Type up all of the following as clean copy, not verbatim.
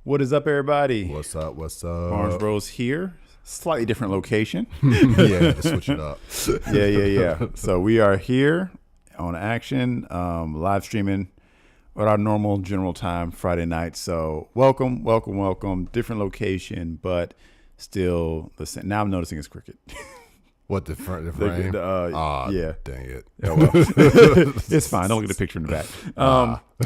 What is up, everybody? What's up? What's up? Orange Bros here. Slightly different location. Yeah, to switch it up. Yeah. So we are here on Action, live streaming at our normal general time Friday night. So welcome. Different location, but still the same. Now I'm noticing it's cricket. What, the frame? Yeah. Dang it. Oh, well. It's fine. Don't look at the picture in the back.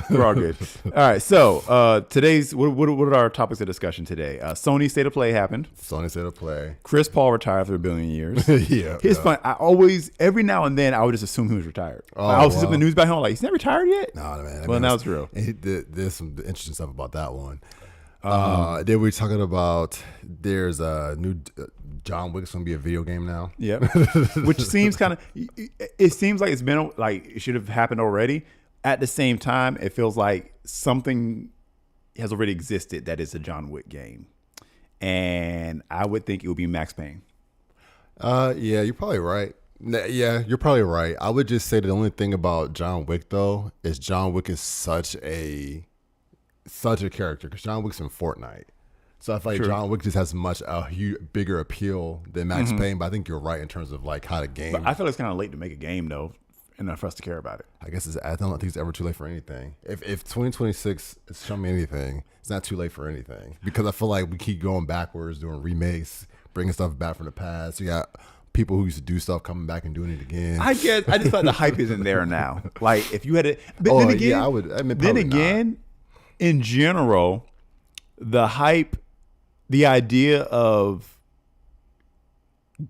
We're all good. All right. So today's what are our topics of discussion today? Sony State of Play happened. Sony State of Play. Chris Paul retired for a billion years. Yeah. It's fun. I always, every now and then, I would just assume he was retired. I was in the news back home, like, he's not retired yet? No, man. Well, now it's real. There's some interesting stuff about that one. Then we're talking about there's a new John Wick's going to be a video game now. Yeah. Which seems kind of, it seems like it's been, like, it should have happened already. At the same time, it feels like something has already existed that is a John Wick game. And I would think it would be Max Payne. Yeah, you're probably right. Yeah, you're probably right. I would just say the only thing about John Wick, though, is John Wick is such a character because John Wick's in Fortnite. So I feel like John Wick just has a bigger appeal than Max Payne. But I think you're right in terms of like how the game. But I feel it's kind of late to make a game though, enough for us to care about it. I guess I don't think it's ever too late for anything. If 2026 is showing me anything, it's not too late for anything because I feel like we keep going backwards, doing remakes, bringing stuff back from the past. You got people who used to do stuff coming back and doing it again. I just feel like the hype isn't there now. Like if you had it, but then again, yeah, I would. I mean, then again, in general, the hype. The idea of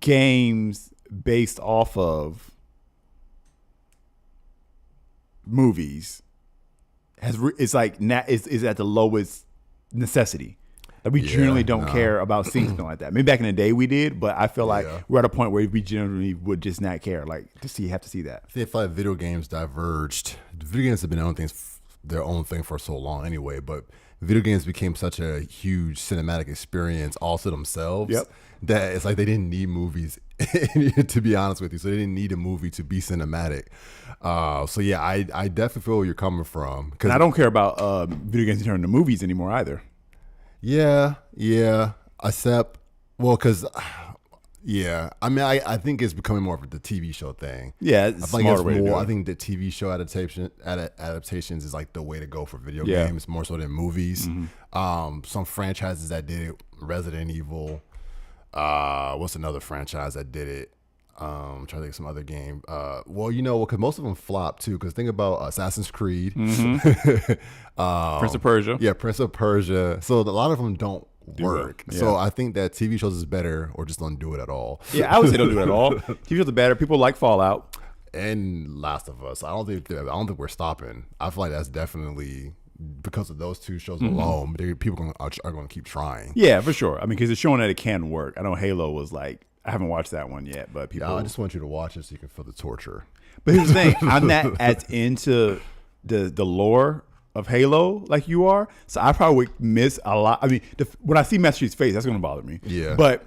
games based off of movies is at the lowest necessity. Like we generally don't care about seeing something like that. Maybe back in the day we did, but I feel like we're at a point where we generally would just not care. Like have to see that. I feel like video games diverged. Video games have been their own thing for so long anyway, but video games became such a huge cinematic experience all to themselves that it's like they didn't need movies, to be honest with you. So they didn't need a movie to be cinematic. So yeah, I definitely feel where you're coming from. And I don't care about video games turning to movies anymore either. Yeah. Except, well, because... Yeah, I mean, I think it's becoming more of the TV show thing. Yeah, it's smarter way to do it. I think the TV show adaptations is like the way to go for video games more so than movies. Some franchises that did it, Resident Evil. What's another franchise that did it? I'm trying to think of some other game. Because most of them flop too. Because think about Assassin's Creed, Prince of Persia. Yeah, Prince of Persia. So a lot of them don't work. Yeah. So I think that TV shows is better or just don't do it at all. Yeah, I would say don't do it at all. TV shows are better. People like Fallout and Last of Us. I don't think we're stopping. I feel like that's definitely because of those two shows alone. People are going to keep trying. Yeah, for sure. I mean, because it's showing that it can work. I know Halo was like, I haven't watched that one yet, but people. I just want you to watch it so you can feel the torture. But here's the thing: I'm not as into the lore of Halo like you are, so I probably would miss a lot. I mean, when I see Master Chief's face, that's going to bother me. Yeah. But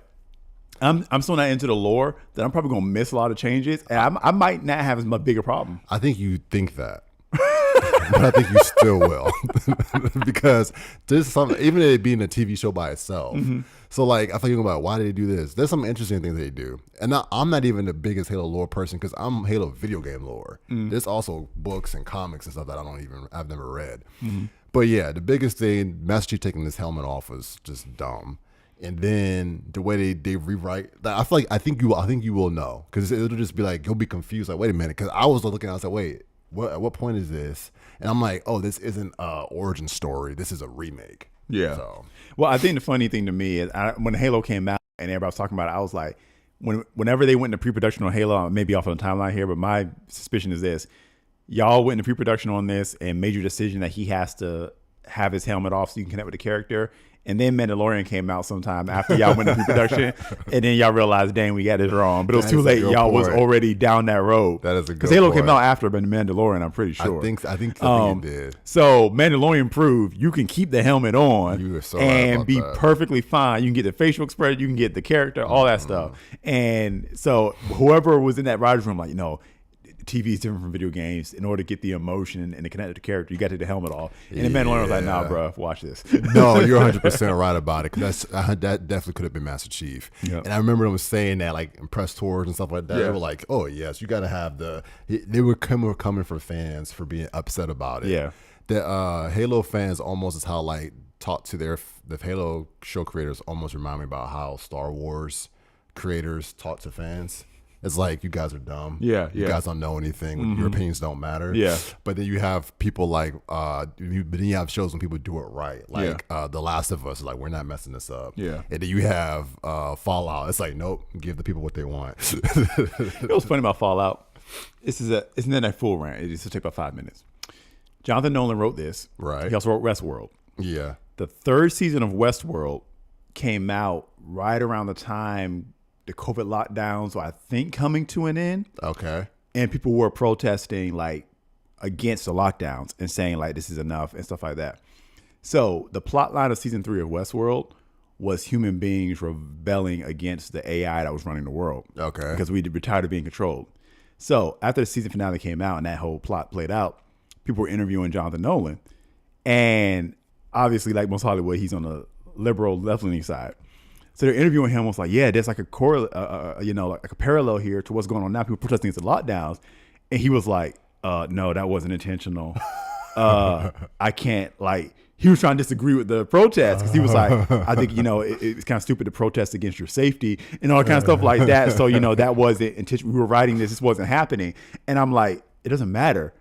I'm still not into the lore that I'm probably going to miss a lot of changes, and I might not have as much bigger problem. I think you think that. But I think you still will because there's some, even it being a TV show by itself. So like I think about why did they do this? There's some interesting things they do, and I'm not even the biggest Halo lore person because I'm Halo video game lore. There's also books and comics and stuff that I've never read. But yeah, the biggest thing, Master Chief taking this helmet off was just dumb. And then the way they rewrite, I think you will know because it'll just be like you'll be confused. Like wait a minute, because I was looking, I was like wait. At what point is this? And I'm like, oh, this isn't an origin story. This is a remake. Yeah. So. Well, I think the funny thing to me is when Halo came out and everybody was talking about it, I was like, whenever they went into pre-production on Halo, maybe off on the timeline here, but my suspicion is this. Y'all went into pre-production on this and made your decision that he has to have his helmet off so you can connect with the character. And then Mandalorian came out sometime after y'all went into pre-production, and then y'all realized, dang, we got this wrong. But it was too late. Y'all was already down that road. That is a good because Halo came out after Mandalorian, I'm pretty sure. I think it did. So Mandalorian proved you can keep the helmet on and be that. Perfectly fine. You can get the facial expression, you can get the character, all that stuff. And so whoever was in that writer's room, like, TV is different from video games. In order to get the emotion and the connect to the character, you got to take the helmet off. And the Mandalorian was like, nah, bro, watch this. No, you're 100% right about it. Because that definitely could have been Master Chief. Yep. And I remember them saying that, like, in press tours and stuff like that. Yeah. They were like, oh, yes, you got to have they were coming for fans for being upset about it. Yeah. The Halo fans almost is how, like, talk to the Halo show creators almost remind me about how Star Wars creators talk to fans. It's like, you guys are dumb. Yeah, you guys don't know anything. Your opinions don't matter. Yeah. But then you have people like, but then you have shows when people do it right. Like The Last of Us, like, we're not messing this up. Yeah. And then you have Fallout. It's like, nope, give the people what they want. You know what's funny about Fallout? Isn't that a full rant? It just take about 5 minutes. Jonathan Nolan wrote this. Right. He also wrote Westworld. Yeah. The third season of Westworld came out right around the time the COVID lockdowns were, I think, coming to an end. Okay. And people were protesting, like, against the lockdowns and saying, like, this is enough and stuff like that. So the plot line of season 3 of Westworld was human beings rebelling against the AI that was running the world. Okay. Because we were tired of being controlled. So after the season finale came out and that whole plot played out, people were interviewing Jonathan Nolan. And obviously, like most Hollywood, he's on the liberal left-leaning side. So they're interviewing him. Was like, yeah, there's like like a parallel here to what's going on now. People protesting against the lockdowns, and he was like, no, that wasn't intentional. I can't, like, he was trying to disagree with the protest because he was like, I think, it's kind of stupid to protest against your safety and all kind of stuff like that. So, that wasn't intentional. We were writing this wasn't happening. And I'm like, it doesn't matter.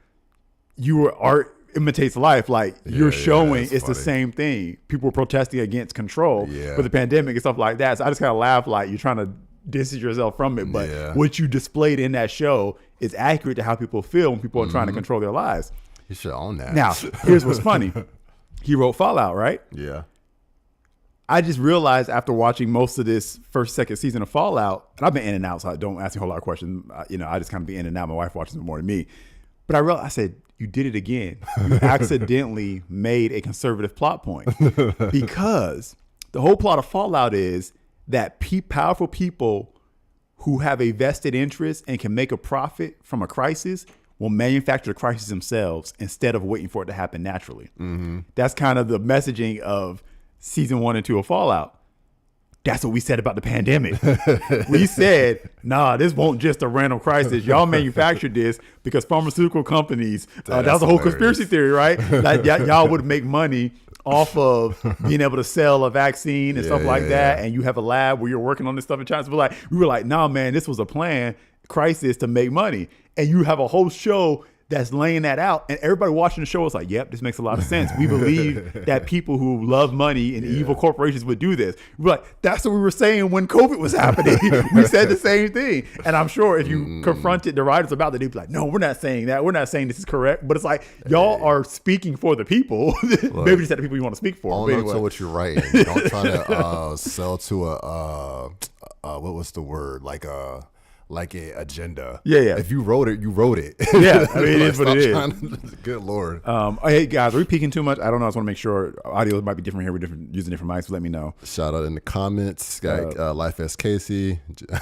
Art imitates life. Like, you're showing it's funny. The same thing. People were protesting against control with the pandemic and stuff like that. So I just kind of laugh, like, you're trying to distance yourself from it. But what you displayed in that show is accurate to how people feel when people are trying to control their lives. You should own that. Now, here's what's funny. He wrote Fallout, right? Yeah. I just realized after watching most of this second season of Fallout, and I've been in and out, so don't ask me a whole lot of questions. I just kind of be in and out. My wife watches it more than me. But I said, you did it again. You accidentally made a conservative plot point because the whole plot of Fallout is that powerful people who have a vested interest and can make a profit from a crisis will manufacture the crisis themselves instead of waiting for it to happen naturally. Mm-hmm. That's kind of the messaging of season 1 and 2 of Fallout. That's what we said about the pandemic. We said, nah, this won't just a random crisis. Y'all manufactured this because pharmaceutical companies, that was a whole conspiracy theory, right? Like y'all would make money off of being able to sell a vaccine and stuff like that. And you have a lab where you're working on this stuff in China. So we were like, nah, man, this was a planned crisis to make money. And you have a whole show that's laying that out, and everybody watching the show was like, yep, this makes a lot of sense. We believe that people who love money and evil corporations would do this. We're like, that's what we were saying when COVID was happening. We said the same thing. And I'm sure if you confronted the writers about that, they'd be like, no, we're not saying that. We're not saying this is correct. But it's like, y'all are speaking for the people. Look, maybe just the people you want to speak for. All know what you're writing. Don't try to sell to what was the word? Like a agenda. Yeah. If you wrote it, you wrote it. Yeah, I mean, it is what it is. Good Lord. Hey guys, are we peeking too much? I don't know. I just want to make sure audio might be different here. We're using different mics. So let me know. Shout out in the comments. Got Life S Casey.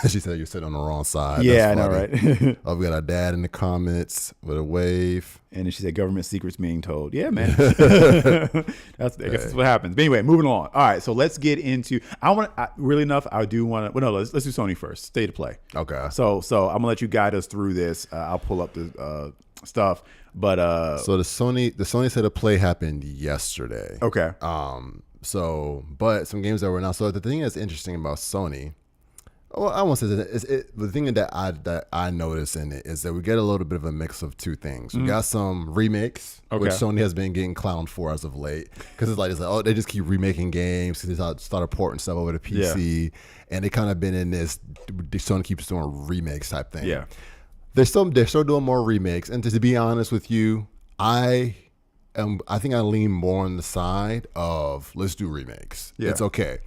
She said you're sitting on the wrong side. Yeah, I know, right? We got our dad in the comments with a wave. And then she said government secrets being told. Yeah, man. I guess that's what happens. But anyway, moving on. All right, so let's get into. Really enough, I do want to. Well, no, let's do Sony first. State of play. Okay. So I'm gonna let you guide us through this. I'll pull up the stuff. But so the Sony State of play happened yesterday. Okay. But some games that were announced. So the thing that's interesting about Sony. Well, I won't say that. The thing that I notice in it is that we get a little bit of a mix of two things. We got some remakes, which Sony has been getting clowned for as of late, because it's like oh, they just keep remaking games because they started porting stuff over to PC, and they kind of been in this. Sony keeps doing remakes type thing. Yeah, they're still doing more remakes, and to be honest with you, I think I lean more on the side of let's do remakes. Yeah. It's okay.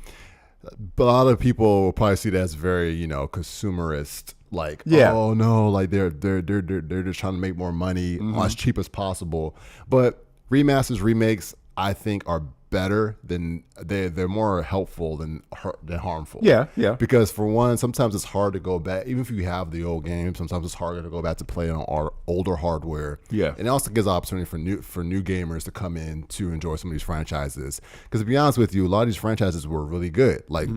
But a lot of people will probably see that as very, consumerist. Like, oh no, like they're just trying to make more money as cheap as possible. But remasters, remakes, I think are better than they're more helpful than harmful. Yeah, yeah. Because for one, sometimes it's hard to go back, even if you have the old games. Sometimes it's harder to go back to play on our older hardware. Yeah, and it also gives opportunity for new gamers to come in to enjoy some of these franchises. Because to be honest with you, a lot of these franchises were really good. Like,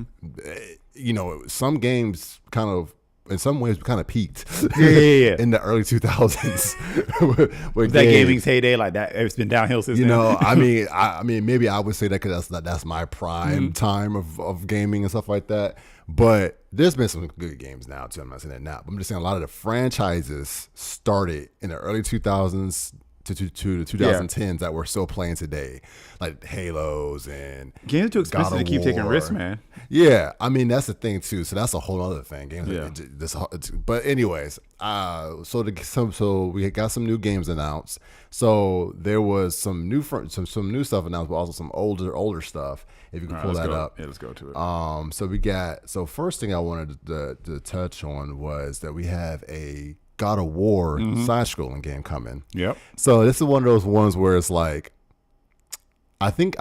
you know, some games kind of, in some ways, kind of peaked in the early 2000s. with that gaming's heyday, like that, it's been downhill since then. You know, I mean, maybe I would say that because that's my prime time of gaming and stuff like that. But there's been some good games now too. I'm not saying that now, but I'm just saying a lot of the franchises started in the early 2000s to the 2010s that we're still playing today, like Halos and games are too expensive to keep taking risks, man. Yeah, I mean that's the thing too. So that's a whole other thing. Games, but anyways, so we got some new games announced. So there was some new stuff announced, but also some older stuff. If you can pull that up, let's go to it. So first thing I wanted to touch on was that we have a God of War side-scrolling game coming. Yep. So this is one of those ones where it's like, I think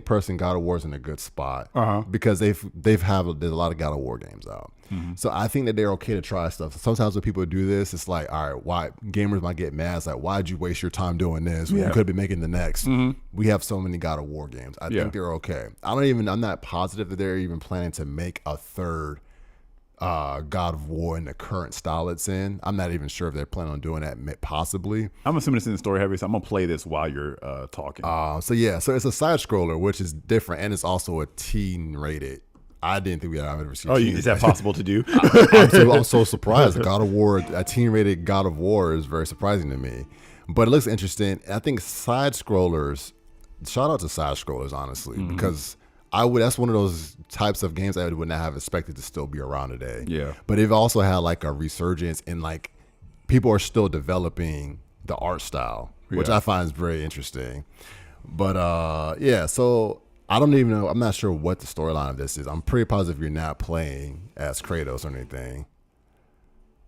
personally God of War is in a good spot because there's a lot of God of War games out. So I think that they're okay to try stuff. Sometimes when people do this, it's like, all right, why gamers might get mad? It's like, why'd you waste your time doing this when you could be making the next? We have so many God of War games. I think they're okay. I'm not positive that they're even planning to make a third God of War in the current style it's in. I'm not even sure if they're planning on doing that, possibly. I'm assuming it's in the story heavy, so I'm gonna play this while you're talking. So it's a side scroller, which is different, and it's also a teen rated. I didn't think I've ever seen. Is that possible to do? I'm so surprised. God of War, a teen rated God of War, is very surprising to me, but it looks interesting. I think side scrollers. Shout out to side scrollers, honestly, because that's one of those types of games I would not have expected to still be around today. Yeah. But they've also had like a resurgence in like people are still developing the art style, which I find is very interesting. But so I don't even know. I'm not sure what the storyline of this is. I'm pretty positive you're not playing as Kratos or anything.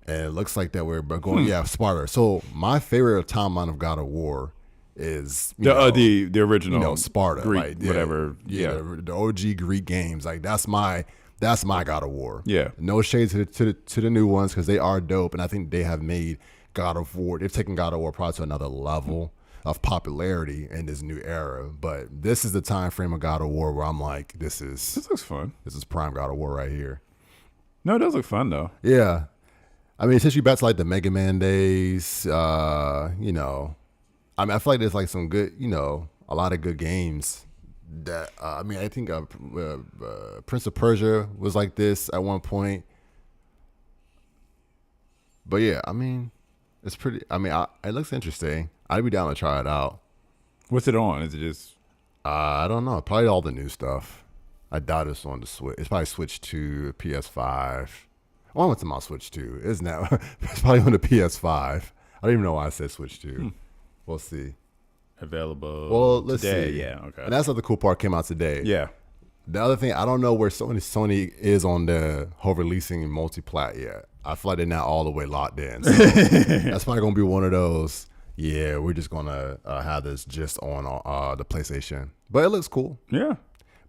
And it looks like that we're going, Sparta. So my favorite timeline of God of War is the original Sparta, Greek, like, whatever, the OG Greek games. Like that's my God of War. Yeah, no shade to the new ones because they are dope, and I think they have made God of War. They've taken God of War probably to another level of popularity in this new era. But this is the time frame of God of War where I'm like, this looks fun. This is prime God of War right here. No, it does look fun though. Yeah, I mean, since you back to like the Mega Man days, I mean, I feel like there's like some good, a lot of good games that, I think Prince of Persia was like this at one point. But yeah, I mean, it's pretty, it looks interesting. I'd be down to try it out. What's it on? Is it just? I don't know. Probably all the new stuff. I doubt it's on the Switch. It's probably switched to PS5. Well, what's my Switch 2? Isn't that? It's probably on the PS5. I don't even know why I said Switch 2. We'll see. Available. Well, let's today. see. Yeah, okay. And that's the cool part came out today. Yeah. The other thing, I don't know where Sony is on the whole releasing multi-plat yet. I feel like they're not all the way locked in. So that's probably gonna be one of those. Yeah, we're just gonna have this just on the PlayStation, but it looks cool. Yeah.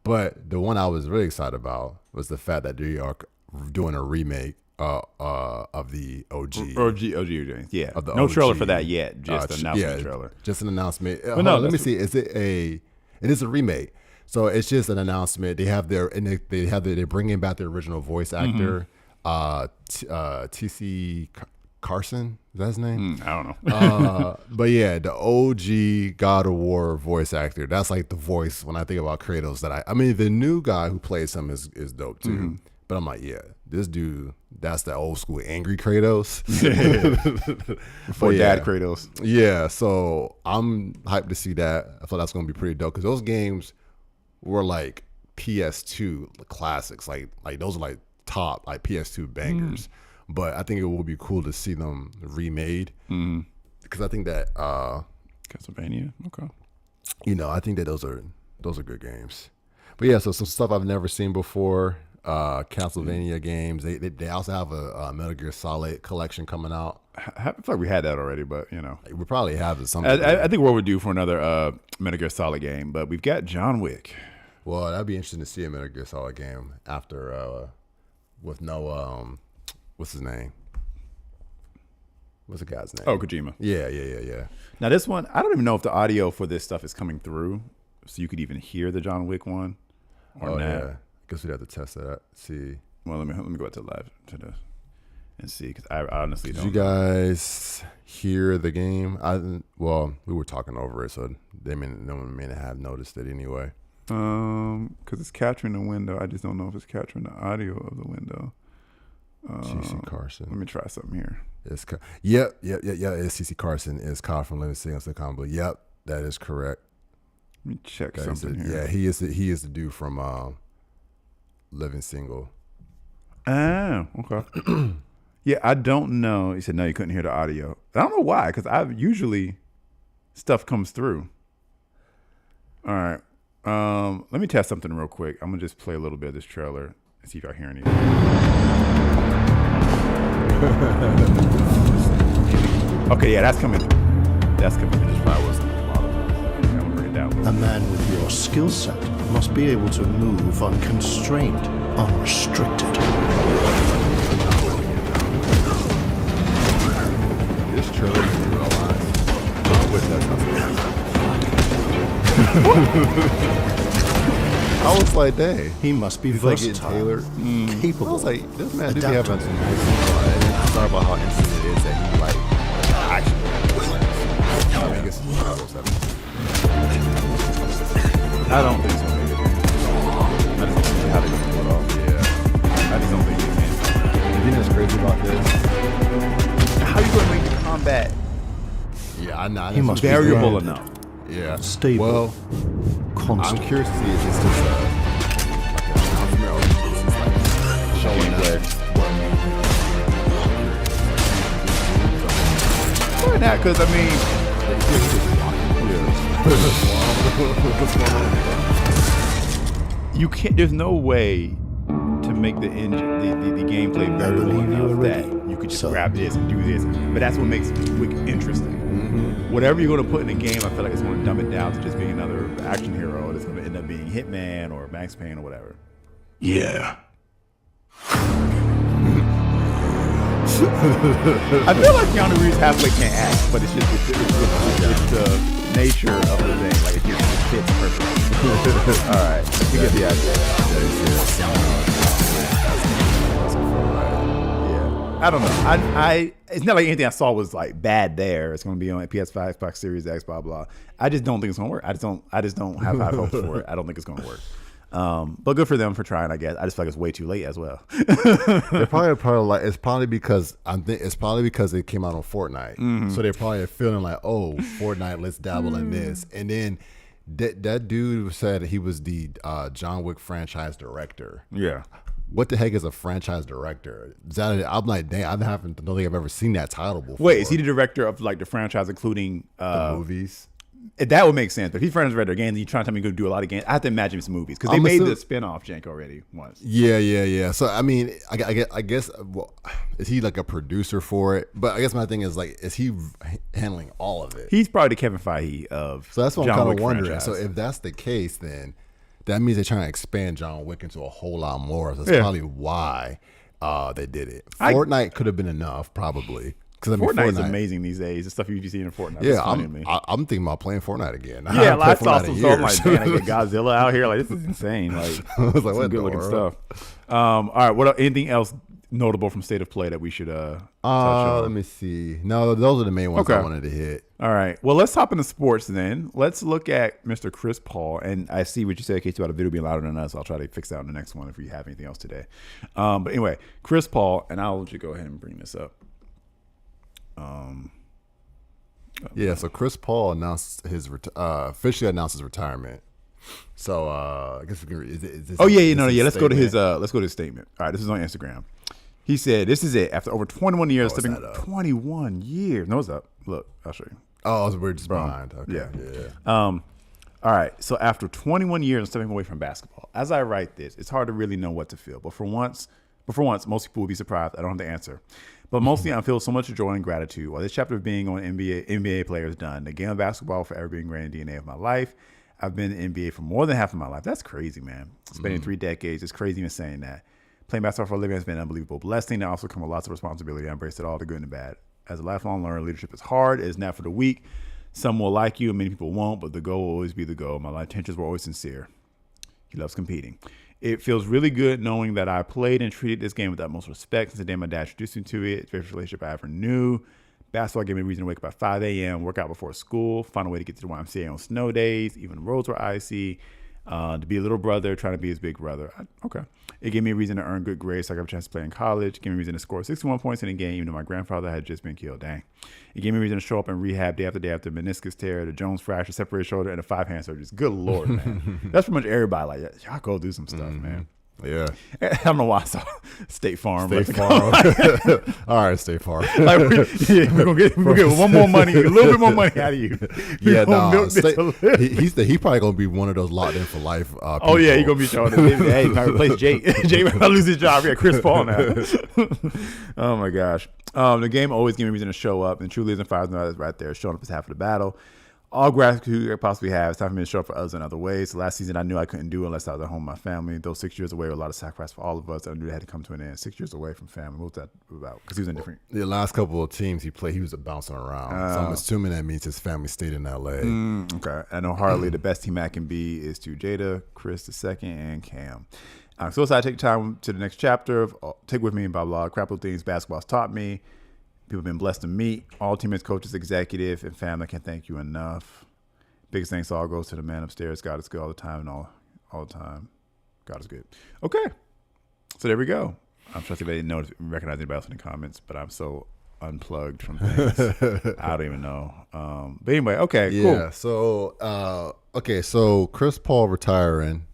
But the one I was really excited about was the fact that they are doing a remake of the OG. Yeah. Of the no OG. trailer for that yet. Just an announcement trailer. Just an announcement. But no, let me see. It is a remake. So it's just an announcement. They're bringing back the original voice actor, T.C. Carson. Is that his name? I don't know. But yeah, the OG God of War voice actor. That's like the voice when I think about Kratos. I mean, the new guy who plays him is dope too. But I'm like, yeah, this dude, that's the old school angry Kratos. Before Dad Kratos. Yeah, so I'm hyped to see that. I thought that's going to be pretty dope because those games were like PS2 classics. Like those are like top like PS2 bangers. But I think it will be cool to see them remade because I think that Castlevania. Okay. I think that those are good games. But yeah, so some stuff I've never seen before. Castlevania games. They also have a Metal Gear Solid collection coming out. I feel like we had that already, but you know, We probably have it something. I think we're overdue for another Metal Gear Solid game. But we've got John Wick. Well, that'd be interesting to see a Metal Gear Solid game after with no what's his name? What's the guy's name? Oh, Kojima. Yeah. Now this one, I don't even know if the audio for this stuff is coming through, so you could even hear the John Wick one or not. Yeah. Guess we'd have to test that out. See. Well, let me go back to live to the and see because I honestly Did don't. you guys hear the game? Well, we were talking over it, so no one may not have noticed it anyway. Because it's capturing the window. I just don't know if it's capturing the audio of the window. CC Carson. Let me try something here. Yep. It's CC Carson. It's Kyle from Living Singles.com. But yep, that is correct. Let me check something here. Yeah, he is the dude from Living Single. Oh, okay. Yeah, I don't know. He said no, you couldn't hear the audio. I don't know why, because I've usually stuff comes through. All right. Let me test something real quick. I'm gonna just play a little bit of this trailer and see if I hear anything. Okay, yeah, that's coming. That's coming. This probably wasn't a lot of I'm gonna bring it down. A man with your skill set must be able to move unconstrained, unrestricted. This trailer is real life. With that I was like, dang. He must be He's like getting versatile, tailored. I capable. was like, this man do be adaptable. having some nice and sorry about how instant it is that he like actually I guess it's I don't think so. I just don't see how they're gonna pull it off. Yeah. I just don't think they can. The thing that's crazy about this. How you gonna make the combat Yeah, I know. He must be variable grounded. enough? Yeah. Stable. Well, Constant. I'm curious to see if it's just like an announcement or if it's just like showing Why not? Because I mean, you can't. There's no way to make the engine, the gameplay variable believe you enough are that ready. you could just So- grab this and do this. But that's what makes Wick interesting. Whatever you're going to put in a game, I feel like it's going to dumb it down to just being another action hero. It's going to end up being Hitman or Max Payne or whatever. Yeah. I feel like Keanu Reeves halfway can't act, but it's just it's the nature of the thing. Like it just fits perfectly. All right, you get the idea. Yeah, I don't know. I it's not like anything I saw was like bad there. It's going to be on PS5, Xbox Series X, blah blah. I just don't think it's going to work. I just don't have high hopes for it. I don't think it's going to work. But good for them for trying, I guess. I just feel like it's way too late as well. They're probably like it's probably because it came out on Fortnite, so they're probably feeling like, oh, Fortnite, let's dabble in this. And then that dude said he was the John Wick franchise director. Yeah. What the heck is a franchise director? I'm like, dang, I don't think I've ever seen that title before. Wait, is he the director of like the franchise, including the movies? That would make sense. But if he's franchise director again, you're trying to tell me you're going to do a lot of games. I have to imagine it's movies because they made the spin-off jank already once. Yeah. So I mean, I guess, well, is he like a producer for it? But I guess my thing is like, is he handling all of it? He's probably the Kevin Feige of So that's what John I'm kind Wick of wondering. franchise. So if that's the case, then that means they're trying to expand John Wick into a whole lot more. So that's probably why they did it. Fortnite could have been enough, probably. Because Fortnite's amazing these days. The stuff you see in Fortnite. Yeah, funny to me. I'm thinking about playing Fortnite again. Yeah, I I saw Fortnite in some stuff. I'm like, years. man, I get Godzilla out here. Like, this is insane. Like, I was like, some what good the looking world? stuff. All right, what anything else notable from State of Play that we should touch on? Let me see. No, those are the main ones I Okay. wanted to hit. All right. Well, let's hop into sports then. Let's look at Mr. Chris Paul. And I see what you said, Casey, about a video being louder than us. I'll try to fix that in the next one if we have anything else today. But anyway, Chris Paul, and I'll let you go ahead and bring this up. Yeah, so Chris Paul announced officially announced his retirement. So I guess we can. Is this, Oh yeah, is this Let's go to his statement? statement. All right, this is on Instagram. He said, "This is it. After over 21 years, Oh, is stepping that up? 21 years. No, it's up. Look, I'll show you. Oh, so we're just behind. Okay. Yeah. Yeah. All right. So after 21 years of stepping away from basketball, as I write this, it's hard to really know what to feel. But for once, most people will be surprised. I don't have the answer. But mostly, I feel so much joy and gratitude. While this chapter of being on NBA player is done, the game of basketball will forever be ingrained in the DNA of my life. I've been in the NBA for more than half of my life. That's crazy, man. Spending 3 decades. It's crazy even saying that. Playing basketball for a living has been an unbelievable blessing. There also come with lots of responsibility. I embrace it all, the good and the bad. As a lifelong learner, leadership is hard. It is not for the weak. Some will like you and many people won't, but the goal will always be the goal. My intentions were always sincere. He loves competing. It feels really good knowing that I played and treated this game with the utmost respect since the day my dad introduced me to it. It's the best relationship I ever knew. Basketball gave me a reason to wake up at 5 a.m., work out before school, find a way to get to the YMCA on snow days, even the roads were icy, to be a little brother, trying to be his big brother. Okay. It gave me a reason to earn good grades so I got a chance to play in college. It gave me a reason to score 61 points in a game, even though my grandfather had just been killed. Dang. It gave me a reason to show up in rehab day after meniscus tear, the Jones fracture, separated shoulder, and the 5-hand surgeries. Good Lord, man. That's pretty much everybody. Like, y'all go do some stuff, man. Yeah. I don't know why I saw State Farm. State Farm. All right, State Farm. Like we're gonna get one more money, a little bit more money out of you. Yeah, no. He probably gonna be one of those locked in for life. Oh yeah, he's gonna be showing. Hey, I replace Jay. Jay might lose his job. Yeah, Chris Paul now. Oh my gosh. The game always gave me a reason to show up, and truly isn't fires right there. Showing up is half of the battle. All gratitude I possibly have. It's time for me to show up for others in other ways. So last season, I knew I couldn't do it unless I was at home with my family. Those 6 years away were a lot of sacrifice for all of us. I knew it had to come to an end. 6 years away from family. What was that about? Because he was in different. The last couple of teams he played, he was bouncing around. So I'm assuming that means his family stayed in L.A. Okay. I know hardly the best team I can be is to Jada, Chris the second, and Cam. I'm so excited to take time to the next chapter of take with me and blah, blah, crap little things basketball's taught me. People have been blessed to meet. All teammates, coaches, executive, and family. I can't thank you enough. Biggest thanks all goes to the man upstairs. God is good all the time and all the time. God is good. Okay. So there we go. I'm sure they didn't recognize anybody else in the comments, but I'm so unplugged from things. I don't even know. But anyway, okay, yeah, cool. So Chris Paul retiring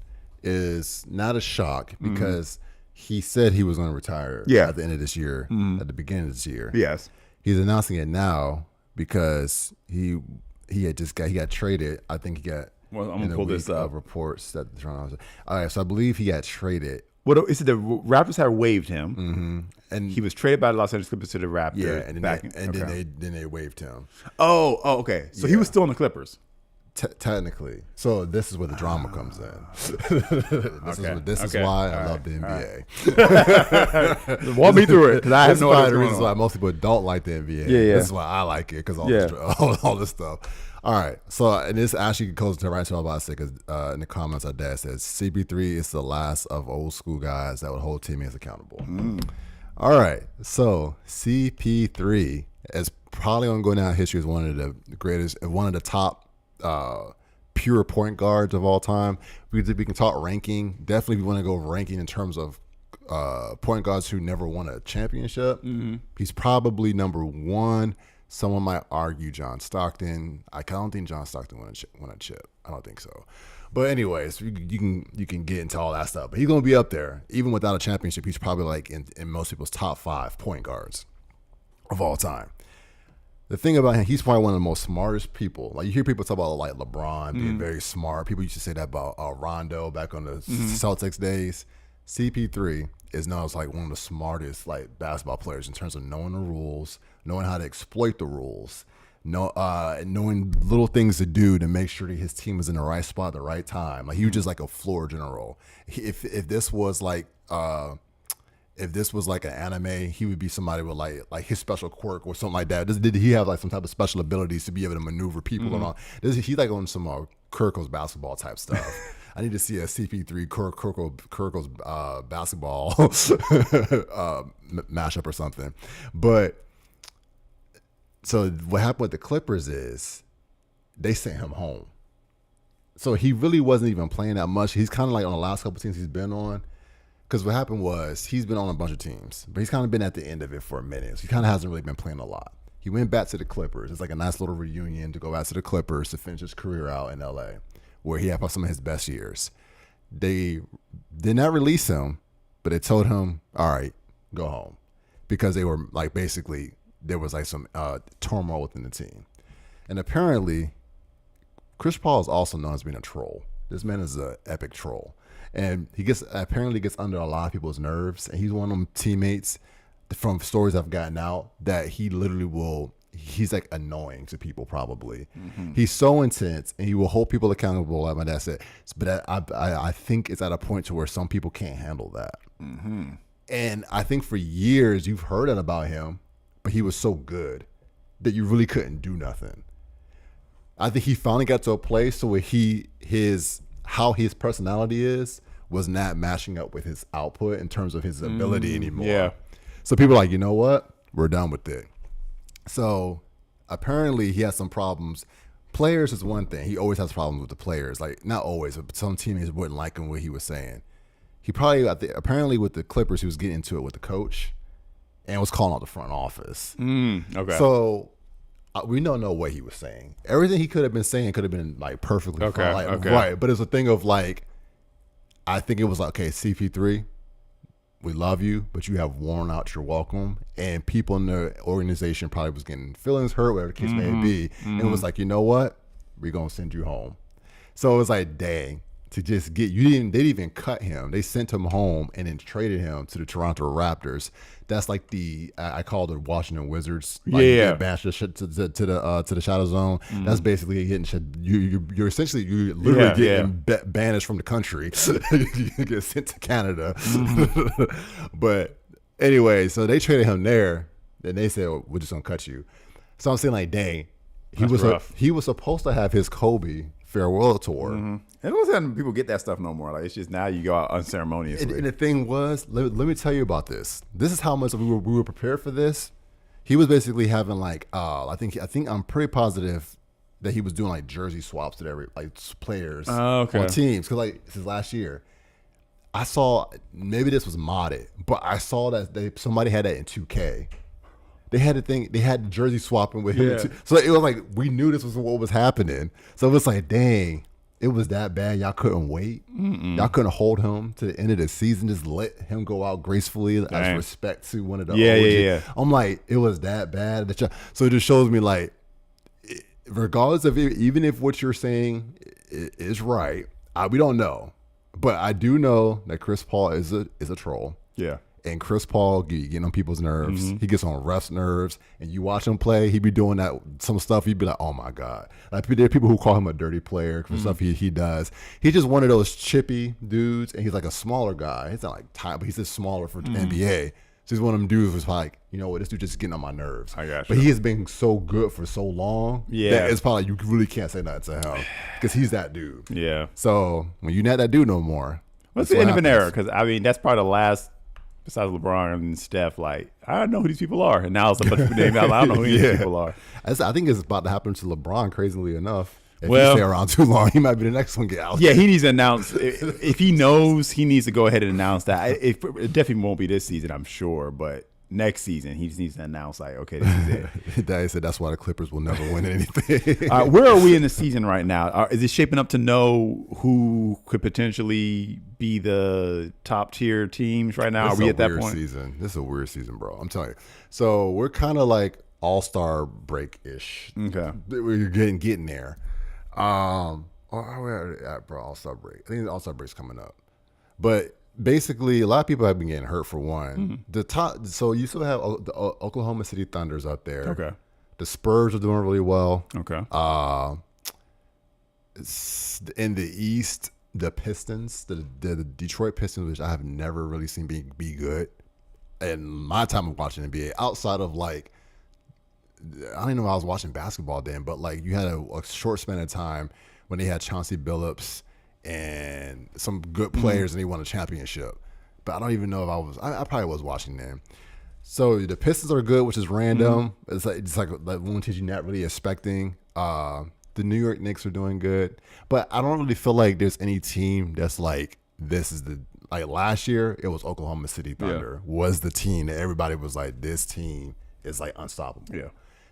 is not a shock because he said he was going to retire at the end of this year, at the beginning of this year. Yes. He's announcing it now because he got traded. I think he got. Well, I'm gonna pull this up. Reports that Toronto. All right, so I believe he got traded. What is it? The Raptors had waived him, and he was traded by the Los Angeles Clippers to the Raptors. Yeah, then they waived him. Oh, okay. So he was still in the Clippers. Technically, so this is where the drama comes in. This is why I love the NBA. Walk me through it, because I have no idea. The reasons why most people don't like the NBA. Yeah. This is why I like it, because all this stuff. All right, so and this actually goes to right to what I was about to say, because in the comments our dad says CP3 is the last of old school guys that would hold teammates accountable. All right, so CP3 is probably going to go down in history as one of the greatest, one of the top pure point guards of all time. We can talk ranking. Definitely, we want to go ranking in terms of point guards who never won a championship. He's probably number one. Someone might argue John Stockton. I don't think John Stockton won a chip. I don't think so. But anyways, you can get into all that stuff. But he's gonna be up there, even without a championship. He's probably like in most people's top 5 point guards of all time. The thing about him, he's probably one of the most smartest people. Like you hear people talk about like LeBron being very smart. People used to say that about Rondo back on the Celtics days. CP3 is known as like one of the smartest like basketball players in terms of knowing the rules, knowing how to exploit the rules, knowing little things to do to make sure that his team is in the right spot at the right time. Like he was just like a floor general. If this was like an anime, he would be somebody with like his special quirk or something like that. Did he have like some type of special abilities to be able to maneuver people and all? He's like on some Kirkle's basketball type stuff. I need to see a CP3 Kirkle's basketball mashup or something. But so what happened with the Clippers is they sent him home. So he really wasn't even playing that much. He's kind of like on the last couple teams he's been on. Because what happened was he's been on a bunch of teams, but he's kind of been at the end of it for a minute. So he kind of hasn't really been playing a lot. He went back to the Clippers. It's like a nice little reunion to go back to the Clippers to finish his career out in LA, where he had some of his best years. They did not release him, but they told him, all right, go home. Because they were like, basically, there was like some turmoil within the team. And apparently, Chris Paul is also known as being a troll. This man is an epic troll. And he apparently gets under a lot of people's nerves. And he's one of them teammates from stories I've gotten out that he literally will. He's like annoying to people. Probably he's so intense, and he will hold people accountable. Like my dad said, but I think it's at a point to where some people can't handle that. And I think for years you've heard it about him, but he was so good that you really couldn't do nothing. I think he finally got to a place where how his personality was not matching up with his output in terms of his ability anymore. Yeah. So people are like, you know what? We're done with it. So apparently he has some problems. Players is one thing. He always has problems with the players. Like, not always, but some teammates wouldn't like him what he was saying. He probably, apparently with the Clippers, he was getting into it with the coach and was calling out the front office. Okay. So we don't know what he was saying. Everything he could have been saying could have been like perfectly fine. Like, okay. Right. But it's a thing of like, I think it was like, okay, CP3, we love you, but you have worn out your welcome. And people in the organization probably was getting feelings hurt, whatever the case may be. And it was like, you know what? We're going to send you home. So it was like, dang, to just get, they didn't even cut him. They sent him home and then traded him to the Toronto Raptors. That's like I call it the Washington Wizards. Like Yeah. Bash to the shadow zone. That's basically getting you're essentially literally getting banished from the country. You get sent to Canada. But anyway, so they traded him there. Then they said, we're just gonna cut you. So I'm saying like, dang, he was supposed to have his Kobe farewell tour. And it wasn't letting people get that stuff no more. Like, it's just now you go out unceremoniously. And the thing was, let me tell you about this. This is how much we were prepared for this. He was basically having like, I think I'm pretty positive that he was doing like jersey swaps to every like players on teams, because like this is last year. I saw, maybe this was modded, but I saw that somebody had that in 2K. They had the thing. They had the jersey swapping with him. So it was like we knew this was what was happening. So it was like, dang, it was that bad. Y'all couldn't wait. Y'all couldn't hold him to the end of the season. Just let him go out gracefully as respect to one of the OG. I'm like, it was that bad. So it just shows me like, regardless of even if what you're saying is right, we don't know. But I do know that Chris Paul is a troll. Yeah. And Chris Paul getting on people's nerves. He gets on refs' nerves. And you watch him play, he be doing some stuff. He'd be like, oh my God. Like, there are people who call him a dirty player for stuff he does. He's just one of those chippy dudes. And he's like a smaller guy. He's not like tight, but he's just smaller for the NBA. So he's one of them dudes who's like, you know what, this dude just getting on my nerves. I got you. But he has been so good for so long that it's probably, you really can't say nothing to him. Because he's that dude. Yeah. So when you're not that dude no more. What's the end of an era? Because, I mean, that's probably the last, besides LeBron and Steph, like, I don't know who these people are. And now it's a bunch of names out. I don't know who these people are. I think it's about to happen to LeBron, crazily enough. If Well, he stay around too long, he might be the next one to get out. Yeah, he needs to announce. If he knows, he needs to go ahead and announce that. It definitely won't be this season, I'm sure. But next season, he just needs to announce, like, okay, this is it. Daddy said that's why the Clippers will never win anything. Where are we in the season right now? Is it shaping up to know who could potentially be the top tier teams right now? Are we at that point? Season. This is a weird season, bro. I'm telling you. So we're kind of like all-star break-ish. Okay. We're getting there. Where are we at, bro? All-star break. I think the all-star break's coming up. But basically, a lot of people have been getting hurt for one. The top. So you still have the Oklahoma City Thunders out there. Okay. The Spurs are doing really well. Okay. In the East, the Pistons, the Detroit Pistons, which I have never really seen be good in my time of watching NBA, outside of like, I don't even know if I was watching basketball then, but like you had a short span of time when they had Chauncey Billups and some good players and they won a championship. But I don't even know if I probably was watching them. So the Pistons are good, which is random. It's like one team you're not really expecting. The New York Knicks are doing good. But I don't really feel like there's any team that's like, this is like last year, it was Oklahoma City Thunder was the team that everybody was like, this team is like unstoppable. Yeah.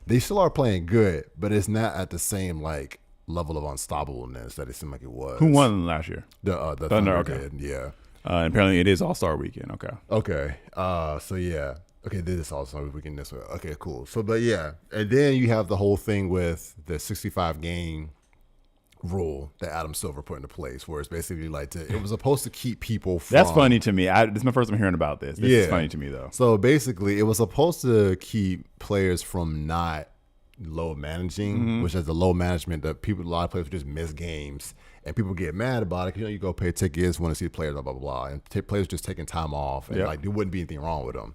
They still are playing good, but it's not at the same like level of unstoppableness that it seemed like it was. Who won last year? The Thunder did, yeah. And apparently it is All-Star Weekend. Okay. So yeah. Okay, this is All-Star Weekend this way. Okay, cool. So, but yeah. And then you have the whole thing with the 65 game rule that Adam Silver put into place, where it's basically like it was supposed to keep people from. That's funny to me. This is my first time hearing about this. This is funny to me though. So basically, it was supposed to keep players from not low managing, which is the low management that a lot of players just miss games, and people get mad about it. You go pay tickets, want to see the players, blah blah blah, and players just taking time off, and like there wouldn't be anything wrong with them.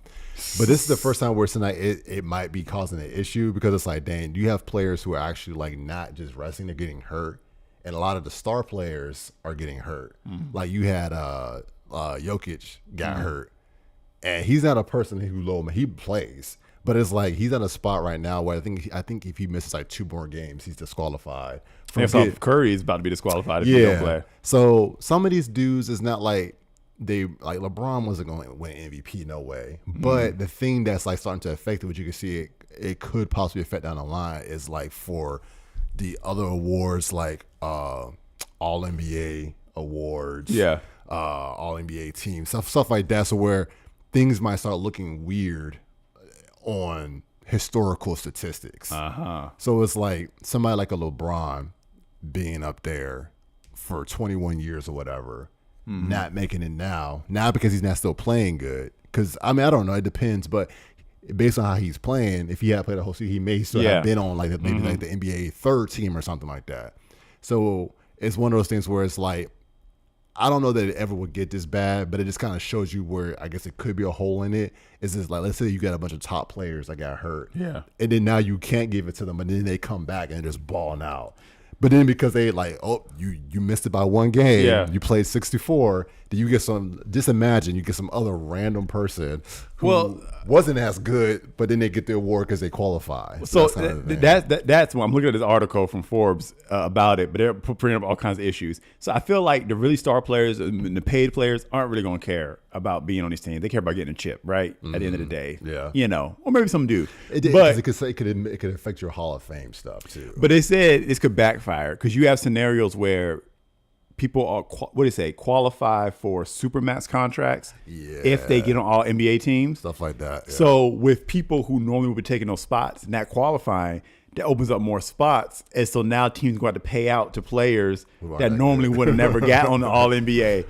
But this is the first time where tonight it might be causing an issue, because it's like, dang, you have players who are actually like not just resting, they're getting hurt, and a lot of the star players are getting hurt. Like you had Jokic got hurt, and he's not a person he plays. But it's like he's at a spot right now where I think if he misses like 2 more games, he's disqualified. Curry is about to be disqualified if he don't play. So some of these dudes is not like LeBron wasn't going to win MVP, no way. But the thing that's like starting to affect it, which you can see it could possibly affect down the line, is like for the other awards like All NBA awards, All NBA teams, stuff like that. So where things might start looking weird on historical statistics. So it's like somebody like a LeBron being up there for 21 years or whatever, not making it now because he's not still playing good. Because I mean, I don't know, it depends, but based on how he's playing, if he had played the whole season, he may still have been on like maybe like the NBA third team or something like that. So it's one of those things where it's like, I don't know that it ever would get this bad, but it just kind of shows you where I guess it could be a hole in it. It's just like, let's say you got a bunch of top players that got hurt. And then now you can't give it to them, and then they come back and they're just balling out. But then because they like, oh, you missed it by 1 game, you played 64, then you get just imagine you get some other random person who wasn't as good, but then they get the award because they qualify. So that's why I'm looking at this article from Forbes about it, but they're bringing up all kinds of issues. So I feel like the really star players and the paid players aren't really going to care about being on these teams. They care about getting a chip, right? At the end of the day. Or maybe some do. But it could affect your Hall of Fame stuff too. But they said this could backfire because you have scenarios where people are qualify for supermax contracts if they get on all NBA teams, stuff like that. So with people who normally would be taking those spots, not qualifying, that opens up more spots, and so now teams go out to pay out to players that normally would have never got on the All NBA.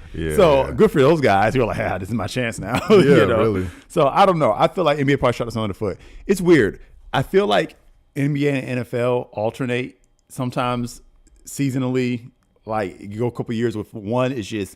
Good for those guys who are like, this is my chance now. Really. So I don't know. I feel like NBA probably shot us on the foot. It's weird. I feel like NBA and NFL alternate sometimes seasonally. Like you go a couple years with one is just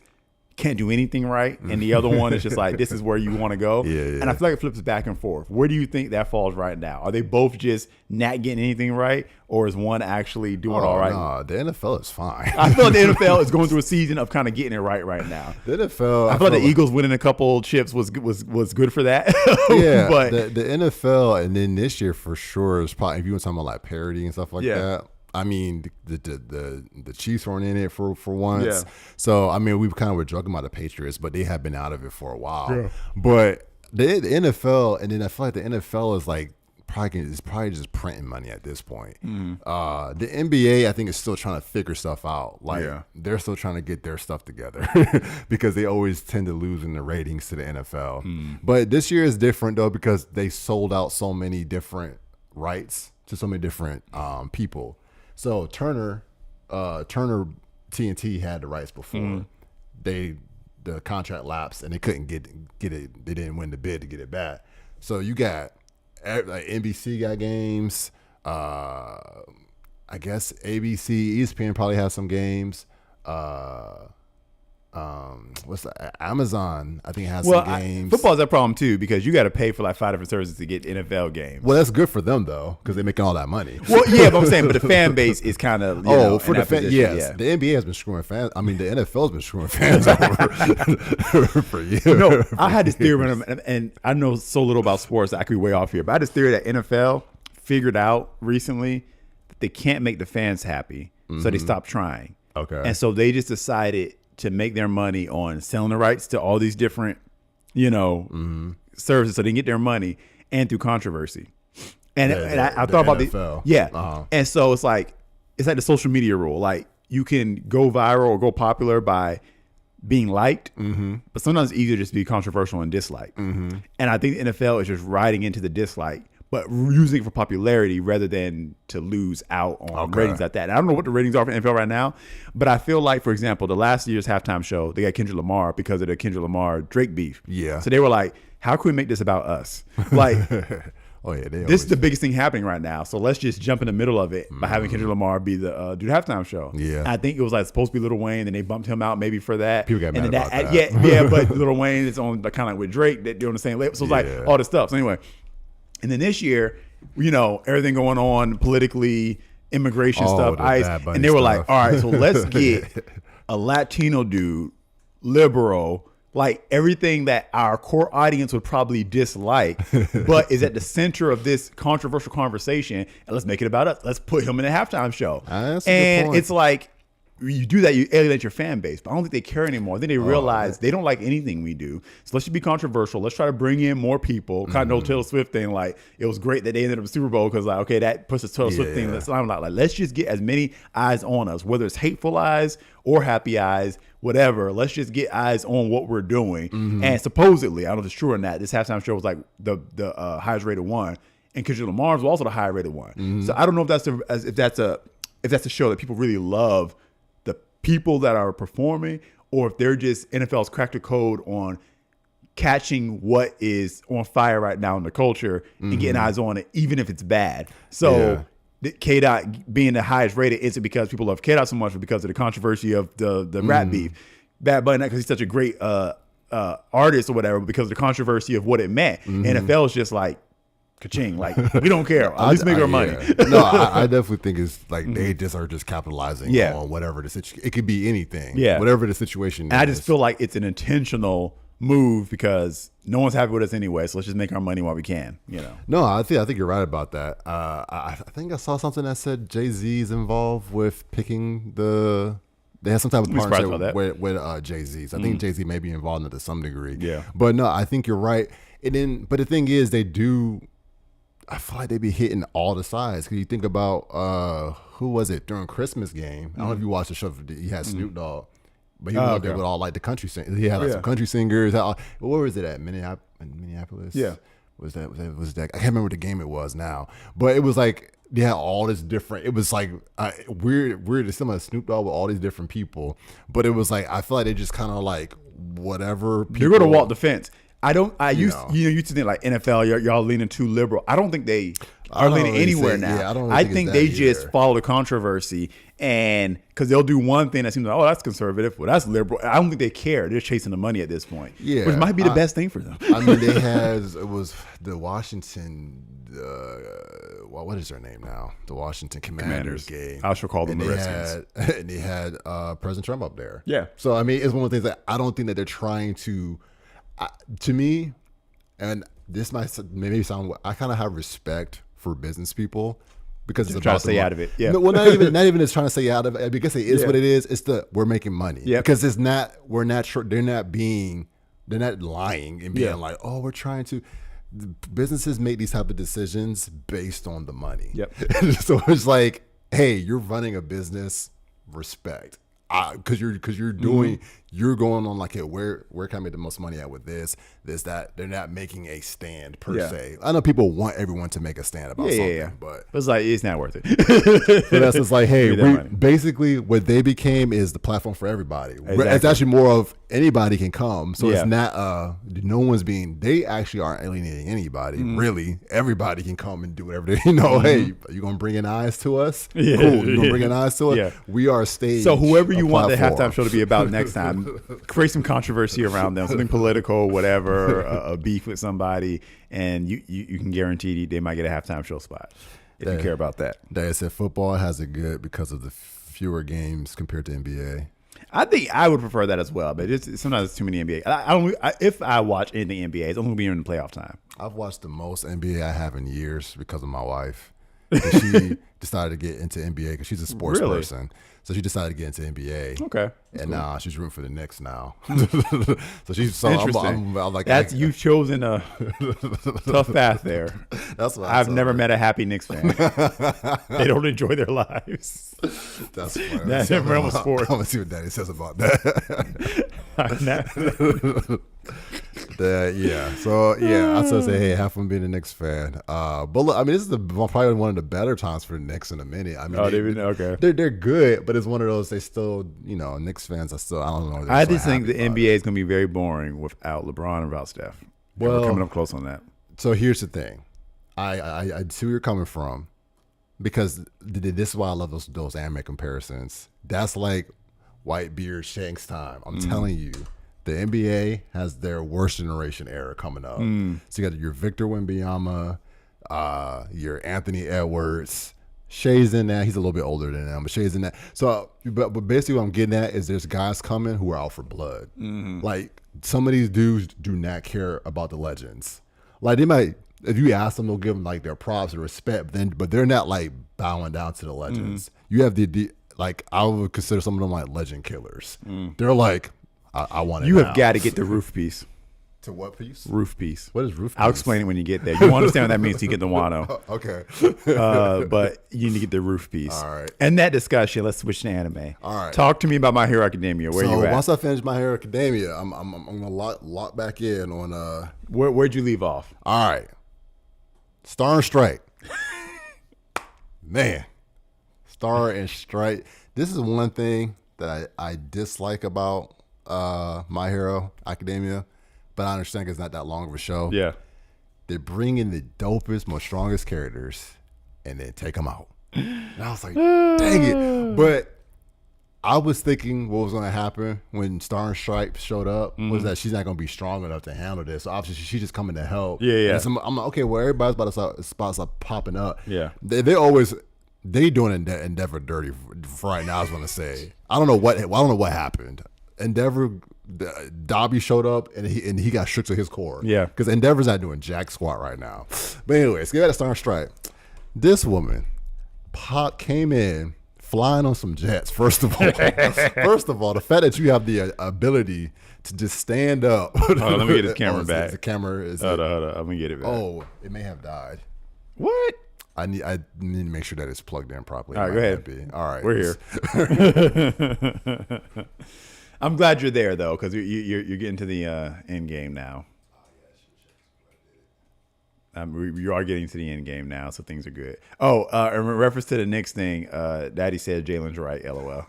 can't do anything right, and the other one is just like this is where you want to go. And I feel like it flips back and forth. Where do you think that falls right now? Are they both just not getting anything right, or is one actually doing all right? No, the NFL is fine. I feel like the NFL is going through a season of kind of getting it right now. The NFL, I feel like the Eagles winning a couple chips was good for that. But the NFL, and then this year for sure is probably, if you want talking about like parity and stuff like that. I mean, the Chiefs weren't in it for once. So, I mean, we've kind of were joking about the Patriots, but they have been out of it for a while. But the NFL, and then I feel like the NFL is like probably just printing money at this point. The NBA, I think, is still trying to figure stuff out. Like they're still trying to get their stuff together because they always tend to lose in the ratings to the NFL. But this year is different though because they sold out so many different rights to so many different people. So Turner TNT had the rights before. The contract lapsed and they couldn't get it. They didn't win the bid to get it back. So you got like NBC got games. I guess ABC, ESPN probably has some games. What's that? Amazon, I think, has some games. Football's that problem too because you got to pay for like 5 different services to get NFL games. Well, that's good for them though because they're making all that money. Well, yeah, but I'm saying, but the fan base is kind of for the fan. Yes, the NBA has been screwing fans. I mean, the NFL's been screwing fans over for years. No, I had this theory, and I know so little about sports that I could be way off here, but I had this theory that NFL figured out recently that they can't make the fans happy, so they stopped trying. Okay, and so they just decided to make their money on selling the rights to all these different, services so they can get their money and through controversy. And I thought about NFL. And so it's like the social media rule. Like you can go viral or go popular by being liked, but sometimes it's easier just to be controversial and disliked. And I think the NFL is just riding into the dislike. but using it for popularity rather than to lose out on ratings like that. And I don't know what the ratings are for NFL right now, but I feel like, for example, the last year's halftime show, they got Kendrick Lamar because of the Kendrick Lamar Drake beef. Yeah. So they were like, how can we make this about us? Like, oh yeah, this is the biggest thing happening right now. So let's just jump in the middle of it by having Kendrick Lamar be the do the halftime show. Yeah. I think it was like supposed to be Lil Wayne, and they bumped him out maybe for that. People got mad and about that. Yeah, but Lil Wayne is on kind of like with Drake. They're on the same level. So it's like all this stuff. So anyway, and then this year, you know, everything going on politically, immigration stuff, ICE, and they were like, all right, so let's get a Latino dude, liberal, like everything that our core audience would probably dislike, but is at the center of this controversial conversation, and let's make it about us. Let's put him in a halftime show. That's a good And point. it's like, you do that, you alienate your fan base. But I don't think they care anymore. Then they realize they don't like anything we do. So let's just be controversial. Let's try to bring in more people. Kind of Taylor Swift thing. Like, it was great that they ended up in the Super Bowl because, like, okay, that puts the Taylor Swift thing. I'm like, let's just get as many eyes on us, whether it's hateful eyes or happy eyes, whatever. Let's just get eyes on what we're doing. And supposedly, I don't know if it's true or not, this halftime show was like the highest rated one, and Kendrick Lamar's was also the higher rated one. So I don't know if that's a show that people really love, the people that are performing, or if they're just NFL's cracked the code on catching what is on fire right now in the culture and getting eyes on it, even if it's bad. So K-Dot being the highest rated isn't because people love K-Dot so much, but because of the controversy of the rap beef. Bad Bunny, not because he's such a great artist or whatever, but because of the controversy of what it meant. NFL is just like, ka-ching, like, we don't care. At least make our money. No, I definitely think it's like they just are just capitalizing on whatever the situation. It could be anything. Yeah. Whatever the situation is. I just feel like it's an intentional move because no one's happy with us anyway, so let's just make our money while we can, you know. No, I think you're right about that. I think I saw something that said Jay-Z's involved with picking they have some type of partnership with Jay-Z's. I think Jay-Z may be involved in it to some degree. Yeah. But no, I think you're right. But the thing is, I feel like they be hitting all the sides. Because you think about, who was it during Christmas game? I don't know if you watched the show. He had Snoop Dogg. But he was up there with all like the country singers. He had like some country singers. Where was it at? Minneapolis? Yeah. Was that? I can't remember what the game it was now. But it was like they had all this different. It was like weird. Some of Snoop Dogg with all these different people. But it was like I feel like they just kind of like whatever. You're going to walk the fence. I used to think like NFL, y'all leaning too liberal. I don't think they are leaning anywhere now. I think they just follow the controversy, and because they'll do one thing that seems like, oh, that's conservative, well, that's liberal. I don't think they care. They're chasing the money at this point, which might be the best thing for them. I mean, it was the Washington. What is their name now? The Washington Commanders game. I should call them the Redskins. And they had President Trump up there. Yeah. So I mean, it's one of the things that I don't think that they're trying to. To me, and this might maybe sound, I kind of have respect for business people because it's trying about to stay out of it. Yeah. No, well, not even just trying to stay out of it because it is what it is. It's we're making money. Yeah. Because they're not lying and being like, oh, we're trying to. Businesses make these type of decisions based on the money. Yep. So it's like, hey, you're running a business, respect. Because you're doing you're going on like, hey, where can I make the most money at with this that. They're not making a stand per se. I know people want everyone to make a stand about something, but it's like it's not worth it. So that's just like, hey, basically what they became is the platform for everybody. Exactly. It's actually more of anybody can come. So it's not no one's they actually aren't alienating anybody. Really, everybody can come and do whatever they Hey, you gonna bring in eyes to us? Cool. You gonna bring in eyes to us? We are a stage. So whoever you want the halftime show to be about next time, create some controversy around them, something political, whatever, a beef with somebody, and you can guarantee they might get a halftime show spot if you care about that. They said football has it good because of the fewer games compared to NBA. I think I would prefer that as well, but sometimes it's too many NBA. If I watch anything NBA, it's only going to be in the playoff time. I've watched the most NBA I have in years because of my wife. She decided to get into NBA because she's a sports person. So she decided to get into NBA. Okay. And now she's rooting for the Knicks now. So she's interesting. I'm like, you've chosen a tough path there. That's what I've never met a happy Knicks fan. They don't enjoy their lives. That's funny. That's never on sports. I'm gonna see what Daddy says about that. Yeah. So yeah, I still say, hey, have fun being a Knicks fan. But look, I mean, this is probably one of the better times for the Knicks in a minute. I mean, okay. They're good, but it's one of those. They still, Knicks fans are still. I don't know. I just think the NBA is going to be very boring without LeBron and without Steph. Well, we're coming up close on that. So here's the thing, I see where you're coming from, because this is why I love those anime comparisons. That's like Whitebeard Shanks time. I'm telling you. The NBA has their worst generation era coming up. So you got your Victor Wembanyama, your Anthony Edwards. Shay's in that. He's a little bit older than them, but Shay's in that. So, but basically what I'm getting at is there's guys coming who are out for blood. Like, some of these dudes do not care about the legends. Like, they might, if you ask them, they'll give them like their props and respect, but they're not like bowing down to the legends. You have like, I would consider some of them like legend killers. They're like, I want it. You have got to get the roof piece. To what piece? Roof piece. What is roof piece? I'll explain it when you get there. You won't understand what that means till you get the Wano. Okay. But you need to get the roof piece. All right. And that discussion, let's switch to anime. All right. Talk to me about My Hero Academia. Where you at? Once I finish My Hero Academia, I'm gonna lock back in on Where'd you leave off? All right. Star and Strike. Man. Star and Strike. This is one thing that I dislike about My Hero Academia, but I understand because it's not that long of a show. Yeah. They bring in the dopest, most strongest characters and then take them out. And I was like, dang it. But I was thinking what was going to happen when Star and Stripes showed up was that she's not going to be strong enough to handle this. So obviously she's just coming to help. Yeah. And I'm like, okay, well, everybody's about to start popping up. Yeah. They doing Endeavor dirty for right now, I was going to say. I don't know what happened. Endeavor, Dobby showed up and he got shook to his core. Yeah. Because Endeavor's not doing jack squat right now. But anyways, get back to Star and Strike. This woman came in flying on some jets, first of all. First of all, the fact that you have the ability to just stand up. Let me get his camera back. The camera is. Hold on. I'm going to get it back. Oh, it may have died. What? I need to make sure that it's plugged in properly. All right, go ahead. All right. We're here. I'm glad you're there, though, because you're getting to the end game now. You are getting to the end game now, so things are good. Oh, in reference to the Knicks thing, Daddy said Jalen's right, LOL.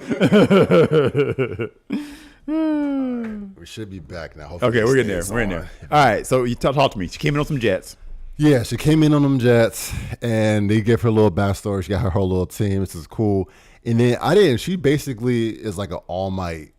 We should be back now. Hopefully Okay, we're getting there. We're in there. All right, so you talk to me. She came in on some jets. Yeah, she came in on them jets, and they gave her a little backstory. She got her whole little team. This is cool. And then she basically is like an All Might,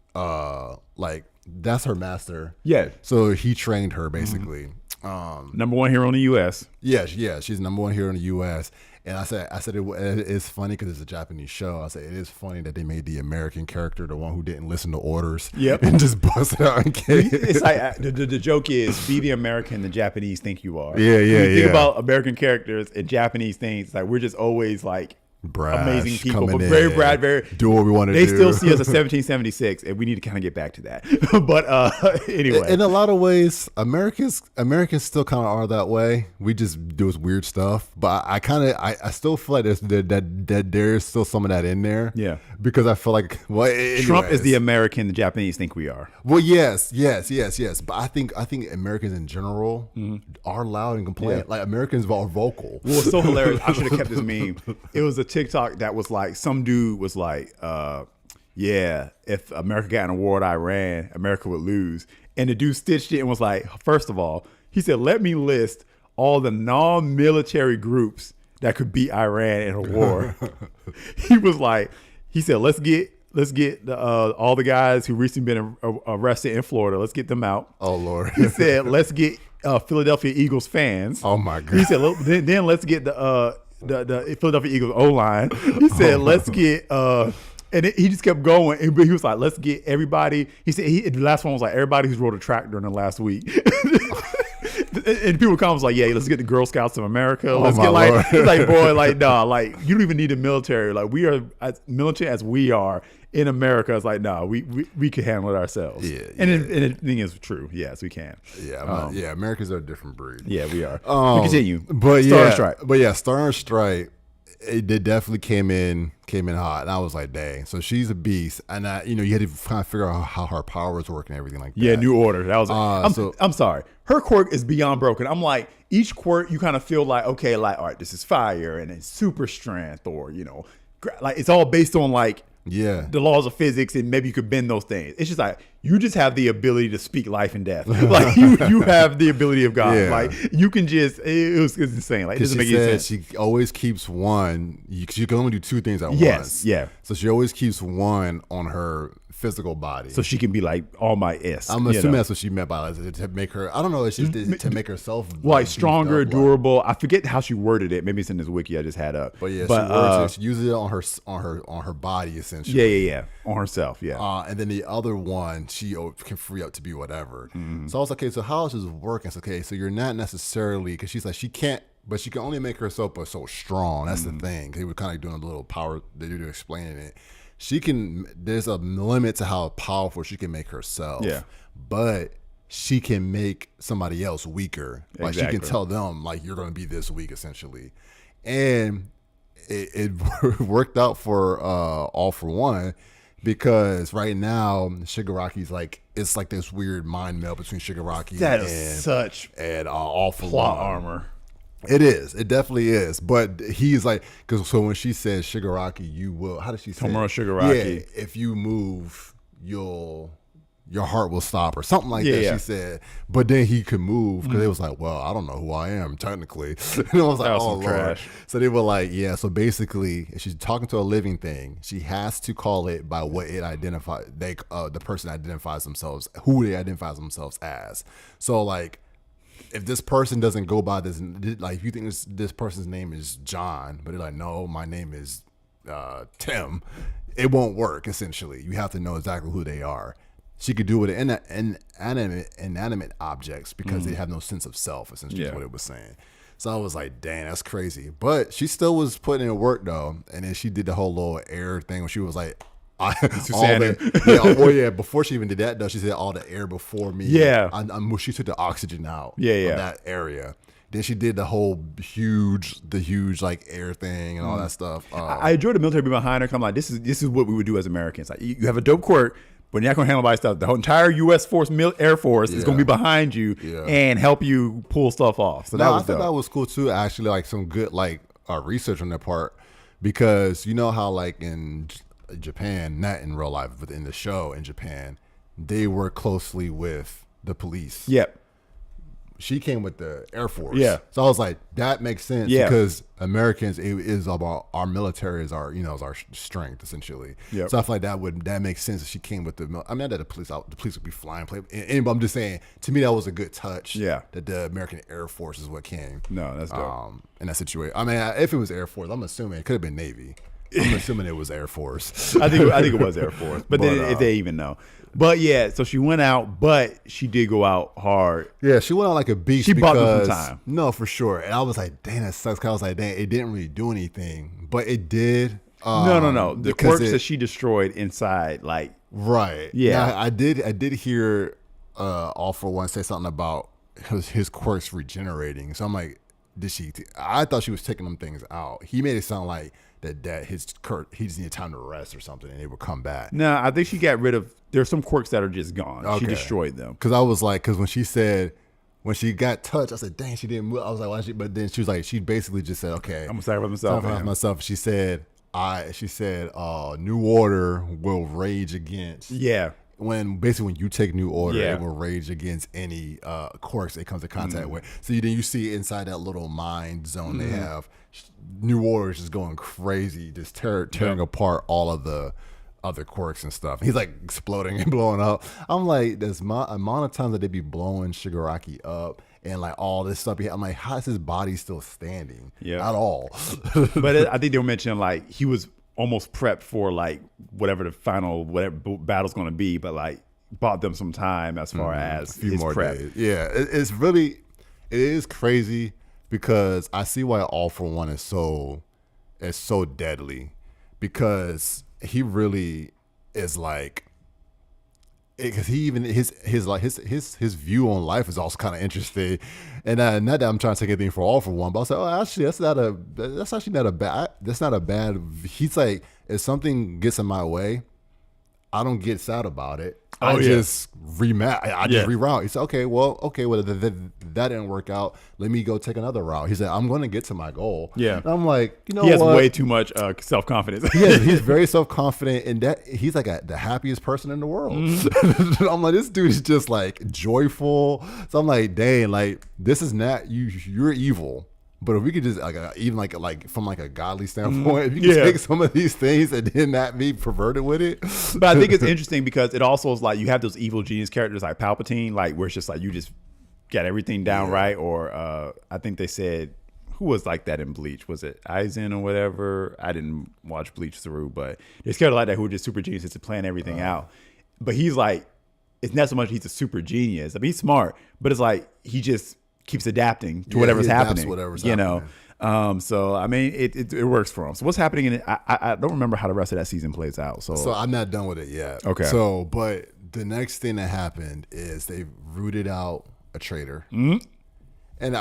like that's her master. Yeah. So he trained her basically. Number one hero in the U.S. Yeah, she's number one hero in the U.S. And I said it's funny because it's a Japanese show. I said it is funny that they made the American character the one who didn't listen to orders. Yep. And just busted out and came. It's like the joke is be the American the Japanese think you are. Yeah. When you think about American characters and Japanese things, like we're just always like brash, amazing people, but in, very bright, very do what we want to do. They still see us as 1776, and we need to kind of get back to that. But anyway, in a lot of ways, Americans still kind of are that way. We just do weird stuff, but I still feel like there's still some of that in there. Yeah, because I feel like Trump is the American the Japanese think we are. Well, yes. But I think Americans in general are loud and complain. Yeah. Like Americans are vocal. Well, it's so hilarious. I should have kept this meme. It was a TikTok that was like some dude was like, yeah, if America got in a war with Iran, America would lose. And the dude stitched it and was like, first of all, he said, let me list all the non-military groups that could beat Iran in a war. He said, let's get all the guys who recently been arrested in Florida. Let's get them out. Oh Lord. He said, let's get Philadelphia Eagles fans. Oh my God. He said, then let's get the Philadelphia Eagles O-line. He said, let's get and he just kept going. But he was like, let's get everybody. He said the last one was like everybody who's rode a tractor in the last week. And people come was like, yeah, let's get the Girl Scouts of America. Let's get like boy, like nah, like you don't even need the military. Like we are as militant as we are in America. It's like nah, we can handle it ourselves. Yeah, and the thing is true. Yes, we can. Yeah, Americans are a different breed. Yeah, we are. We continue. But Star and Strike. But yeah, Star and Strike. it definitely came in hot, and I was like, dang. So she's a beast, and you had to kind of figure out how her powers work and everything like that. Yeah, New Order. That was. I'm sorry. Her quirk is beyond broken. I'm like, each quirk you kind of feel like, okay, like, all right, this is fire, and it's super strength, or like it's all based on like. Yeah, the laws of physics, and maybe you could bend those things. It's just like you just have the ability to speak life and death. Like you have the ability of God. Yeah. Like you can just it's insane. Like it doesn't make any sense. She always keeps one. You can only do two things at once. Yeah. So she always keeps one on her physical body, so she can be like all my S. I'm assuming that's what she meant by like, to make her. I don't know. It's just to make herself like stronger, durable. I forget how she worded it. Maybe it's in this wiki I just had up. But yeah, she works it. She uses it on her body essentially. Yeah, on herself. Yeah. And then the other one she can free up to be whatever. So I was like, okay, so how is this working? It's okay. So you're not necessarily, because she's like she can't, but she can only make herself but so strong. That's the thing. They were kind of doing a little power. They were explaining it. She can. There's a limit to how powerful she can make herself. Yeah. But she can make somebody else weaker. Like Exactly. she can tell them like you're going to be this weak essentially, and it worked out for All For One, because right now Shigaraki's like, it's like this weird mind meld between Shigaraki and All For plot One. armor. It is. It definitely is. But he's like, because so when she says Shigaraki, you will. How does she say? Tomura Shigaraki. Yeah, if you move, your heart will stop or something like that. Yeah. She said. But then he could move because it was like, well, I don't know who I am technically. And I was like, That was oh some Lord. trash. So they were like, yeah. So basically, if she's talking to a living thing, she has to call it by what it identifies. The person identifies themselves, who they identify themselves as. So like, if this person doesn't go by this, like if you think this person's name is John, but they're like, no, my name is Tim, it won't work. Essentially, you have to know exactly who they are. She could do it in inanimate objects because they have no sense of self. Essentially, is what it was saying. So I was like, dang, that's crazy. But she still was putting in work though, and then she did the whole little air thing when she was like. Before she even did that though, she said all the air before me. She took the oxygen out. Of that area. Then she did the whole huge like air thing and all that stuff. I enjoyed the military being behind her. I'm like, this is what we would do as Americans. Like, you have a dope quirk, but you're not gonna handle by stuff. The whole entire U.S. Air Force is gonna be behind you and help you pull stuff off. So I thought that was cool too. Actually, like some good like research on their part, because you know how like in Japan, not in real life, but in the show in Japan, they work closely with the police. Yep. She came with the Air Force. Yeah. So I was like, that makes sense because Americans, it is about our military is our, is our strength essentially. Yep. So I feel like that makes sense if she came with I mean, not that the police would be flying, but I'm just saying, to me, that was a good touch. Yeah. That the American Air Force is what came. No, that's dope. In that situation. I mean, if it was Air Force, I'm assuming it could have been Navy. I'm assuming it was Air Force. I think it was Air Force, but then if they even know. But yeah, so she went out, but she did go out hard. Yeah, she went out like a beast. She bought them some time. No, for sure. And I was like, dang, that sucks. 'Cause I was like, dang, it didn't really do anything, but it did. No. The quirks that she destroyed inside, like right. Yeah, now, I did hear All For One say something about his quirks regenerating. So I'm like, I thought she was taking them things out. He made it sound like that he just needed time to rest or something, and they would come back. No, I think she got rid of. There's some quirks that are just gone. Okay. She destroyed them. Because I was like, when she got touched, I said, dang, she didn't move. I was like, why? But then she was like, she basically just said, okay, I'm gonna sacrifice myself. She said, New Order will rage against. Yeah. When you take New Order, it will rage against any quirks it comes in contact with. So then you see inside that little mind zone they have, New Order is just going crazy, just tearing apart all of the other quirks and stuff. He's like exploding and blowing up. I'm like, there's amount of times that they be blowing Shigaraki up and like all this stuff. I'm like, how is his body still standing? Yeah, at all. But I think they were mentioning like he was almost prepped for like whatever battle's going to be, but like bought them some time as far as a few his more prep. days. Yeah, it is crazy because I see why All For One is so deadly, because he really is like, because he even his view on life is also kind of interesting, and not that I'm trying to take anything for all for one, but I was like, oh, actually, that's not a bad. He's like, if something gets in my way, I don't get sad about it. I just just reroute. He said, okay, well, that didn't work out. Let me go take another route. He said, I'm going to get to my goal. Yeah. And I'm like, you know he has what? way too much self-confidence. He's very self-confident, and that he's like the happiest person in the world. Mm-hmm. I'm like, this dude is just like joyful. So I'm like, dang, like this is not you're evil. But if we could just even from like a godly standpoint, if you could take some of these things and then not be perverted with it. But I think it's interesting because it also is like you have those evil genius characters like Palpatine, like where it's just like you just got everything down right. Or I think they said, who was like that in Bleach? Was it Aizen or whatever? I didn't watch Bleach through, but there's characters like that who are just super geniuses to plan everything out. But he's like, it's not so much he's a super genius. I mean, he's smart, but it's like he just keeps adapting to whatever's happening. So I mean, it works for him. So what's happening in it? I don't remember how the rest of that season plays out. So I'm not done with it yet. Okay. So, but the next thing that happened is they rooted out a traitor, and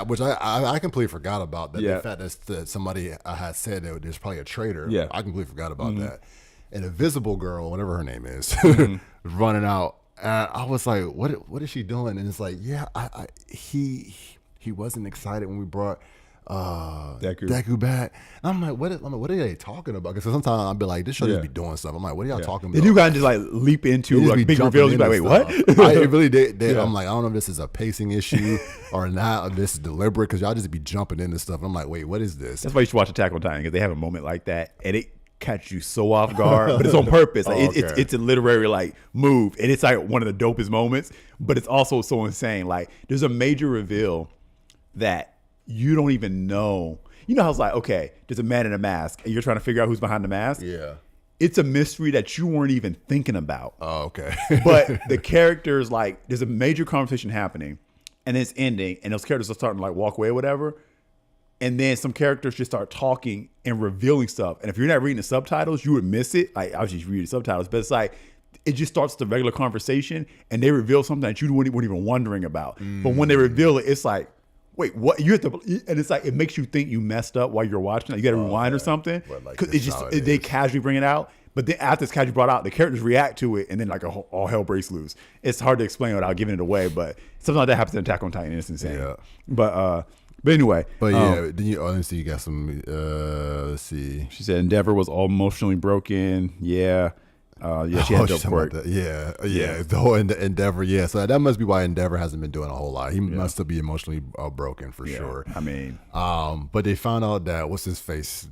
which I completely forgot about that. The fact that somebody had said that there's probably a traitor. Yeah, I completely forgot about that. And Invisible Girl, whatever her name is, running out. And I was like, what is she doing? And it's like, he wasn't excited when we brought Deku back. And I'm like, what are they talking about? Because sometimes I'll be like, this show just be doing stuff. I'm like, what are y'all talking about? They do kind of just like leap into like big reveals. You're like, wait, what? I'm like, I don't know if this is a pacing issue or not, or this is deliberate, because y'all just be jumping into stuff. And I'm like, wait, what is this? That's why you should watch Attack on Titan, because they have a moment like that, and it catch you so off guard, but it's on purpose. Like it's a literary like move, and it's like one of the dopest moments, but it's also so insane. Like there's a major reveal that you don't even know. You know how it's like, okay, there's a man in a mask and you're trying to figure out who's behind the mask. Yeah, it's a mystery that you weren't even thinking about. Oh, okay. But the characters, like, there's a major conversation happening and it's ending, and those characters are starting to like walk away or whatever. And then some characters just start talking and revealing stuff. And if you're not reading the subtitles, you would miss it. Like, I was just reading the subtitles, but it's like, it just starts the regular conversation and they reveal something that you weren't even wondering about. But when they reveal it, it's like, wait, what? You have to, and it's like, it makes you think you messed up while you're watching. Like, you got to rewind or something. Because they casually bring it out. But then after it's casually brought out, the characters react to it, and then like all hell breaks loose. It's hard to explain without giving it away, but something like that happens in Attack on Titan. It's insane. Yeah. But anyway. But yeah, let's see, you got some, let's see. She said Endeavor was all emotionally broken. Yeah. She had dope work. Yeah. The whole Endeavor. Yeah. So that must be why Endeavor hasn't been doing a whole lot. He must be emotionally broken for sure. I mean. But they found out that, what's his face?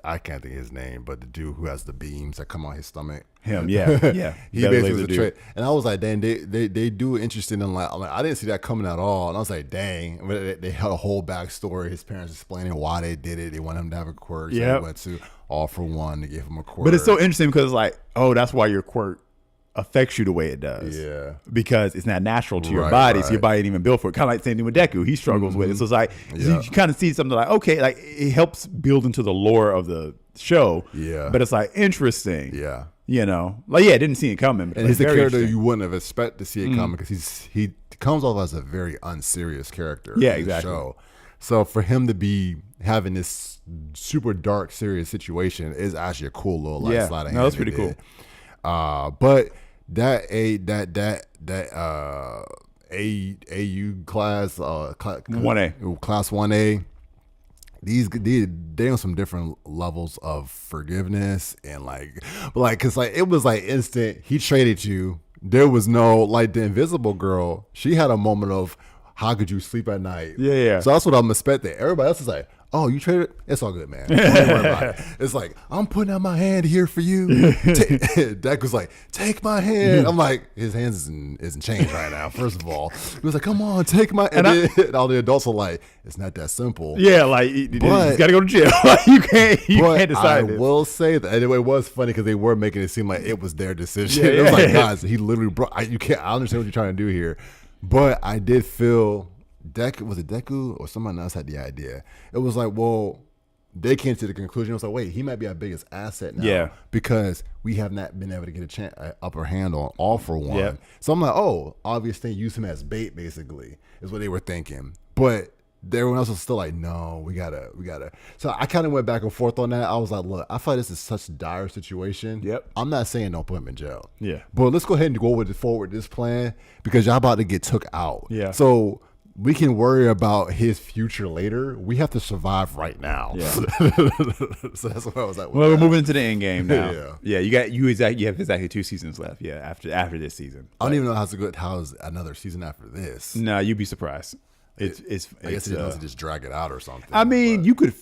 I can't think of his name, but the dude who has the beams that come on his stomach. Him, yeah. He basically was a trade. And I was like, dang, they do interesting in like, I didn't see that coming at all. And I was like, dang, they had a whole backstory. His parents explaining why they did it. They want him to have a quirk. So they went to All For One to give him a quirk. But it's so interesting because it's like, oh, that's why your quirk affects you the way it does. Yeah. Because it's not natural to your body. So your body ain't even built for it. Kind of like the same thing with Deku. He struggles with it. So it's like, you kind of see something like, okay, like it helps build into the lore of the show. Yeah. But it's like interesting. Yeah. You know, like, I didn't see it coming. But and he's a character you wouldn't have expected to see it coming, because he comes off as a very unserious character. Yeah, in exactly. The show. So for him to be having this super dark, serious situation is actually a cool little slide of hand. No, that's pretty cool. But that AU class 1A. Class 1A. They on some different levels of forgiveness and cause it was like instant. He traded you. There was no, like, the Invisible Girl. She had a moment of, how could you sleep at night? Yeah. So that's what I'm expecting. Everybody else is like, oh, you traded? It's all good, man. Don't worry about it. It's like, I'm putting out my hand here for you. Dak was like, take my hand. I'm like, his hands isn't changed right now, first of all. He was like, come on, take my hand. And all the adults are like, it's not that simple. Yeah, like, you got to go to jail. you can't decide I this. will say that, and it was funny because they were making it seem like it was their decision. It was like, guys, he literally brought, I understand what you're trying to do here. But I did feel, was it Deku or someone else had the idea? It was like, well, they came to the conclusion. It was like, wait, he might be our biggest asset now. Yeah. Because we have not been able to get a upper hand on All For One. Yeah. So I'm like, oh, obvious thing, use him as bait, basically, is what they were thinking. But everyone else was still like, no, we gotta. So I kind of went back and forth on that. I was like, look, I feel like this is such a dire situation. Yep. I'm not saying don't put him in jail. Yeah. But let's go ahead and go forward this plan because y'all about to get took out. Yeah. So we can worry about his future later. We have to survive right now. Yeah. So that's what I was like. Well, we're moving into the end game now. Yeah. You have exactly 2 seasons left. Yeah, after this season. I don't even know how's another season after this. No, you'd be surprised. I guess it doesn't just drag it out or something. I mean, you could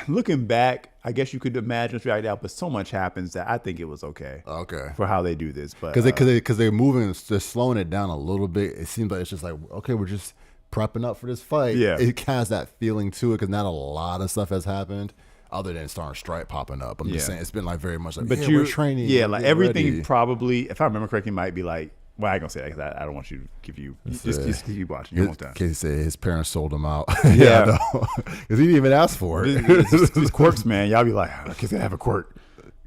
looking back, I guess you could imagine it's dragged out, but so much happens that I think it was okay. Okay. For how they do this, but because they're moving, they're slowing it down a little bit. It seems like it's just like, okay, we're just prepping up for this fight. Yeah. It has that feeling to it because not a lot of stuff has happened other than Star Stripe popping up. I'm just saying it's been like very much like, but we're training. Yeah, like everything ready. probably, if I remember correctly, might be like. Well, I ain't gonna say that because I don't want you to give you. Just keep watching. You're almost done. Casey said his parents sold him out. Yeah, because he didn't even ask for it. These quirks, man. Y'all be like, oh, kids gonna have a quirk.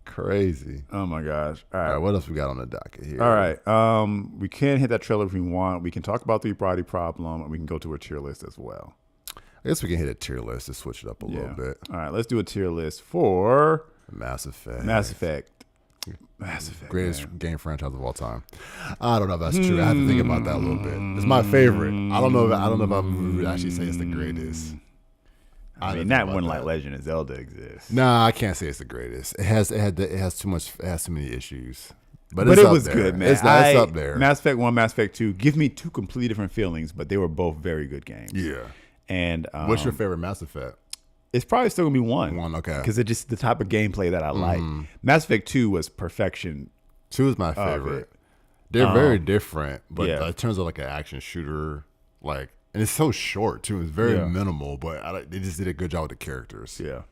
Crazy. Oh my gosh. All All right. right, what else we got on the docket here? All right. We can hit that trailer if we want. We can talk about the body problem, and we can go to a tier list as well. I guess we can hit a tier list to switch it up a little bit. All right. Let's do a tier list for Mass Effect. Mass Effect, Greatest man. game franchise of all time. I don't know if that's true. I have to think about that a little bit. It's my favorite. I don't know if I would actually say it's the greatest. I mean, not when like Legend of Zelda exists. Nah, I can't say it's the greatest. It has too many issues. But But it's it up was there. good, man. It's up there. Mass Effect 1, Mass Effect 2 give me 2 completely different feelings, but they were both very good games. Yeah. And What's your favorite Mass Effect? It's probably still gonna be 1. 1, okay. Because it's just the type of gameplay that I like. Mass Effect 2 was perfection. 2 is my favorite. They're very different, but in terms of like an action shooter, like, and it's so short too. It's very minimal, but they just did a good job with the characters. Yeah.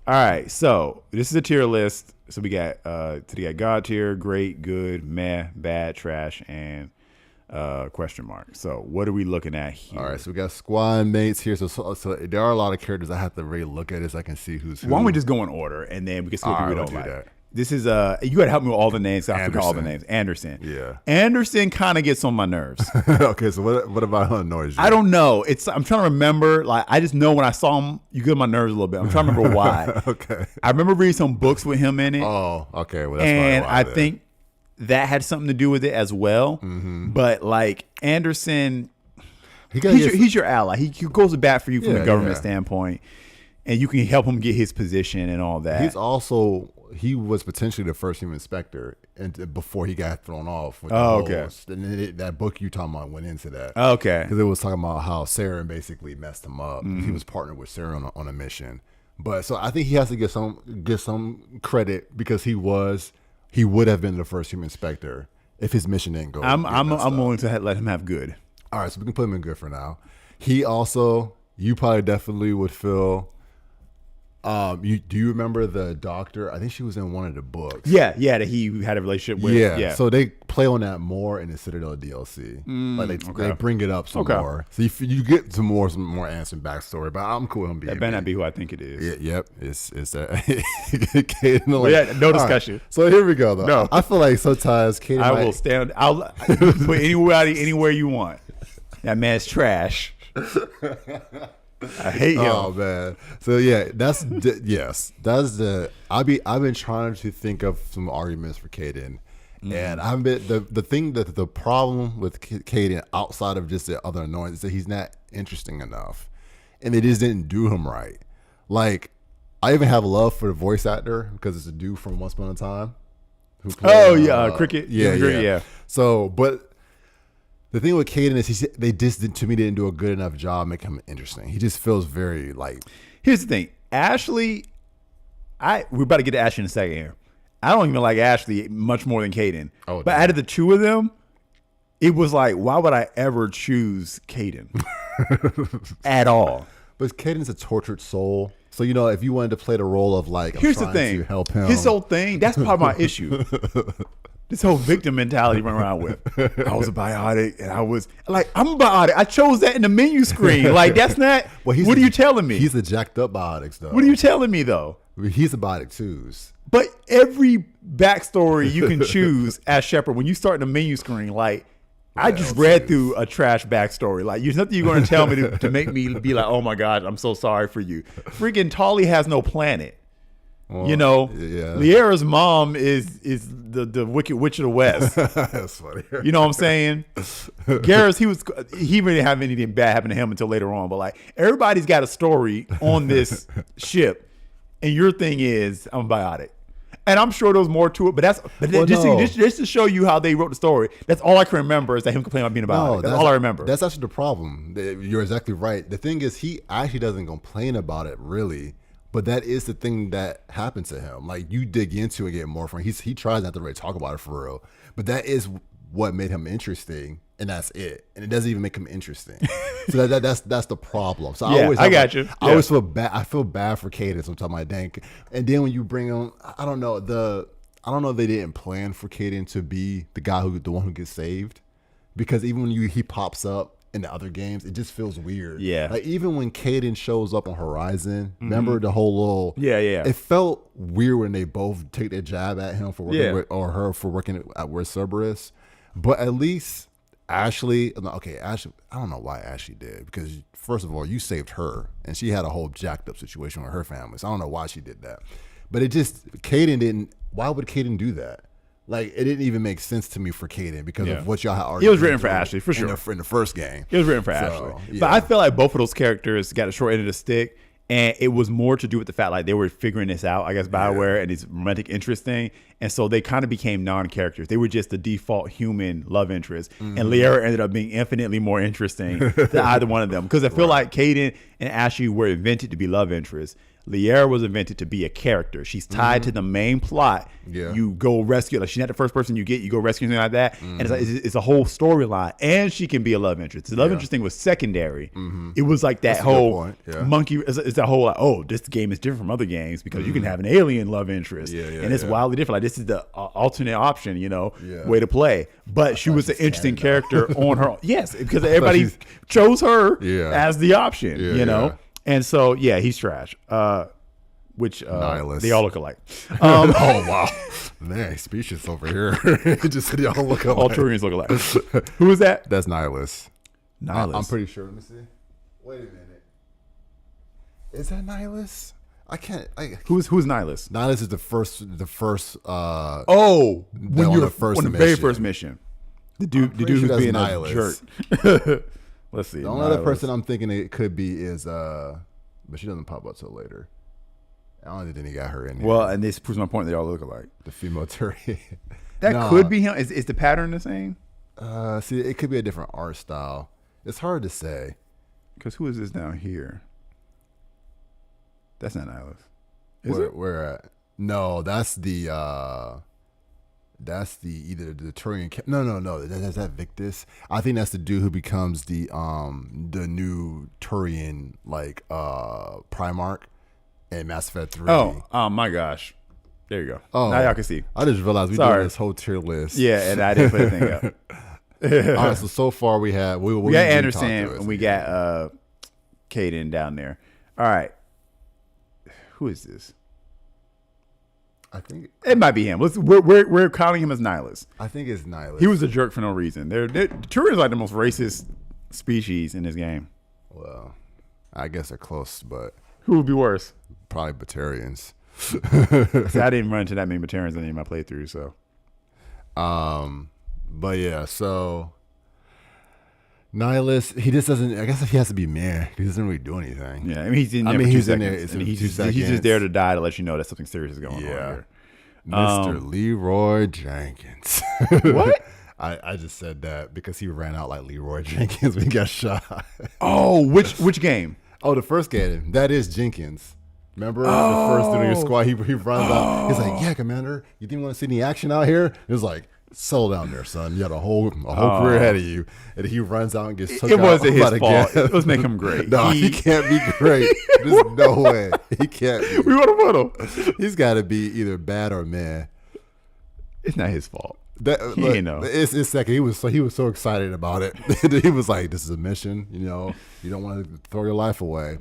All right. So this is a tier list. So we got God tier, great, good, meh, bad, trash, and question mark. So what are we looking at here? All right, so we got squad mates here. So there are a lot of characters I have to really look at so I can see who's who. Why don't we just go in order and then we can see who we don't like. that. This is you got to help me with all the names. I forgot all the names. Anderson. Yeah. Anderson kind of gets on my nerves. Okay, so what about how annoys you? I don't know. I'm trying to remember. Like I just know when I saw him, you get on my nerves a little bit. I'm trying to remember why. Okay. I remember reading some books with him in it. Oh, okay. Well, that's and probably why I then. think that had something to do with it as well. Mm-hmm. But like Anderson, he's he's your ally. He goes to bat for you from a government yeah. standpoint, and you can help him get his position and all that. He was potentially the first human inspector and before he got thrown off. With okay. And then that book you talking about went into that. Okay. Because it was talking about how Saren basically messed him up. Mm-hmm. He was partnered with Saren on a mission. But so I think he has to get some credit because he would have been the first human inspector if his mission didn't go. I'm willing to let him have good. All right, so we can put him in good for now. He also, you probably definitely would feel. Do you remember the doctor? I think she was in one of the books. Yeah, that he had a relationship with. Yeah. So they play on that more in the Citadel DLC. They bring it up some more. So you get some more Anderson backstory. But I'm cool with him being. That better not be who I think it is. Yep. It's that. Caden, no discussion. Right. So here we go though. No. I feel like sometimes Caden will stand. I'll put anywhere you want. That man's trash. I hate him. Oh man. So yeah, I've been trying to think of some arguments for Caden. And I've been the problem with Caden outside of just the other annoyance is that he's not interesting enough. And they just didn't do him right. Like I even have love for the voice actor because it's a dude from Once Upon a Time who played, Cricket. Yeah. So, but the thing with Caden is they just didn't do a good enough job making him interesting. He just feels very like. Here's the thing, Ashley. We're about to get to Ashley in a second here. I don't even like Ashley much more than Caden. Oh, but out of the two of them, it was like, why would I ever choose Caden at all? But Caden's a tortured soul. So if you wanted to play the role of like, here's the trying thing, to help him. His whole thing. That's part of my issue. This whole victim mentality run around with. I was a biotic, and I'm a biotic. I chose that in the menu screen. Like, that's not. What are you telling me? He's the jacked up biotics, though. What are you telling me, though? He's a biotic too. But every backstory you can choose as Shepard, when you start in the menu screen, like, I just read through a trash backstory. Like, there's nothing you're going to tell me to make me be like, oh my God, I'm so sorry for you. Freaking Tali has no planet. Well, Liara's mom is the Wicked Witch of the West. That's funny. You know what I'm saying? Garrus, he really didn't have anything bad happen to him until later on. But like, everybody's got a story on this ship, and your thing is I'm biotic. And I'm sure there was more to it, but just to show you how they wrote the story, that's all I can remember is that him complaining about being about it. That's all I remember. That's actually the problem. You're exactly right. The thing is, he actually doesn't complain about it, really. But that is the thing that happened to him. Like, you dig into it and get more from him. He tries not to really talk about it for real. But that is what made him interesting, and that's it. And it doesn't even make him interesting. So that's the problem. So I got you. I always feel bad. I feel bad for Kaden sometimes. Like, dang. And then when you bring him, I don't know if they didn't plan for Kaden to be the one who gets saved, because even when he pops up in the other games, it just feels weird. Yeah. Like, even when Kaden shows up on Horizon, remember the whole little it felt weird when they both take their jab at him for working with, or her for working at where Cerberus. But at least Ashley, I don't know why Ashley did, because first of all, you saved her, and she had a whole jacked up situation with her family. So I don't know why she did that. But Kaden didn't. Why would Kaden do that? Like, it didn't even make sense to me for Kaden because of what y'all had already. It was written for Ashley, for sure. In the first game. It was written for Ashley. Yeah. But I feel like both of those characters got a short end of the stick, and it was more to do with the fact like they were figuring this out, I guess, BioWare and this romantic interest thing. And so they kind of became non-characters. They were just the default human love interest. And Liara ended up being infinitely more interesting than either one of them. Because I feel like Kaden and Ashley were invented to be love interests. Liara was invented to be a character. She's tied to the main plot. Yeah. You go rescue, like, she's not the first person you get. You go rescue, something like that. And it's a whole storyline. And she can be a love interest. The love interest thing was secondary. It was like that whole monkey. It's that whole like, oh, this game is different from other games because you can have an alien love interest, and it's wildly different. Like, this is the alternate option, way to play. But she was an interesting character on her own. Yes, because everybody chose her as the option. You know. And so, he's trash. Which they all look alike. Oh wow, man, species over here. Just said y'all look alike. All Turians look alike. Who is that? That's Nihilus. I'm pretty sure. Let me see. Wait a minute. Is that Nihilus? I can't. Who's Nihilus? Nihilus is the first. When you're on the very first mission. The dude who's being Nihilus. A jerk. Let's see. The only other person I'm thinking it could be is but she doesn't pop up till later. I don't think he got her in here. Well, and this proves my point. They all look alike. The female Turian. That could be him. Is the pattern the same? See, it could be a different art style. It's hard to say. Because who is this down here? That's not Nihilus. Where at? No, that's the either the Turian. No. That's that Victus. I think that's the dude who becomes the new Turian Primarch in Mass Effect 3. Oh my gosh. There you go. Oh, now y'all can see. I just realized we did this whole tier list. Yeah, and I didn't put anything up. All right, so far we got Anderson and we got Kaden down there. All right. Who is this? I think it might be him. We're counting him as Nihilus. I think it's Nihilus. He was a jerk for no reason. The Turians are like the most racist species in this game. Well, I guess they're close, but who would be worse? Probably Batarians. See, I didn't run into that many Batarians in any of my playthroughs, so. But yeah, so Nihilus, he just doesn't. I guess he has to be mad. He doesn't really do anything. Yeah, I mean, he's in there. He's in there. He's just there to die to let you know that something serious is going on here. Mr. Leroy Jenkins. What? I just said that because he ran out like Leroy Jenkins when he got shot. Oh, which game? Oh, the first game. That is Jenkins. Remember the first dude in your squad? He runs out. He's like, "Yeah, Commander, you didn't want to see any action out here?" It was like, settle down there, son. You got a whole career ahead of you. And he runs out and gets took out. It wasn't his fault. It was make him great. No, he can't be great. There's no way. He can't be. We want to put him. He's got to be either bad or meh. It's not his fault. He ain't know. It's second. He was so excited about it. He was like, "This is a mission. You know, you don't want to throw your life away."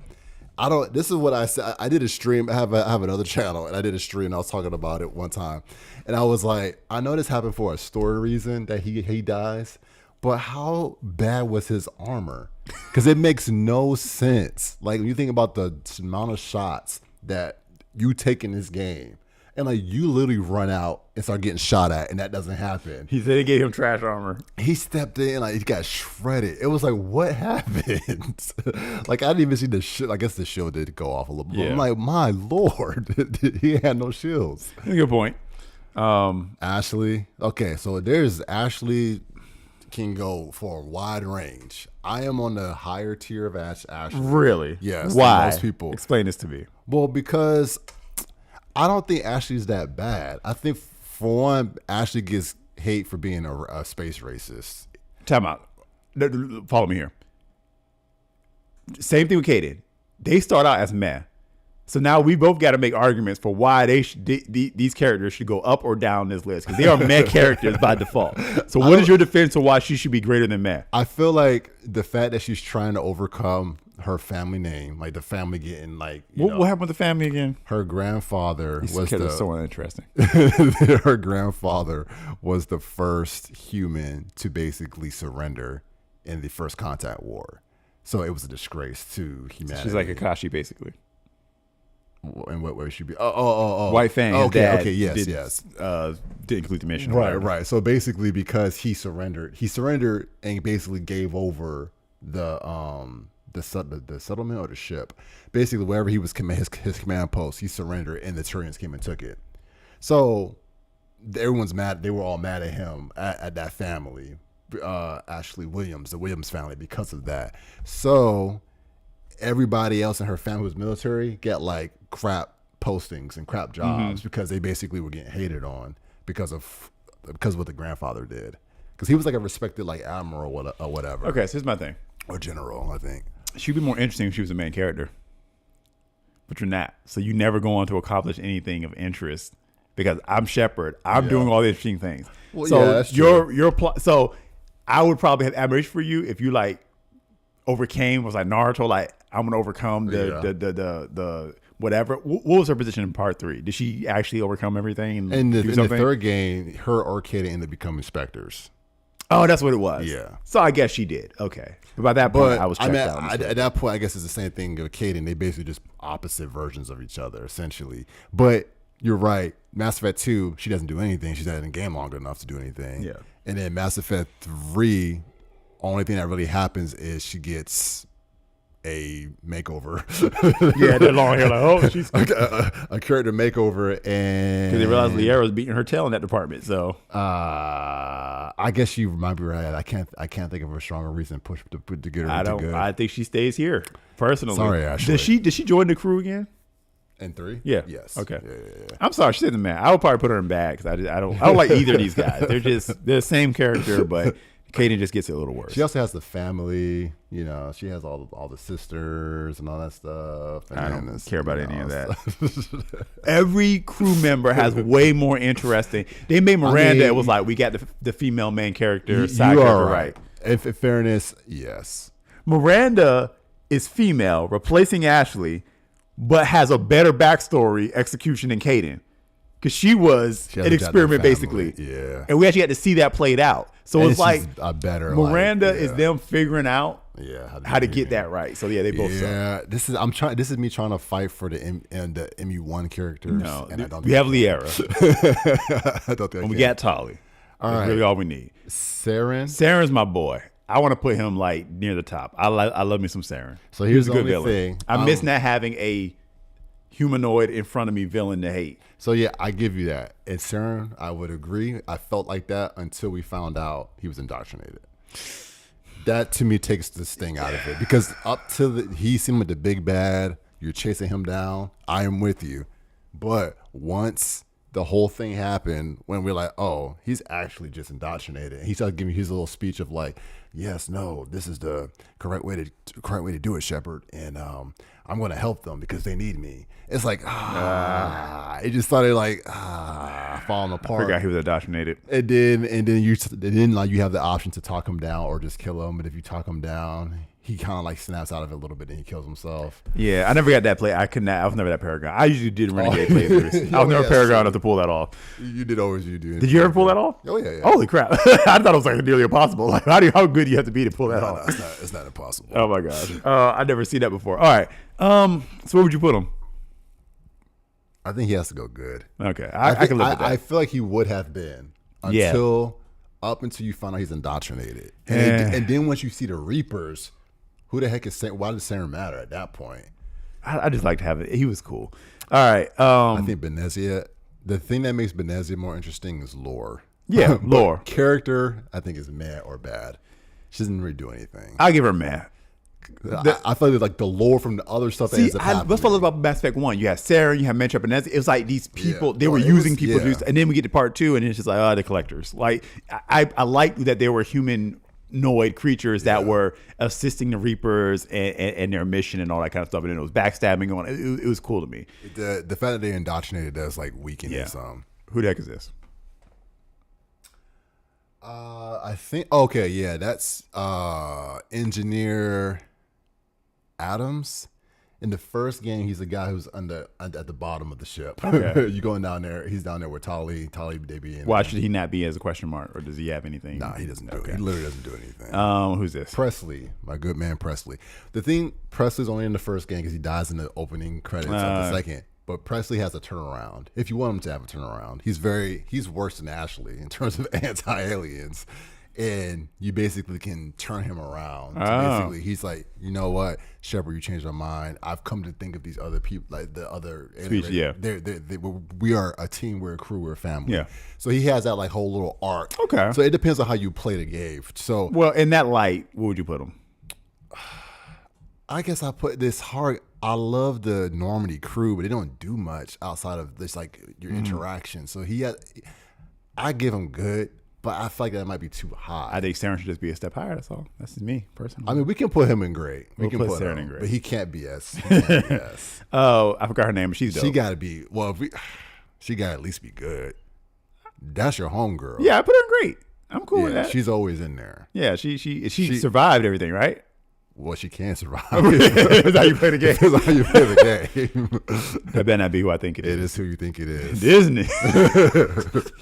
I don't. This is what I said. I did a stream. I have another channel, and I did a stream. And I was talking about it one time, and I was like, I know this happened for a story reason that he dies, but how bad was his armor? Because it makes no sense. Like when you think about the amount of shots that you take in this game, and like you literally run out and start getting shot at, and that doesn't happen. He said he gave him trash armor. He stepped in, like he got shredded. It was like, what happened? Like I didn't even see the shield. I guess the shield did go off a little bit. Yeah. I'm like, my lord, he had no shields. Good point. Ashley. Okay, so there's Ashley can go for a wide range. I am on the higher tier of Ashley. Really? Yes. Why? Most people. Explain this to me. Well, because I don't think Ashley's that bad. I think for one, Ashley gets hate for being a space racist. Time out. Follow me here. Same thing with Kaden. They start out as meh. So now we both got to make arguments for why these characters should go up or down this list because they are meh characters by default. So what is your defense of why she should be greater than meh? I feel like the fact that she's trying to overcome her family name, like the family getting like what happened with the family again? Her grandfather was so uninteresting. Her grandfather was the first human to basically surrender in the First Contact War. So it was a disgrace to humanity. She's like Akashi, basically. In what way should be? Oh. White Fang. Okay. Yes. Did include the mission. Right. So basically, because he surrendered and basically gave over the settlement or the ship. Basically, wherever he was his command post, he surrendered, and the Turians came and took it. So everyone's mad. They were all mad at him at that family, Ashley Williams, the Williams family, because of that. So everybody else in her family who's military get like crap postings and crap jobs because they basically were getting hated on because of what the grandfather did. Because he was like a respected like admiral or whatever. Okay, so here's my thing. Or general, I think. She'd be more interesting if she was the main character. But you're not. So you never go on to accomplish anything of interest because I'm Shepard. I'm doing all the interesting things. Well, so yeah, that's true. your plot. So I would probably have admiration for you if you like overcame, was like Naruto, like I'm gonna overcome the whatever. What was her position in part 3? Did she actually overcome everything and in do something? The third game, her or Kaden ended up becoming specters. Oh, that's what it was. Yeah. So I guess she did. Okay. But by that point, I was checked out. At that point, I guess it's the same thing with Kaden. They basically just opposite versions of each other, essentially. But you're right. Mass Effect 2, she doesn't do anything. She's not in the game long enough to do anything. Yeah. And then Mass Effect 3, only thing that really happens is she gets a makeover. Yeah, that long hair, like, oh, she's a character makeover, and because they realized Liara was beating her tail in that department. So I guess you might be right. I can't think of a stronger reason to get her into good. I think she stays here personally. Sorry, Ashley. Did she join the crew again? In 3? Yeah. Yes. Okay. Yeah. I'm sorry, she didn't, man. I would probably put her in bad because I don't like either of these guys. They're the same character, but Kaden just gets it a little worse. She also has the family, she has all the sisters and all that stuff. And I don't care about any of that. Stuff. Every crew member has way more interesting. They made Miranda. It was like we got the female main character. Side you character, are right. In fairness, yes. Miranda is female, replacing Ashley, but has a better backstory execution than Kaden. Because she was an experiment, basically. Yeah. And we actually had to see that played out. So it's like a better Miranda is them figuring out how to get that right. So yeah, they both suck. Yeah. This is me trying to fight for the MU1 characters. No, and I don't we have Liara. I don't think and we got Tali. That's really all we need. Saren's my boy. I want to put him like near the top. I love me some Saren. So here's the only thing. I miss not having a humanoid in front of me villain to hate. So yeah, I give you that. And Saren, I would agree. I felt like that until we found out he was indoctrinated. That to me takes the sting out of it because up to he seemed like the big bad. You're chasing him down. I am with you. But once the whole thing happened, when we're like, oh, he's actually just indoctrinated. He started giving his little speech of like, yes, no, this is the correct way to do it, Shepard, and I'm going to help them because they need me. It's like it just started like falling I apart. forgot he was indoctrinated. And then you have the option to talk him down or just kill him. But if you talk him down, he kind of like snaps out of it a little bit and he kills himself. Yeah, I never got that play. I was never that Paragon. I usually did Renegade playthroughs. I was never Paragon enough to pull that off. You did always do. Did you ever pull that off? Oh yeah. Holy crap! I thought it was like nearly impossible. Like how good do you have to be to pull that off? No, it's not impossible. Oh my gosh, I never seen that before. All right, so where would you put him? I think he has to go good. Okay, I can live with that. I feel like he would have been up until you find out he's indoctrinated, and then once you see the Reapers, who the heck is Saren? Why does Saren matter at that point? I just like to have it. He was cool. All right, I think Benezia. The thing that makes Benezia more interesting is lore. Yeah, lore. Character, I think, is mad or bad. She doesn't really do anything. I'll give her mad. I feel like the lore from the other stuff that ends up happening. Let's follow about Mass Effect 1. You have Sarah, you have Mentra Benezia. It was like these people, they were using people to do stuff. And then we get to part 2, and it's just like, the collectors. Like, I like that there were humanoid creatures that were assisting the Reapers and their mission and all that kind of stuff. And then it was backstabbing going on. It was cool to me. The fact that they indoctrinated does like weaken it some. Who the heck is this? I think, that's Engineer Adams. In the first game, he's the guy who's at the bottom of the ship. Okay. You going down there? He's down there with Tali, they be in. Why should he not be as a question mark, or does he have anything? Nah, he doesn't do it. He literally doesn't do anything. Who's this? Presley, my good man Presley. The thing, Presley's only in the first game because he dies in the opening credits of the second. But Presley has a turnaround. If you want him to have a turnaround, he's worse than Ashley in terms of anti-aliens. And you basically can turn him around. So basically, he's like, you know what, Shepard, you changed my mind. I've come to think of these other people, like the other. We are a team. We're a crew. We're a family. Yeah. So he has that like whole little arc. Okay. So it depends on how you play the game. So well, in that light, where would you put him? I guess I put this hard. I love the Normandy crew, but they don't do much outside of this, like your interaction. So I give him good. But I feel like that might be too high. I think Saren should just be a step higher. That's all. That's just me personally. I mean, we can put him in great. We can put Saren him in great, but he can't be S. Oh, I forgot her name. She's dope. She got to be. Well, she got to at least be good. That's your homegirl. Yeah, I put her in great. I'm cool with that. She's always in there. Yeah, she survived everything, right? Well, she can survive. That's how you play the game. That's how you play the game. That better not be who I think it is. It is who you think it is. Isn't it?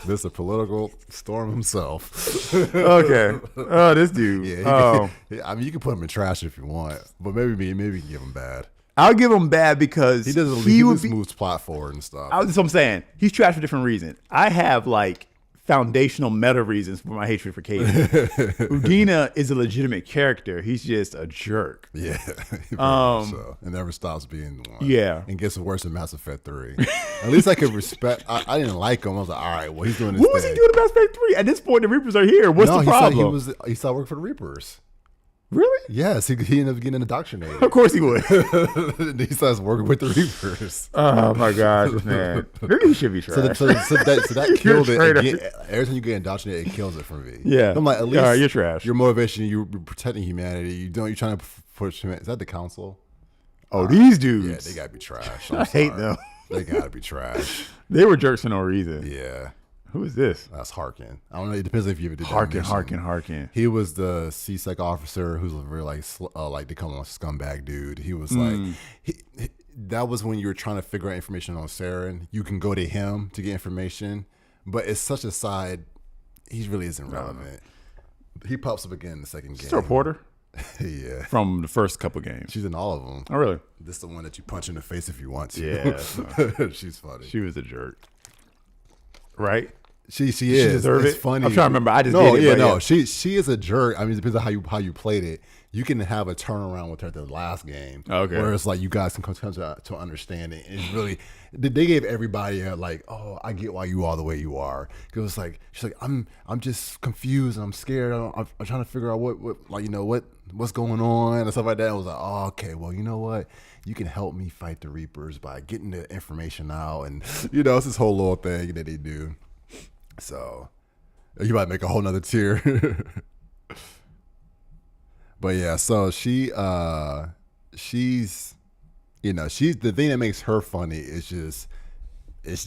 Mr. Political Storm himself. Okay. Oh, this dude. Yeah. I mean, you can put him in trash if you want, but maybe you can give him bad. I'll give him bad because he moves plot forward and stuff. That's what I'm saying. He's trash for different reasons. I have like foundational meta reasons for my hatred for Katie. Udina is a legitimate character. He's just a jerk. Yeah. So it never stops being one. Yeah. And gets worse than Mass Effect 3. At least I could respect. I didn't like him. I was like, all right, well, he's doing his What was he doing in Mass Effect 3? At this point, the Reapers are here. What's the problem? He started working for the Reapers. Really? Yes, he ended up getting indoctrinated. Of course he would. He starts working with the Reapers. Oh my gosh, man! Maybe he should be trash. So that killed it. Again, every time you get indoctrinated, it kills it for me. Yeah, I'm like, at least you're trash. Your motivation, you're protecting humanity. You're trying to push humanity. Is that the council? Oh, these dudes. Yeah, they gotta be trash. I hate them. They gotta be trash. They were jerks for no reason. Yeah. Who is this? That's Harkin. I don't know. It depends if you ever did Harkin. He was the CSEC officer who's a very like they call him a scumbag dude. He was like, that was when you were trying to figure out information on Saren. You can go to him to get information, but it's such a side. He really isn't relevant. He pops up again in the second game. She's a reporter. Yeah. From the first couple games. She's in all of them. Oh, really? This is the one that you punch in the face if you want to. Yeah. She's funny. She was a jerk. Right? She is. She deserve it's it. funny. I'm trying to remember. I just did it. Yeah. She is a jerk. I mean, it depends on how you played it. You can have a turnaround with her at the last game. Okay. Where it's like you guys can come to understanding. And it's really, they gave everybody like, oh, I get why you are the way you are. Because it's like, she's like, I'm just confused and I'm scared. I'm trying to figure out what's going on and stuff like that. I was like, oh, okay, well, you know what? You can help me fight the Reapers by getting the information out. And, it's this whole little thing that they do. So you might make a whole nother tier. But yeah, so she's she's the thing that makes her funny is just has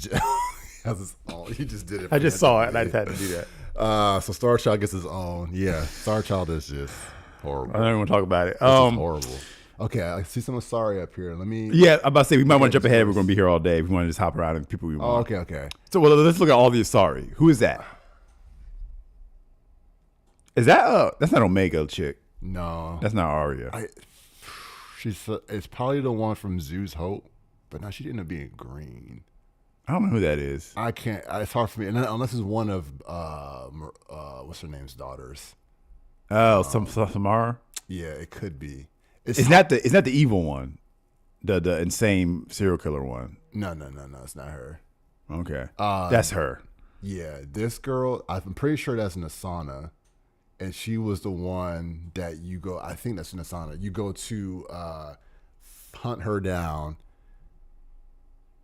its own. He just did it. I just saw it and I just had to do that. So Star Child gets his own. Yeah, Star Child is just horrible. I don't even want to talk about it. It's just horrible. Okay, I see someone sorry up here. Let me. Yeah, I'm about to say we might want to jump ahead. We're going to be here all day. We want to just hop around and people we want. Oh, okay. So well, let's look at all these. Sorry, who is that? Is that that's not Omega chick? No, That's not Arya. It's probably the one from Zoo's Hope, but no, she didn't being green. I don't know who that is. I can't. It's hard for me, unless it's one of what's her name's daughters. Oh, Samara. Yeah, it could be. It's not the evil one, the insane serial killer one. No, it's not her. Okay, that's her. Yeah, this girl, I'm pretty sure that's Nasana, and she was the one that you go. I think that's Nasana. You go to hunt her down.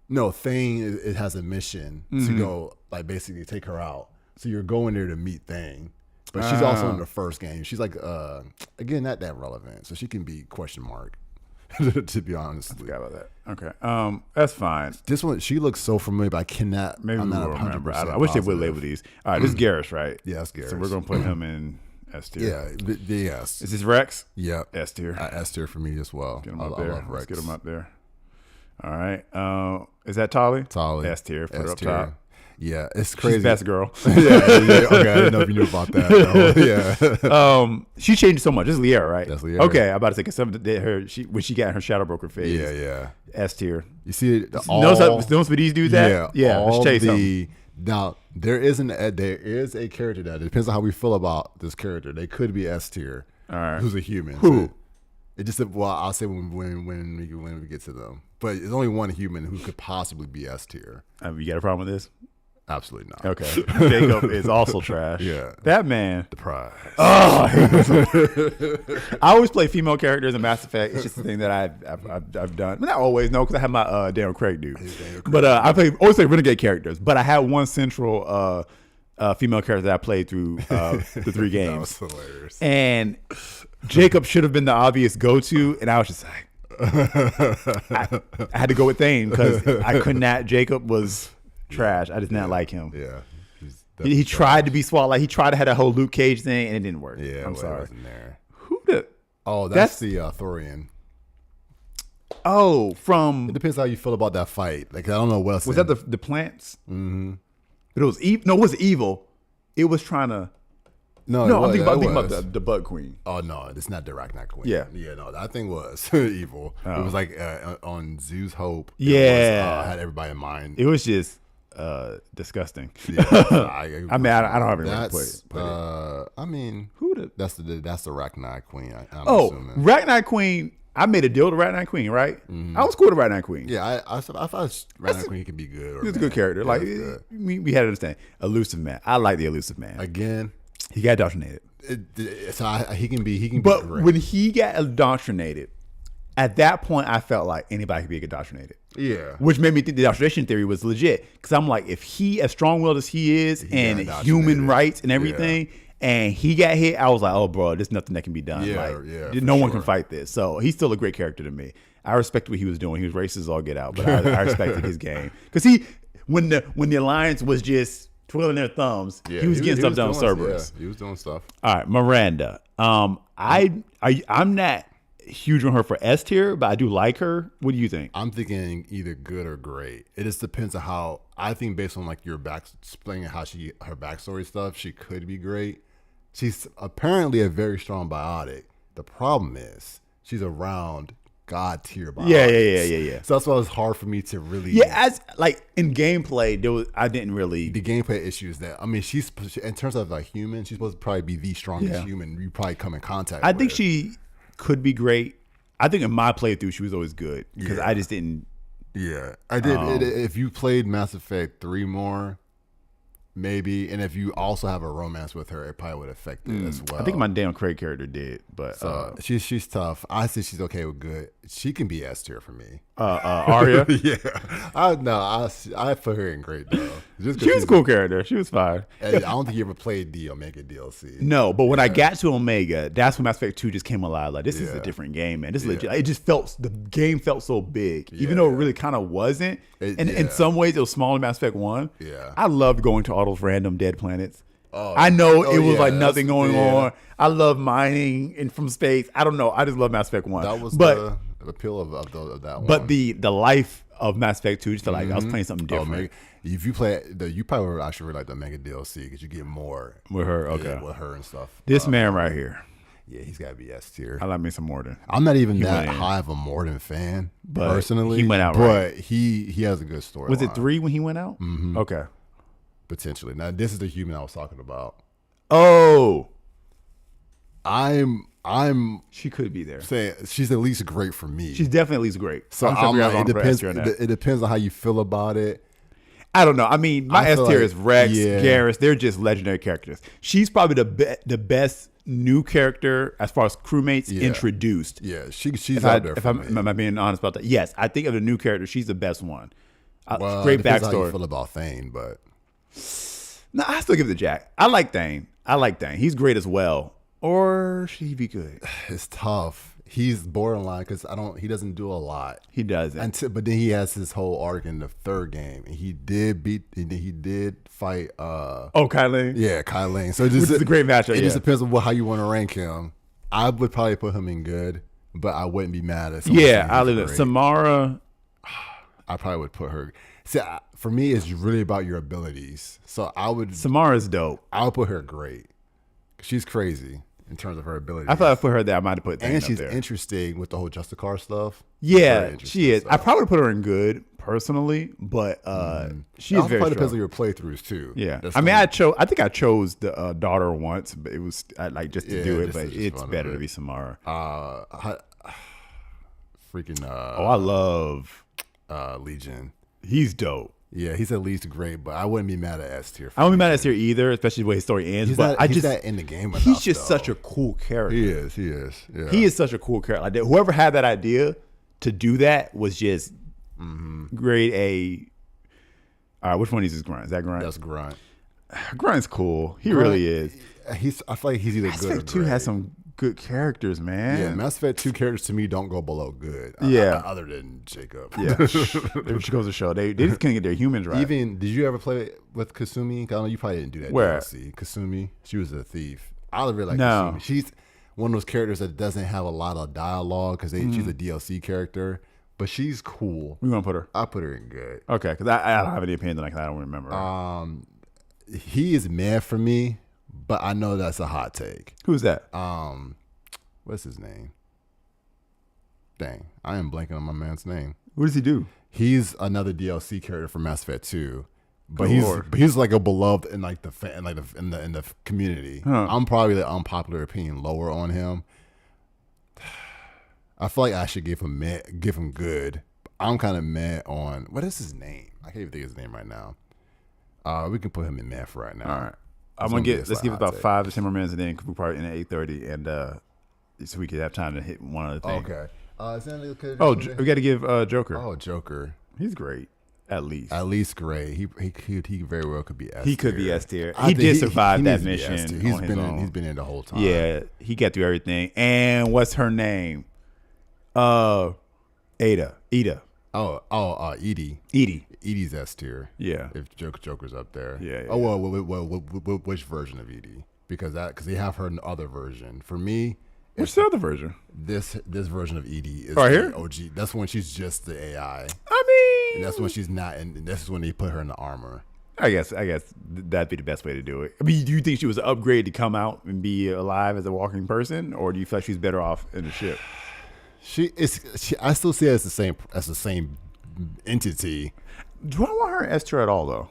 No, Thane it has a mission to go like basically take her out. So you're going there to meet Thane. But she's also in the first game. She's like, again, not that relevant. So she can be question mark, to be honest. I forgot about that. Okay. That's fine. This one, she looks so familiar, but I cannot. Maybe I'm we not will 100% remember. I wish they would label these. All right, this is Garrus, right? Yeah, that's Garrus. So we're going to put him in S tier. Yeah, yes. Is this Rex? Yeah. S tier. S tier for me as well. Get him I up there. love Rex. Let's get him up there. All right. Is that Tali? Tali. S tier. Put it up S-tier. top. Yeah, it's crazy. She's best girl. yeah, okay, I didn't know if you knew about that. Yeah. She changed so much. This is Liara, right? That's Liara. Okay, I'm about to say because some of when she got in her Shadow Broker phase. Yeah. S tier. You see it. Notice for these dudes that? Yeah. All Let's tell you something. now there is a character that it depends on how we feel about this character. They could be S tier. All right. Who's a human? Who? So it just I'll say when we get to them. But there's only one human who could possibly be S tier. You got a problem with this? Absolutely not. Okay. Jacob is also trash. Yeah. That man. The prize. Oh, I always play female characters in Mass Effect. It's just the thing that I've done. But not always, no, because I have my Daniel Craig dude. But I always play renegade characters. But I had one central female character that I played through the 3 games. That was hilarious. And Jacob should have been the obvious go-to, and I was just like, I had to go with Thane because I could not. Jacob was trash. I did not like him. Yeah. He tried to be SWAT, like he tried to have that whole Luke Cage thing, and it didn't work. Yeah, I'm sorry. It wasn't there. Who the? Oh, that's the Thorian. Oh, from. It depends how you feel about that fight. Like I don't know what else. Was that the plants? Mm-hmm. But it was evil. No, it was evil. It was trying to. No, I'm thinking about the Bug Queen. Oh no, it's not the Arachnite Queen. Yeah, no, that thing was evil. It was like on Zoo's Hope. Yeah, had everybody in mind. It was just disgusting. Yeah, I don't have any way to put it. I mean, that's the Arachnite Queen. I'm assuming. Arachnite Queen. I made a deal with Arachnite Queen, right? Mm-hmm. I was cool with Arachnite Queen. Yeah, I thought Arachnite Queen could be good. He was a good character. Like we had to understand. Elusive man. I like the elusive man. Again, he got indoctrinated. He can be. But great. when he got indoctrinated, at that point, I felt like anybody could be indoctrinated. Yeah. Which made me think the indoctrination theory was legit. Because I'm like, if he, as strong-willed as he is, and human rights and everything, and he got hit, I was like, oh, bro, there's nothing that can be done. No one can fight this. So he's still a great character to me. I respect what he was doing. He was racist as all get out, but I respected his game. Because when the Alliance was just twirling their thumbs, he was getting stuff done with Cerberus. Yeah, he was doing stuff. All right, Miranda. I'm not huge on her for S tier, but I do like her. What do you think? I'm thinking either good or great. It just depends on how. I think based on like your explaining how her backstory stuff, she could be great. She's apparently a very strong biotic. The problem is she's around God tier biotics. Yeah. So that's why it's hard for me to really. Yeah, as like in gameplay, I didn't really. The gameplay issue is that she's in terms of like human, she's supposed to probably be the strongest human you probably come in contact. I think she could be great. I think in my playthrough she was always good because I just didn't. Yeah, I did. If you played Mass Effect 3 more, maybe. And if you also have a romance with her, it probably would affect it as well. I think my Daniel Craig character did, but So she's tough. I say she's okay with good. She can be S tier for me. Arya, Yeah, I put her in great though. Just 'cause she was she's a cool character. She was fine. I don't think you ever played the Omega DLC. No, but when I got to Omega, that's when Mass Effect 2 just came alive. Like, this is a Yeah. different game, man. This is legit. It just felt, the game felt so big, even though it really kind of wasn't. And in some ways, it was smaller than Mass Effect 1. Yeah. I loved going to all those random dead planets. Oh, I know it was yeah, like nothing going yeah. on. I love mining and from space. I don't know. I just love Mass Effect 1. That was but the appeal of that one. but the life of Mass Effect 2 just felt like I was playing something different. Omega, if you play you probably actually really like the Omega DLC because you get more With her, okay. yeah, with her and stuff. This man right here, Yeah, he's got to be S tier. I like me some Morden. I'm not even that went in. high of a Morden fan But personally. he went out but right. he has a good story. Was it 3 when he went out? Mm-hmm. Okay. Potentially? Now this is the human I was talking about. Oh, I'm she could be there. saying she's at least great for me. She's definitely at least great. so I'm trying to figure out if it I'm gonna put S depends. tier on that. It depends on how you feel about it. I don't know. I mean, my I S feel tier like- is Rex, yeah. Garrus. They're just legendary characters. She's probably the best new character as far as crewmates Yeah. introduced. Yeah, she's out there If for I'm, me. am I being honest about that? Yes, I think of the new character, she's the best one. Well, Great it depends How you backstory. feel about Thane, but No, I still give it to Jack. I like Thane. He's great as well. Or should he be good? it's tough. He's borderline because he doesn't do a lot. He doesn't. But then he has his whole arc in the third game, and he did fight. Kylie. Yeah, Kai Lane. So it just, Which is a great matchup, It just yeah. depends on how you want to rank him. I would probably put him in good, but I wouldn't be mad at. someone Yeah, saying I he's live it. great. Samara. I probably would put her. See, for me, it's really about your abilities. So I would Samara's dope. put her great. She's crazy in terms of her abilities. I thought I put her there. I might have put Thane and up she's there. interesting with the whole Justicar stuff. Yeah, Very interesting she is. stuff. I probably put her in good personally, but she It is also very probably depends strong. on your playthroughs too. Yeah, That's I mean, the- I think I chose the daughter once, but it was like just to Yeah, do it. just But to- just it's fun of better it. to be Samara. freaking Oh, I love. Legion. He's dope. Yeah, he's at least great, but I wouldn't be mad at S tier. I don't be mad at here either, especially the way his story ends. He's but not, he's not in the game enough. he's just though. such a cool character. He is. Yeah. He is such a cool character. Like that, whoever had that idea to do that was just grade A. All right, which one is this Grunt? Is that Grunt? That's Grunt. Grunt's cool. He Grunt- really is. I feel like he's either Mass good or Effect 2 great. has some good characters, man. Yeah, Mass Effect 2 characters to me don't go below good. Yeah. Other than Jacob. Yeah, which goes to show they just couldn't get their humans right. Even did you ever play with Kasumi? I know you probably didn't do that. Where? DLC. Kasumi, she was a thief. I really like No. Kasumi. She's one of those characters that doesn't have a lot of dialogue because she's a DLC character, but she's cool. we gonna put her. I put her in good. Okay, because I don't have any opinion on that 'cause I don't remember. He is mad for me, but I know that's a hot take. Who's that? What's his name? Dang, I am blanking on my man's name. What does he do? He's another DLC character from Mass Effect 2. But Good Lord. he's like a beloved in like the fan, like in the community. Huh. I'm probably the unpopular opinion lower on him. I feel like I should give him good. I'm kind of mad on what is his name? I can't even think of his name right now. We can put him in math right now. All right, That's I'm gonna gonna be a let's give it hot about take. 5 to 10 more minutes, and then we'll probably in at 8:30, and so we could have time to hit one other thing. Okay. Is that okay? Oh, we got to give Joker. Oh, Joker. He's great, at least. At least great. He very well could be S. He could be S tier. I He think did survive that needs to be S mission tier. on his own. He's been in the whole time. Yeah, he got through everything. And what's her name? Ida. Edie. Edie. Edie's S tier. Yeah. If Joker's up there. Yeah, Oh well, which version of Edie? Because they have her in the other version. For me, What's the other version? this version of Edie is Right the here? OG. That's when she's just the AI. I mean, And that's when she's not. And this is when they put her in the armor. I guess that'd be the best way to do it. I mean, do you think she was an upgrade to come out and be alive as a walking person, or do you feel like she's better off in the ship? I still see it as the same entity. Do I want her in S tier at all, though?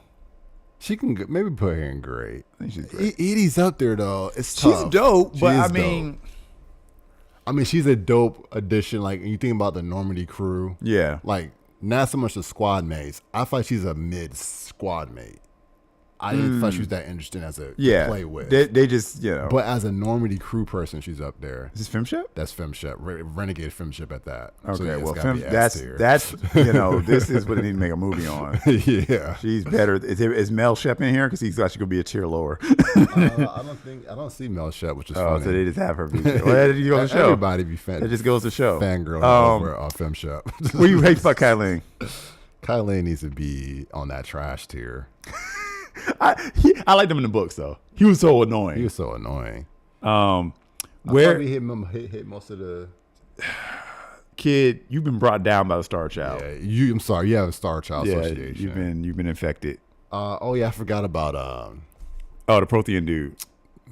She can maybe put her in great. I think she's great. Edie's up there though. It's She's tough. dope, She but is I dope. mean, she's a dope addition. Like you think about the Normandy crew. yeah. Like not so much the squad mates. I feel like she's a mid squad mate. I didn't thought she was that interesting as a Yeah. play with. They just, But as a Normandy crew person, she's up there. is this Femship? That's Femship, renegade Femship at that. Okay, So, yeah, it's well, gotta be that's S tier. this is what they need to make a movie on. Yeah. She's better. Is Mel Shep in here? Because he's actually gonna be a tier lower. I don't see Mel Shep, which is funny. So they just have her be. Well, that just goes to show. Everybody be fan. That just goes to show. Fangirl over Femshep. What you hate about Kylie? Kylie needs to be on that trash tier. I liked him in the books though. He was so annoying. He was so annoying. Where we hit most of the kid, you've been brought down by the Star Child. Yeah, I'm sorry, you have a Star Child Association. You've been infected. Oh yeah, I forgot about the Prothean dude.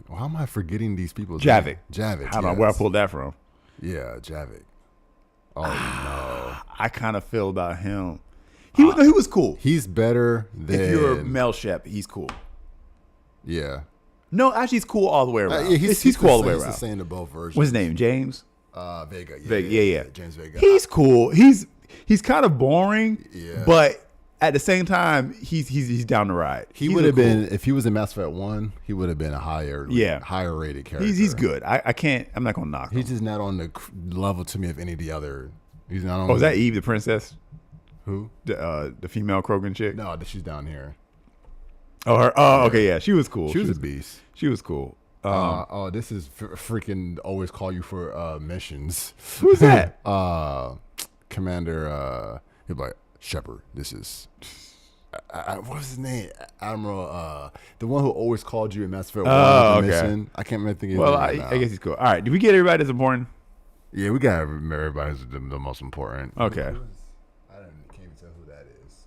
Why am I forgetting these people? Javik. Javik. I don't know where I pulled that from. Yeah, Javik. Oh no. I kind of feel about him. He was cool. He's better than If you're Mel Shep, he's cool. Yeah. No, actually, he's cool all the way around. Yeah, he's cool all the way around. He's the same to both versions. What's his name? James? Vega. Yeah. James Vega. He's cool. He's kind of boring. Yeah. But at the same time, he's down the ride. He would have been, if he was in Mass Effect 1, he would have been a higher rated character. He's good. I'm not gonna knock him. He's just not on the level to me of any of the other. He's not on. Oh, is that Eve the princess? Who? The female Krogan chick? No, she's down here. Oh, her. Oh, okay, yeah, she was cool. She was a beast. She was cool. This is freaking always call you for missions. Who's that? Commander. He'll be like, Shepard. This is. What's his name? Admiral. The one who always called you in Mass Effect 1 okay. mission. I can't remember thinking. Well, I guess he's cool. All right, did we get everybody that's important? Yeah, we got everybody who's the most important. Okay. Can't even tell who that is.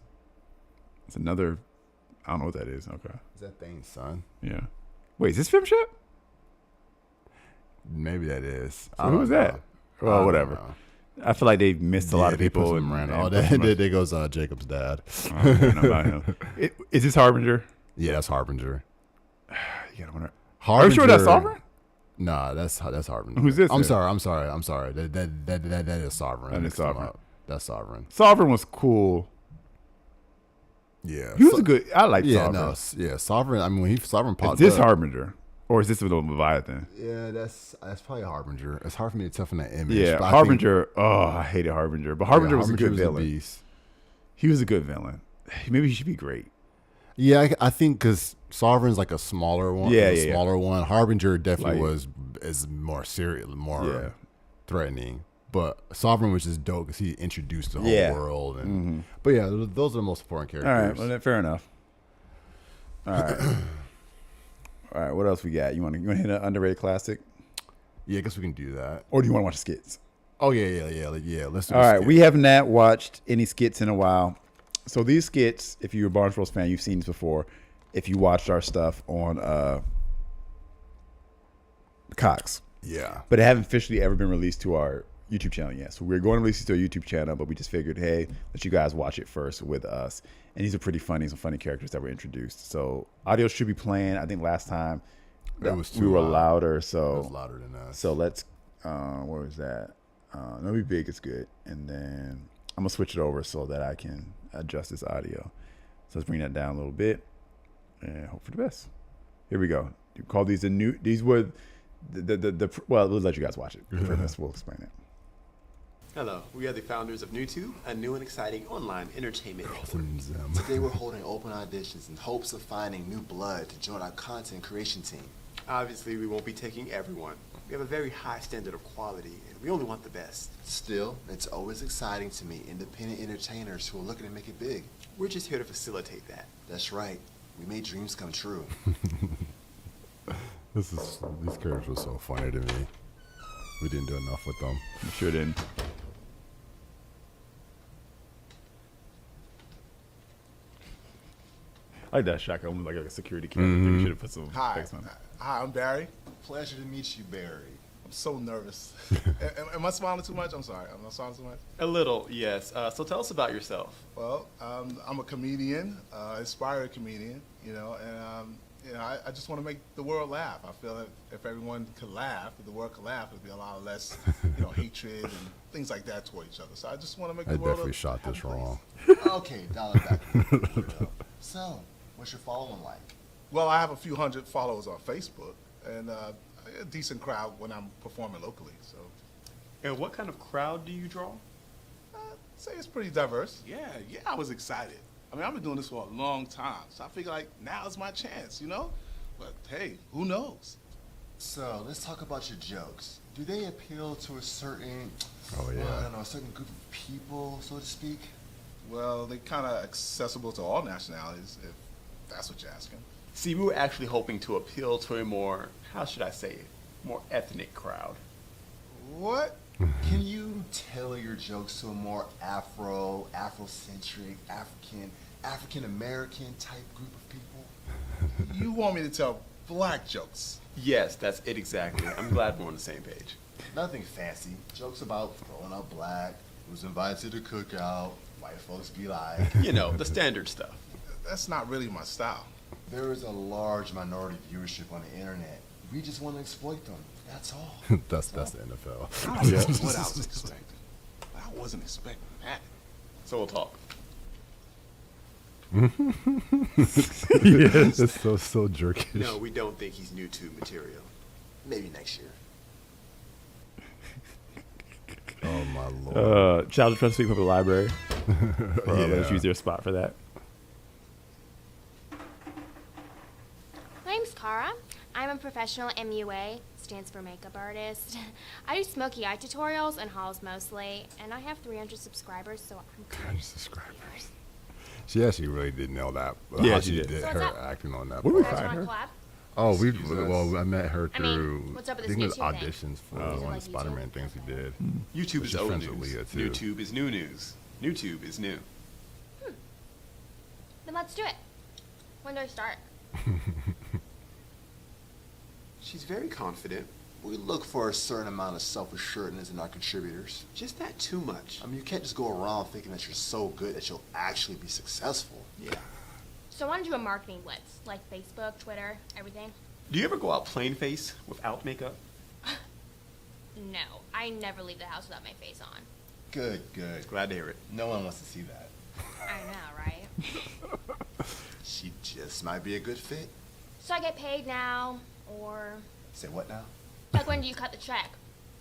It's another. I don't know what that is. Okay. Is that Thane's son? Yeah. Wait, is this Femship? Maybe that is. So who was that? Well, whatever. I feel like they missed a lot of people. There goes Jacob's dad. I don't know about him. Is this Harbinger? Yeah, that's Harbinger. You gotta wonder. Harbinger. Are you sure that's Sovereign? Nah, that's Harbinger. Who's this? I'm sorry. That is Sovereign. That is Sovereign. That's Sovereign. Sovereign was cool. Yeah, He was a good. I like Sovereign. Sovereign. Sovereign. I mean, when Sovereign popped Is this up, Harbinger? Or is this the Leviathan? Yeah, that's probably Harbinger. It's hard for me to tell from that image. Yeah, but Harbinger. I hated Harbinger. But Harbinger was a good villain. Beast. He was a good villain. Maybe he should be great. Yeah, I think because Sovereign's like a smaller one. Smaller one. Harbinger definitely is more serious, more threatening. But Sovereign was just dope because he introduced the whole world. And But yeah, those are the most important characters. All right, well, then, fair enough. All right. All right, what else we got? You want to hit an underrated classic? Yeah, I guess we can do that. Or do you want to watch the skits? Oh, yeah. Let's do All right, skits. we have not watched any skits in a while. So these skits, if you're a Barnes Bros fan, you've seen these before. If you watched our stuff on Cox. Yeah. But it haven't officially ever been released to our YouTube channel yet. So we're going to release it to our YouTube channel, but we just figured, hey, let you guys watch it first with us. And these are pretty funny, some funny characters that were introduced. So audio should be playing. I think last time It was we too were loud. louder. So It was louder than us. So let's, where was that? No, be big is good. And then I'm going to switch it over so that I can adjust this audio. So let's bring that down a little bit and hope for the best. Here we go. You call these these were well, we'll let you guys watch it. For this, we'll explain it. Hello, we are the founders of NewTube, a new and exciting online entertainment network. Today we're holding open auditions in hopes of finding new blood to join our content creation team. Obviously, we won't be taking everyone. We have a very high standard of quality, and we only want the best. Still, it's always exciting to meet independent entertainers who are looking to make it big. We're just here to facilitate that. That's right. We made dreams come true. These characters were so funny to me. We didn't do enough with them. You sure didn't. I like that shotgun, almost like a security camera. You should have put some Hi, text on it. hi, I'm Barry. Pleasure to meet you, Barry. I'm so nervous. Am I smiling too much? I'm sorry. Am I smiling too much? A little, yes. So tell us about yourself. Well, I'm a comedian, inspired comedian, and I just want to make the world laugh. I feel that if everyone could laugh, if the world could laugh, there'd be a lot less, hatred and things like that toward each other. So I just want to make I the world definitely shot this wrong. Okay, dial it back. So, What's your following like? Well, I have a few hundred followers on Facebook, and a decent crowd when I'm performing locally. So, And what kind of crowd do you draw? say it's pretty diverse. Yeah, I was excited. I mean, I've been doing this for a long time, so I figure like now's my chance, you know? But hey, who knows? So let's talk about your jokes. Do they appeal to a certain, Oh, yeah. well, I don't know, a certain group of people, so to speak? Well, they're kind of accessible to all nationalities, if that's what you're asking. See, we were actually hoping to appeal to a more, how should I say it, more ethnic crowd. What? Can you tailor your jokes to a more Afrocentric, African-American type group of people? You want me to tell black jokes? Yes, that's it exactly. I'm glad we're on the same page. Nothing fancy. Jokes about growing up black, who's invited to the cookout, white folks be like. You know, the standard stuff. That's not really my style. There is a large minority viewership on the internet. We just want to exploit them. That's all. That's the NFL. I don't know what I was expecting. I wasn't expecting that. So we'll talk. Yes, it's so jerkish. No, we don't think he's new to material. Maybe next year. Oh my lord. Child Trust Speak Public Library. Let's Yeah. use their spot for that. My name's Cara. I'm a professional MUA, stands for makeup artist. I do smoky eye tutorials and hauls mostly, and I have 300 subscribers, so I'm good. 100 subscribers. She actually really did nail that. Yeah, how she did. did So her what's up? acting on that. Where we part. You guys find want her? to collab? Oh, Excuse us. well, I met her I mean, through. what's up with I this think it was YouTube thing? auditions for Is it one of like the YouTube? Spider-Man things we did. YouTube is She's old friends with news. Leah, too. YouTube is new news. YouTube is new. Then let's do it. When do I start? She's very confident. We look for a certain amount of self-assuredness in our contributors. Just not too much. I mean, you can't just go around thinking that you're so good that you'll actually be successful. Yeah. So I want to do a marketing blitz, like Facebook, Twitter, everything. Do you ever go out plain face without makeup? No, I never leave the house without my face on. Good, good. Glad to hear it. No one wants to see that. I know, right? She just might be a good fit. So I get paid now, or Say what now? like when do you cut the check?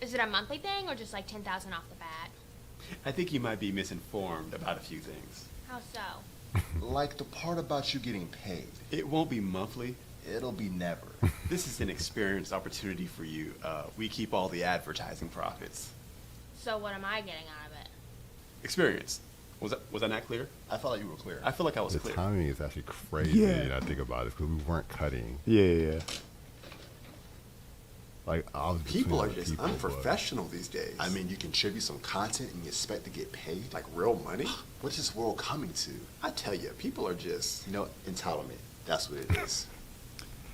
Is it a monthly thing or just like 10,000 off the bat? I think you might be misinformed about a few things. How so? Like the part about you getting paid. It won't be monthly. It'll be never. This is an experience opportunity for you. We keep all the advertising profits. So what am I getting out of it? Experience. Was that not clear? I felt like you were clear. I feel like I was The clear. timing is actually crazy. Yeah. I think about it because we weren't cutting. Yeah. Like I was People are between just people, but- unprofessional these days. I mean, you contribute some content and you expect to get paid? like real money? What is this world coming to? I tell you, people are just. You know, entitlement. That's what it is.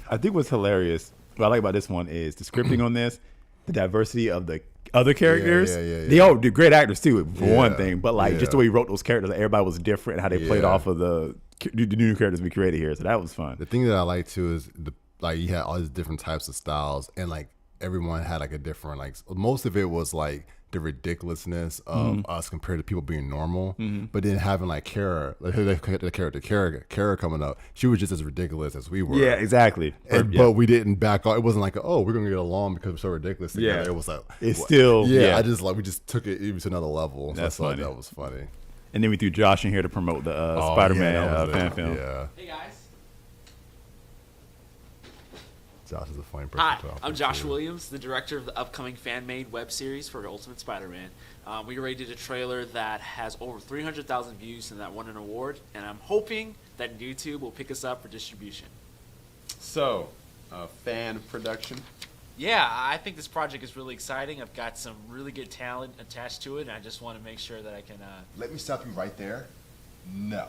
I think what's hilarious, what I like about this one is the scripting on this, the diversity of the other characters. yeah. They all do great actors too, for one Yeah, thing. But like just the yeah. way he wrote those characters, like, everybody was different. How they played Yeah. off of the new characters we created here. So that was fun. The thing that I like too is you had all these different types of styles, and like everyone had like a different most of it was like the ridiculousness of us compared to people being normal, but then having like Kara, like the character Kara coming up, she was just as ridiculous as we were. Yeah, exactly. But we didn't back off. It wasn't like, oh, we're gonna get along because we're so ridiculous together. Yeah. It was like It's what- still- yeah. I just like we just took it even to another level. So That's I thought funny. that was funny. And then we threw Josh in here to promote the Oh, Spider-Man yeah, that was fan it. film. Yeah, Hey guys. Josh is a funny person. Hi, to talk I'm to, Josh too. Williams, the director of the upcoming fan-made web series for Ultimate Spider-Man. We already did a trailer that has over 300,000 views and that won an award, and I'm hoping that YouTube will pick us up for distribution. So, fan production. Yeah, I think this project is really exciting. I've got some really good talent attached to it, and I just want to make sure that I can. Let me stop you right there. No.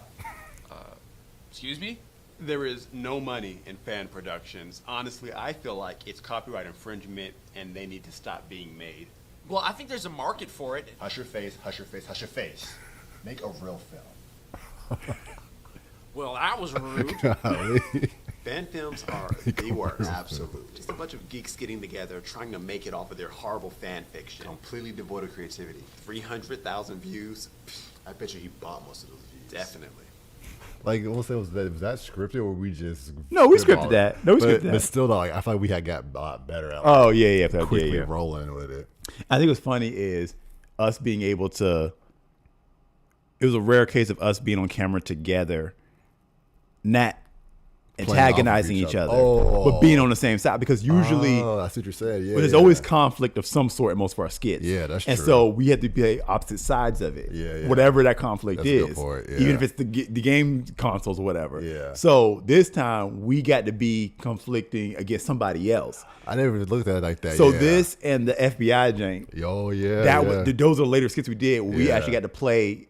Excuse me? There is no money in fan productions. Honestly, I feel like it's copyright infringement and they need to stop being made. Well, I think there's a market for it. Hush your face, hush your face, hush your face. Make a real film. Well, that was rude. Fan films are the worst. Absolutely. Just a bunch of geeks getting together trying to make it off of their horrible fan fiction. Completely devoid of creativity. 300,000 views? I bet you he bought most of those views. Definitely. Like, we'll say, was that scripted or we just? No, we spitballed scripted it? that. No, we but, scripted that. But still, though, like I feel like we had got a lot better at Oh yeah, quickly yeah. rolling with it. I think what's funny is us being able to. It was a rare case of us being on camera together, not antagonizing each other, but being on the same side. Because usually, that's what you said. Yeah, there's always conflict of some sort in most of our skits. Yeah, that's and true. so we had to be opposite sides of it. Yeah. Whatever that conflict That's a good is, point, yeah. even if it's the game consoles or whatever. Yeah. So this time we got to be conflicting against somebody else. I never even looked at it like that. So yeah. this and the FBI jank. Oh yeah. That yeah. those are the later skits we did. Where we Yeah. actually got to play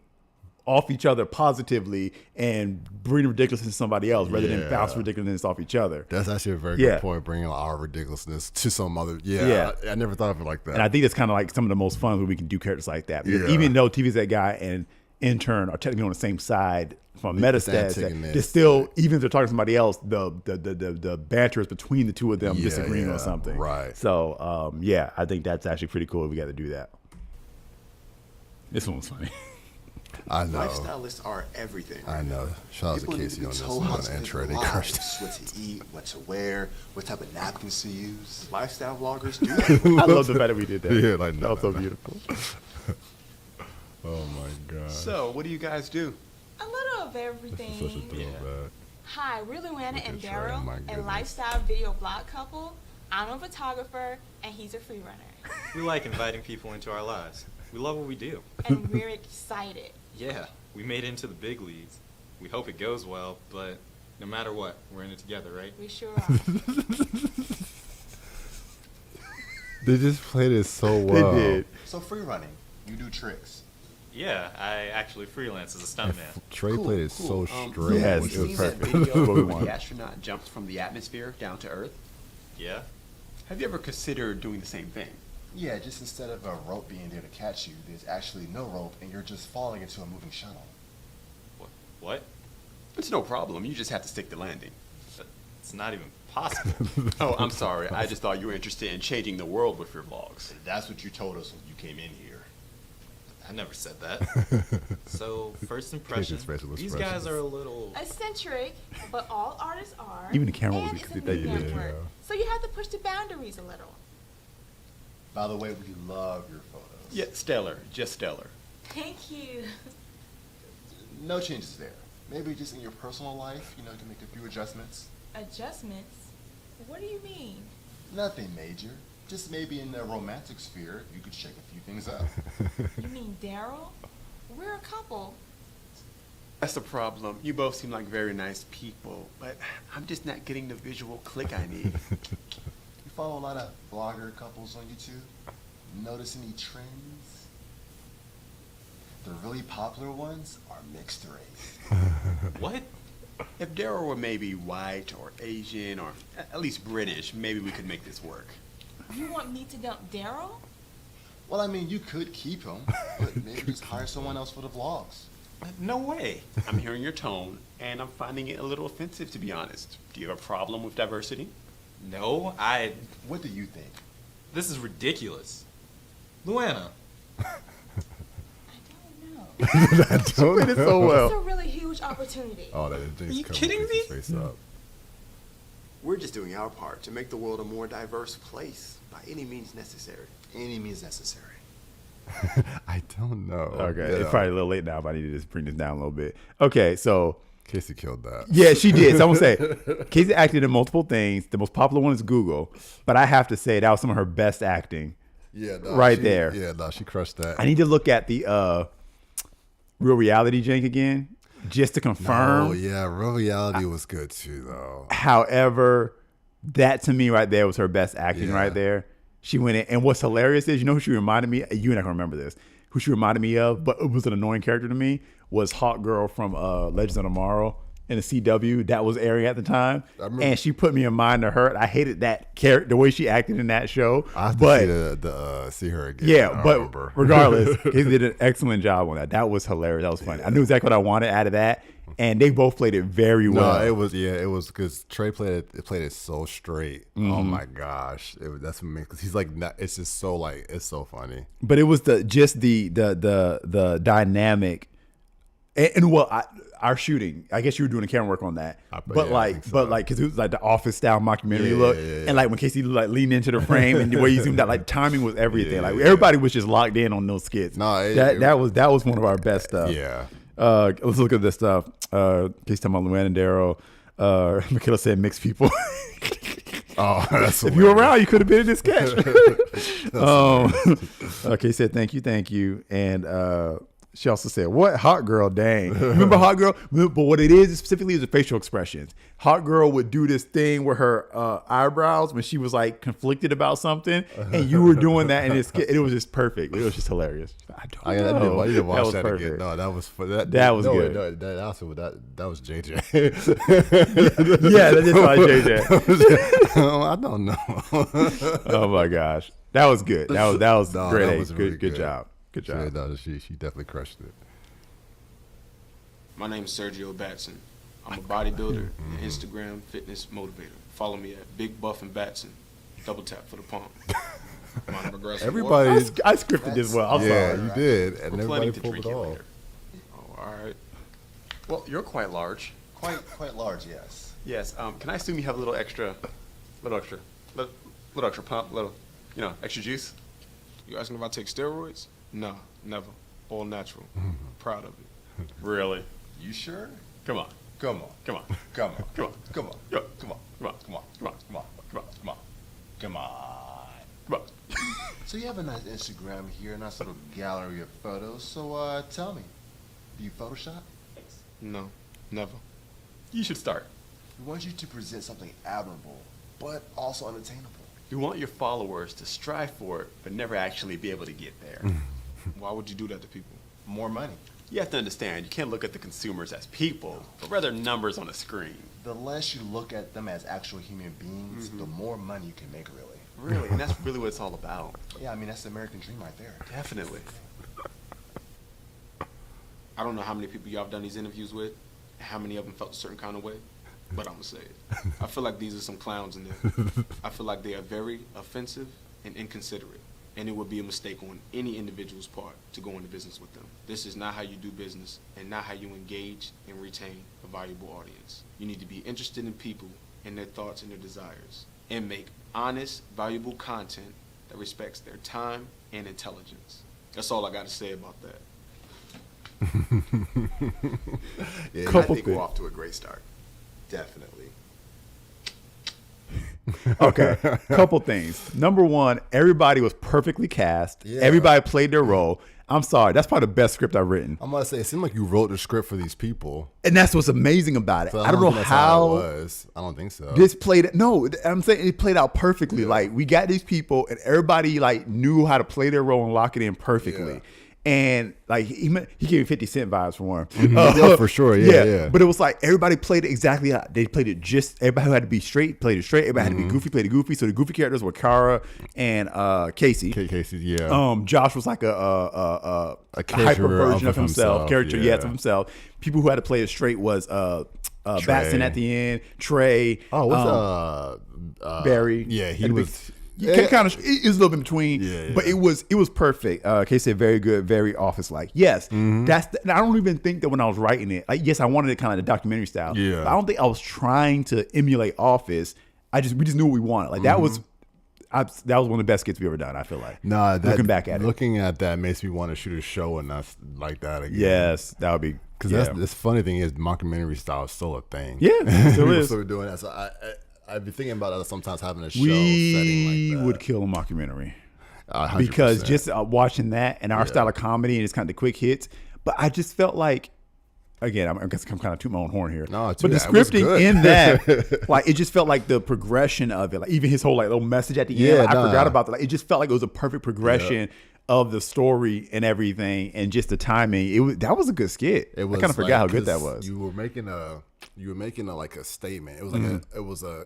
off each other positively and bring ridiculousness to somebody else rather than Yeah. bounce ridiculousness off each other. That's actually a very Yeah. good point. Bringing our ridiculousness to some other. Yeah. Yeah. I never thought of it like that. And I think that's kind of like some of the most fun where we can do characters like that. Because Yeah. even though TV's That Guy and Intern are technically on the same side from meta It's stats, antagonist, they're still, even if they're talking to somebody else, the banter is between the two of them Yeah, disagreeing yeah, on something. right. So, yeah, I think that's actually pretty cool. We got to do that. This one was funny. I know. Lifestylists are everything. I know. Shout out to People need Casey be on this told one. how to live Intro. their They crushed it. lives, what to eat, what to wear, what type of napkins to use. Lifestyle vloggers do that. I love the fact that we did that. Yeah, like, that was no, so no. beautiful. Oh my god. So, what do you guys do? A little of This everything. is such a throwback. Hi, we're Luana and at Trey, Daryl, my a goodness. lifestyle video blog couple. I'm a photographer, and he's a free runner. We like inviting people into our lives. We love what we do. And we're excited. Yeah, we made it into the big leagues. We hope it goes well, but no matter what, we're in it together, right? We sure are. They just played it so well. They did. So free running, you do tricks. Yeah, I actually freelance as a And stuntman. Trey played it so straight. Yes, Have it you was seen perfect. that video What we where wanted. the astronaut jumps from the atmosphere down to Earth? Yeah? Have you ever considered doing the same thing? Yeah, just instead of a rope being there to catch you, there's actually no rope and you're just falling into a moving shuttle. What? It's no problem. You just have to stick the landing. It's not even possible. Oh, I'm sorry. I just thought you were interested in changing the world with your vlogs. That's what you told us when you came in here. I never said that. So, first impression, facial these expressions. guys are a little... Eccentric, but all artists are. Even the camera and was it's a they did medium it. work, so you have to push the boundaries a little. By the way, we love your photos. Yeah, stellar. Just stellar. Thank you. No changes there. Maybe just in your personal life, you can make a few adjustments. Adjustments? What do you mean? Nothing major. Just maybe in the romantic sphere, you could shake a few things up. You mean Daryl? We're a couple. That's the problem. You both seem like very nice people, but I'm just not getting the visual click I need. You follow a lot of blogger couples on YouTube? Notice any trends? The really popular ones are mixed race. What? If Daryl were maybe white or Asian or at least British, maybe we could make this work. You want me to dump Daryl? Well, I mean, you could keep him, but maybe just hire someone else for the vlogs. No way. I'm hearing your tone, and I'm finding it a little offensive, to be honest. Do you have a problem with diversity? No, What do you think? This is ridiculous. Luana, I don't know. I don't Played it so It's a well. really huge opportunity. Oh, that is you kidding me? Face up. We're just doing our part to make the world a more diverse place by any means necessary. Any means necessary. I don't know. Okay, Yeah. it's probably a little late now, but I need to just bring this down a little bit. Okay, so Casey killed that. yeah, she did. So I'm gonna say Casey acted in multiple things. The most popular one is Google, but I have to say that was some of her best acting. Yeah, no, Right she- there. Yeah, no, she crushed that. I need to look at the Real Reality Jank again just to confirm. Oh yeah, Real Reality was good too, though. However, that to me right there was her best acting Yeah. right there. She went in, and what's hilarious is, you know who she reminded me? You and I can remember this. Who she reminded me of, but it was an annoying character to me, was Hawk Girl from Legends of Tomorrow in the CW that was airing at the time. remember- And she put me in mind of her. I hated that character, the way she acted in that show. I have but to see her again. I yeah, don't but remember. regardless, he did an excellent job on that. That was hilarious. That was funny. I knew exactly what I wanted out of that, and they both played it very well. No, it was because Trey played it so straight. Oh Mm-hmm. my gosh, that's what makes, because he's like, it's just so like, it's so funny. But it was the dynamic, and well, our shooting. I guess you were doing the camera work on that, but yeah, I think so. because it was like the Office style mockumentary look, and like when Casey like leaned into the frame and the way you zoomed out, like timing was everything. Like everybody was just locked in on those skits. No, that was one of our best stuff. Yeah. Let's look at this stuff. Casey talking about Luann and Daryl. Michaela said mixed people. Oh, that's if you were around, you could have been in this sketch. Okay, said thank you, and she also said, "What hot girl? Dang, remember hot girl? But what it is specifically is the facial expressions. Hot girl would do this thing with her eyebrows when she was like conflicted about something, and you were doing that, and it was just perfect. It was just hilarious. I need to watch that perfect. again. No, that was good. That was JJ. Yeah, that is probably JJ. I don't know. Oh my gosh, that was good. That was No, great. that was really good good. job. Good job. She definitely crushed it. My name is Sergio Batson. I'm a bodybuilder and Instagram fitness motivator. Follow me at Big Buff and Batson. Double tap for the pump. Everybody, I scripted this well. I'm sorry. You did, and We're everybody planning to pulled drink it it off. later. Oh, all right. Well, you're quite large. Quite large, yes. Yes. Can I assume you have a little extra pump, extra juice? You asking if I take steroids? No, never. All natural. Proud of it. Really? You sure? Come on. Come on. Come on. Come on. Come on. Come on. Come Come on. Come on. Come on. Come on. Come on. Come on. Come on. Come on. Come on. So you have a nice Instagram here, a nice little gallery of photos. So tell me, do you Photoshop? No, never. You should start. We want you to present something admirable, but also unattainable. You want your followers to strive for it, but never actually be able to get there. Why would you do that to people? More money. You have to understand, you can't look at the consumers as people, but rather numbers on a screen. The less you look at them as actual human beings, the more money you can make, really. Really, and that's really what it's all about. Yeah, I mean, that's the American dream right there. Definitely. I don't know how many people y'all have done these interviews with, and how many of them felt a certain kind of way, but I'm gonna say it. I feel like these are some clowns in there. I feel like they are very offensive and inconsiderate, and it would be a mistake on any individual's part to go into business with them. This is not how you do business, and not how you engage and retain a valuable audience. You need to be interested in people and their thoughts and their desires, and make honest, valuable content that respects their time and intelligence. That's all I got to say about that. I think we're off to a great start. Definitely. Okay, couple things. Number one, everybody was perfectly cast. Yeah. Everybody played their role. I'm sorry, that's probably the best script I've written. I'm gonna say it seemed like you wrote the script for these people. And that's what's amazing about it. So I don't know think that's how it was. I don't think so. this played. No, I'm saying it played out perfectly. Like we got these people, and everybody like knew how to play their role and lock it in perfectly. Yeah. And like he gave me 50 Cent vibes for one. Yeah, for sure. Yeah. But it was like everybody played it exactly how they played it. Just everybody who had to be straight played it straight. Everybody had to be goofy, played it goofy. So the goofy characters were Kara and Casey. Casey, yeah. Josh was like a character hyper version of himself. himself, Character, yeah. yes, of himself. People who had to play it straight was Batson at the end, Trey. Oh, what's Barry. Yeah, he and was. Kind of, it was a little bit in between, Yeah. but it was perfect. Casey said very good, very office like. Yes, I don't even think that when I was writing it, like, yes, I wanted it kind of the documentary style. Yeah. But I don't think I was trying to emulate Office. We just knew what we wanted. Like that was one of the best skits we ever done. I feel like. Looking back at it, looking at that makes me want to shoot a show and that's like that again. yes, that would be because that's this funny thing is mockumentary style is still a thing. Yeah, it still People is. still doing that. So I'd be thinking about that sometimes having a show We setting like that. would kill a mockumentary 100%. because just watching that and our style of comedy and it's kind of the quick hits. But I just felt like, again, I guess I'm kind of tooting my own horn here. No, but the that was scripting good. in that, like, it just felt like the progression of it. Like even his whole like little message at the end, like, I forgot about that. Like, it just felt like it was a perfect progression of the story and everything, and just the timing. That was a good skit. I kind of forgot how good that was. You were making a like a statement. It was like it was a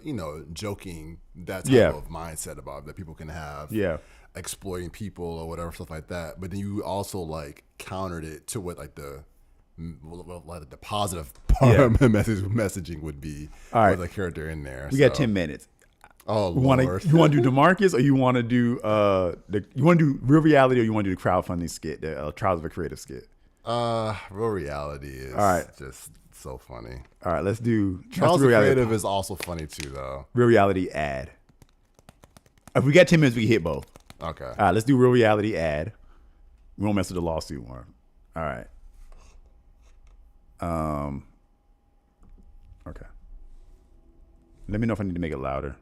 joking that type of mindset about that people can have. Yeah. Exploiting people or whatever stuff like that. But then you also like countered it to what like the positive part of messaging would be. All right. With a character in there. We got 10 minutes. Oh, you Lord. want to do DeMarcus, or you want to do you want to do Real Reality, or you want to do the crowdfunding skit, the Trials of a Creative skit? Real reality is All right. just so funny. All right, let's do Charles real the reality. Creative is also funny too, though. Real reality ad. If we got 10 minutes, we can hit both. Okay. All right, let's do real reality ad. We won't mess with the lawsuit one. All right. Okay. Let me know if I need to make it louder.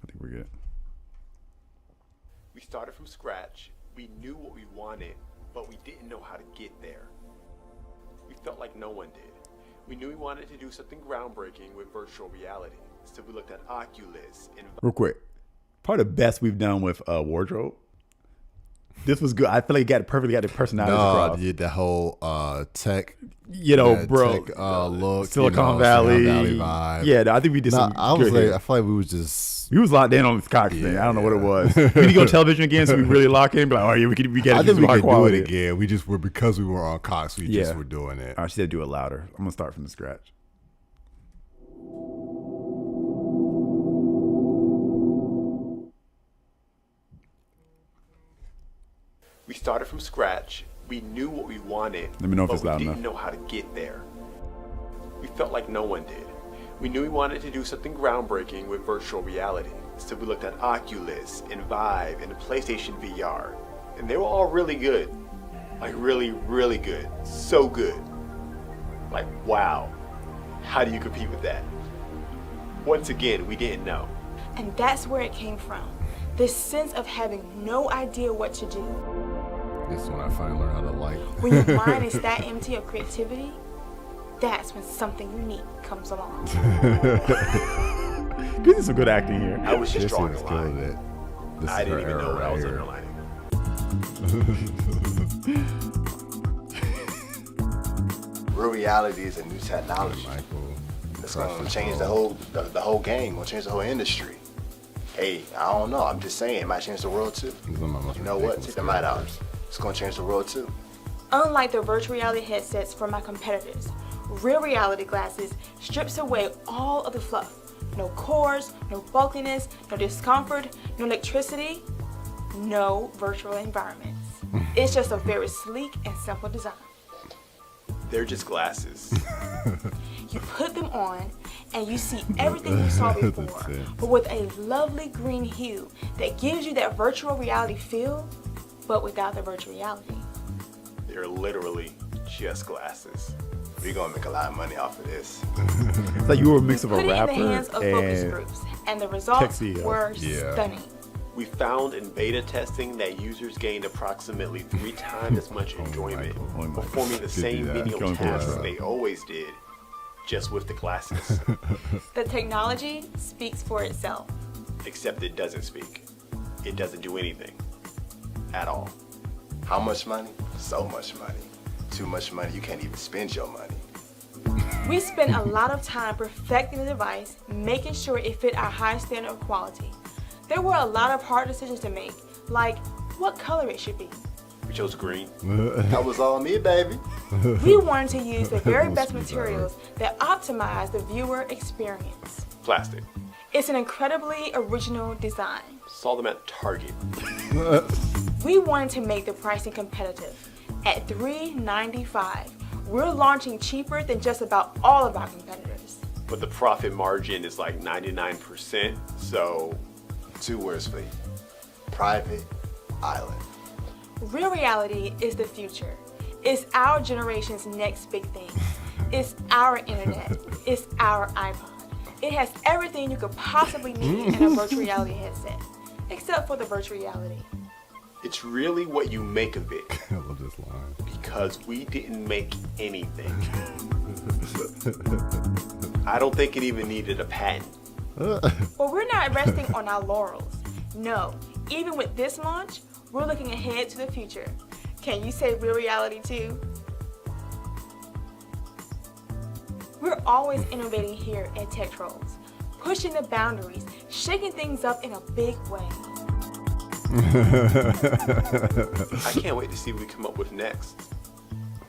I think we're good. We started from scratch. We knew what we wanted, but we didn't know how to get there. We felt like no one did. We knew we wanted to do something groundbreaking with virtual reality. So we looked at Oculus and Real quick. Probably the best we've done with wardrobe. This was good. I feel like it got the personalities across. Yeah, the whole tech, bro, tech, look, Silicon Valley vibe. Yeah, I think we did some. I was good like, hits. I feel like we was locked in on this Cox thing. I don't know what it was. We need to go television again, so we really lock in. But like, oh yeah, we get I it. think we high could quality. do it again. We just were because we were on Cox. We just were doing it. All right, she said do it louder. I'm gonna start from the scratch. we started from scratch. We knew what we wanted, Let me know if but it's we loud didn't enough. know how to get there. We felt like no one did. We knew we wanted to do something groundbreaking with virtual reality. So we looked at Oculus and Vive and PlayStation VR. And they were all really good. Like really, really good. So good. Like, wow. How do you compete with that? Once again, we didn't know. And that's where it came from. This sense of having no idea what to do. This is when I finally learned how to like. When your mind is that empty of creativity, that's when something unique comes along. This is some good acting here. I was just This drawing is a line. killing it. This I is her didn't even know era what I right was here. underlining. Real reality is a new technology. Michael, It's gonna change the whole game. Gonna change the whole industry. Hey, I don't know. I'm just saying, it might change the world too. These are my most You know what? ridiculous Take the light out. characters. It's gonna change the world too. Unlike the virtual reality headsets from my competitors, real reality glasses strips away all of the fluff. No cords, no bulkiness, no discomfort, no electricity, no virtual environments. It's just a very sleek and simple design. They're just glasses. You put them on and you see everything you saw before, but with a lovely green hue that gives you that virtual reality feel, but without the virtual reality. They're literally just glasses. We're gonna make a lot of money off of this. It's like you were a mix of a Put it in rapper the hands of focus and groups, and the results CEO. were Yeah. stunning. We found in beta testing that users gained approximately 3 times as much enjoyment Michael. performing the Did same do that. menial Going for tasks that. they always did, just with the glasses. The technology speaks for itself. Except it doesn't speak. It doesn't do anything. At all. How much money? So much money. Too much money, you can't even spend your money. We spent a lot of time perfecting the device, making sure it fit our high standard of quality. There were a lot of hard decisions to make, like what color it should be. We chose green. That was all me, baby. We wanted to use the very best materials that optimize the viewer experience. Plastic. It's an incredibly original design. Saw them at Target. We wanted to make the pricing competitive. At $395, we're launching cheaper than just about all of our competitors. But the profit margin is like 99%, so 2 words for you. Private island. Real reality is the future. It's our generation's next big thing. It's our internet. It's our iPod. It has everything you could possibly need in a virtual reality headset, except for the virtual reality. it's really what you make of it. I love this line. Because we didn't make anything. I don't think it even needed a patent. But we're not resting on our laurels. No, even with this launch, we're looking ahead to the future. Can you say real reality too? We're always innovating here at Tech Trolls, pushing the boundaries, shaking things up in a big way. I can't wait to see what we come up with next.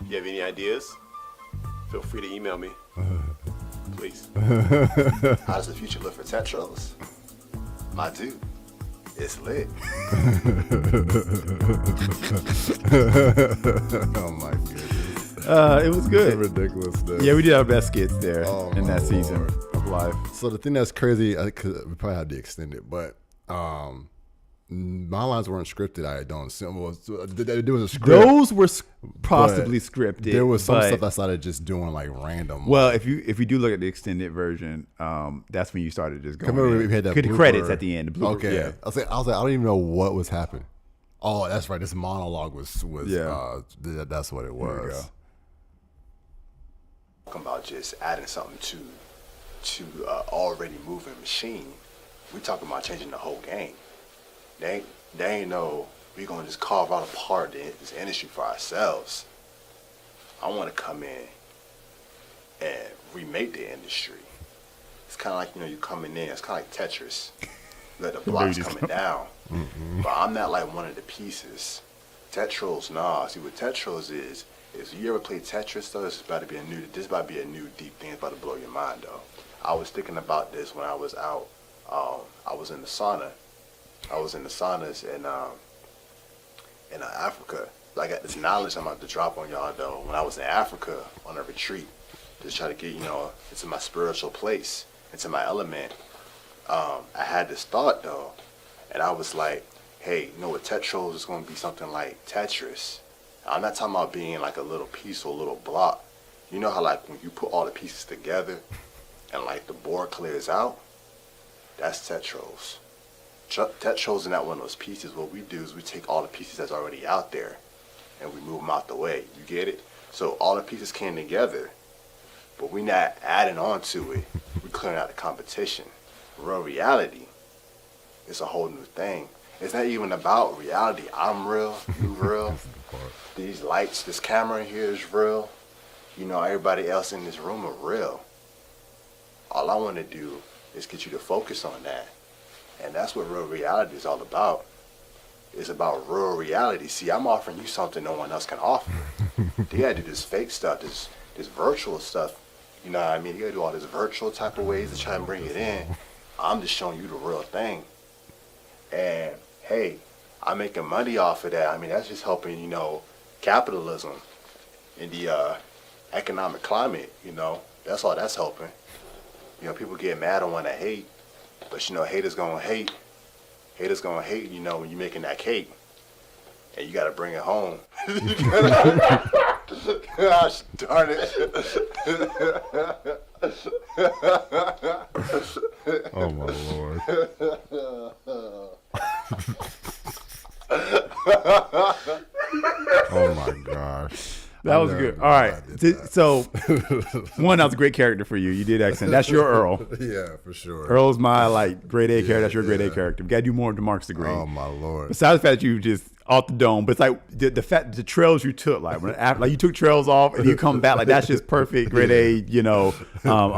If you have any ideas, feel free to email me. Please. How does the future look for Tetros? My dude, It's lit. Oh my goodness. It was good. Ridiculousness. Yeah, we did our best skits there in my that season Lord. of life. So the thing that's crazy, cause we probably have to extend it, but my lines weren't scripted. I don't assume. There was a script. Those were possibly but scripted. There was some but- stuff I started just doing like random. Well, if you do look at the extended version, that's when you started just going. Remember in. we had that the blooper. credits at the end. The blooper, Okay, yeah. I was like, I don't even know what was happening. Oh, that's right. This monologue was that's what it There we was. go. Talking about just adding something to already moving machine. We talking about changing the whole game. They ain't no we gonna just carve out a part of this industry for ourselves. I want to come in and remake the industry. It's kind of like, you coming in. It's kind of like Tetris. Let the blocks coming down. But I'm not like one of the pieces. Tetros, nah. See what Tetros is you ever play Tetris though? This is about to be a new deep thing. It's about to blow your mind though. I was thinking about this when I was out. I was in the sauna. I was in the saunas in Africa. I got this knowledge I'm about to drop on y'all though. When I was in Africa on a retreat, just try to get into my spiritual place, into my element. I had this thought though, and I was like, hey, what Tetros is going to be something like Tetris. I'm not talking about being like a little piece or a little block. You know how like when you put all the pieces together and like the board clears out? That's Tetros. Tetros is not one of those pieces. What we do is we take all the pieces that's already out there and we move them out the way. You get it? So all the pieces came together, but we're not adding on to it. We're clearing out the competition. Real reality is a whole new thing. It's not even about reality. I'm real, you real. These lights, this camera here is real. Everybody else in this room are real. All I want to do is get you to focus on that. And that's what real reality is all about. It's about real reality. See, I'm offering you something no one else can offer. They gotta do this fake stuff, this virtual stuff. You know what I mean? You gotta do all this virtual type of ways to try and bring it in. I'm just showing you the real thing. And hey, I'm making money off of that. I mean, that's just helping, capitalism in the economic climate, That's all that's helping. People get mad and want to hate, but haters gonna hate. Haters gonna hate, when you're making that cake, and you gotta bring it home. Gosh darn it! Oh my Lord! Oh my gosh! That was good. All right. So, one, that was a great character for you. You did excellent. That's your Earl. Yeah, for sure. Earl's my grade A character. That's your grade A character. We got to do more of DeMarcus the Green. Oh my Lord! Besides the fact that you just off the dome, but it's like the fact the trails you took, like you took trails off and you come back, like that's just perfect grade A.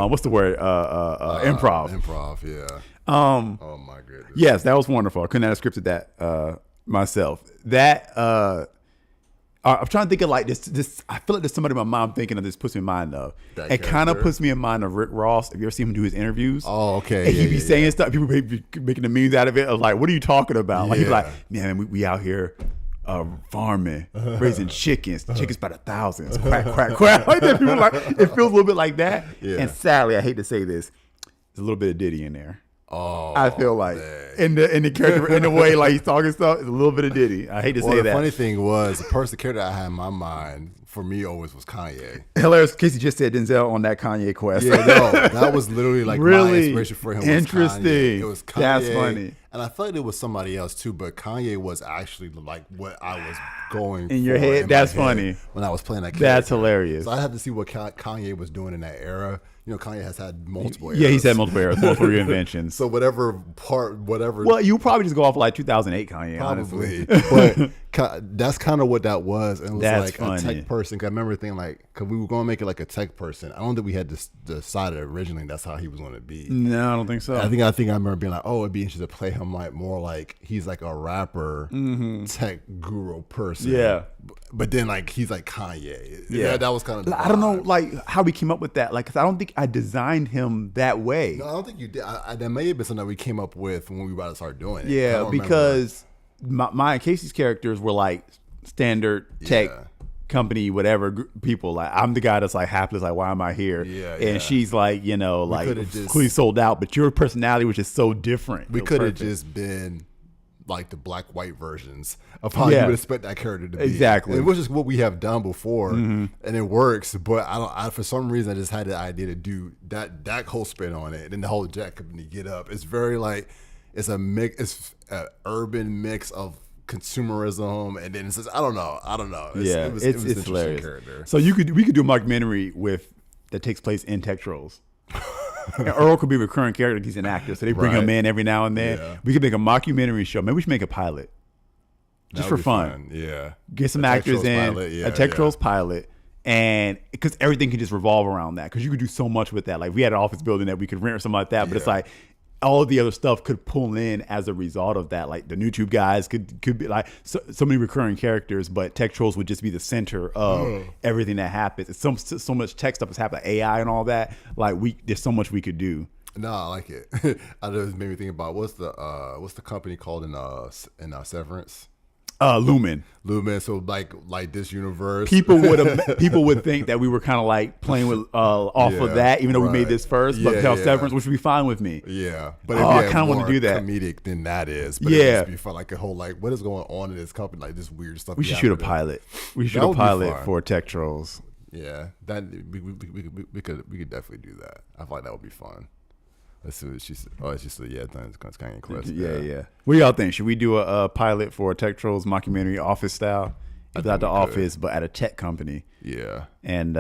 What's the word? Improv. Improv. Yeah. Oh my goodness. Yes, that was wonderful. I couldn't have scripted that myself. I'm trying to think of like this. I feel like there's somebody in my mind thinking of this puts me in mind of. That it kind of character? puts me in mind of Rick Ross. Have you ever seen him do his interviews? Oh, okay. And he be saying stuff. People be making the memes out of it. Of like, what are you talking about? Like he's like, man, we out here farming, raising chickens. Chickens by the thousands. Quack, quack, quack. Like that. People like it feels a little bit like that. Yeah. And sadly, I hate to say this, there's a little bit of Diddy in there. Oh, I feel like man. in the character in the way like he's talking stuff, it's a little bit of Diddy. I hate to say the that. funny thing was the character I had in my mind for me always was Kanye. Hilarious. Casey just said Denzel on that Kanye quest. Yeah, no, that was literally like my Really inspiration for him. interesting. Was Kanye. It was Kanye. That's funny. And I felt like it was somebody else too, but Kanye was actually like what I was going In your for head? my That's head funny. when I was playing that character. That's hilarious. So I had to see what Kanye was doing in that era. Kanye has had multiple eras. Yeah, he's had multiple eras, multiple reinventions. So whatever. Well, you probably just go off like 2008 Kanye, Probably. honestly. But That's kind of what that was. And it was That's like funny. a tech person. 'Cause I remember thinking like, cause we were going to make it like a tech person. I don't think we had decided originally that's how he was going to be. No, I don't think so. I think I remember being like, oh, it'd be interesting to play him like more like he's like a rapper, tech guru person. Yeah. But then like he's like Kanye. Yeah. That was kind of. I don't know like how we came up with that. Like, 'cause I don't think I designed him that way. No, I don't think you did. That may have been something that we came up with when we were about to start doing it. I Yeah, don't remember. because my and Casey's characters were like standard tech company, whatever people. Like, I'm the guy that's like hapless, like, why am I here? Yeah, and she's like, you know, like just- clearly sold out, but your personality was just so different. We It was could have perfect. just been like the black white versions of how you would expect that character to be. Exactly. Which is what we have done before, and it works. But I for some reason I just had the idea to do that whole spin on it, and then the whole Jack company get up. It's very like it's a mix. It's an urban mix of consumerism, and then it's just, I don't know. It was it's interesting hilarious. character. So we could do a documentary that takes place in tech trolls. And Earl could be a recurring character. He's an actor, so they bring him in every now and then. Yeah. We could make a mockumentary show. Maybe we should make a pilot, just That for would be fun. Yeah, Get some A Tech actors Trolls in pilot, a Tech Trolls pilot, and because everything can just revolve around that. Because you could do so much with that. Like, we had an office building that we could rent or something like that. But it's like all of the other stuff could pull in as a result of that. Like the YouTube guys could be like so many recurring characters, but Tech Trolls would just be the center of everything that happens. It's so much tech stuff is happening, AI and all that. Like, there's so much we could do. No, I like it. I just made me think about what's the company called in Severance? Lumen. So like this universe, People would think that we were kind of like playing with off of that, even though we made this first. But Severance, which would be fine with me. Yeah, but I kind of want to do that. Comedic than that is. But Yeah, it'd be fun, like a whole like what is going on in this company, like this weird stuff. we should shoot a pilot. We should shoot a pilot for Tech Trolls. Yeah, that we could definitely do that. I feel like that would be fun. Let's see what she said. Oh, she said, yeah, it's kind of close. Yeah. What do y'all think? Should we do a pilot for Tech Trolls mockumentary, office style? It's not the office, but at a tech company. Yeah. And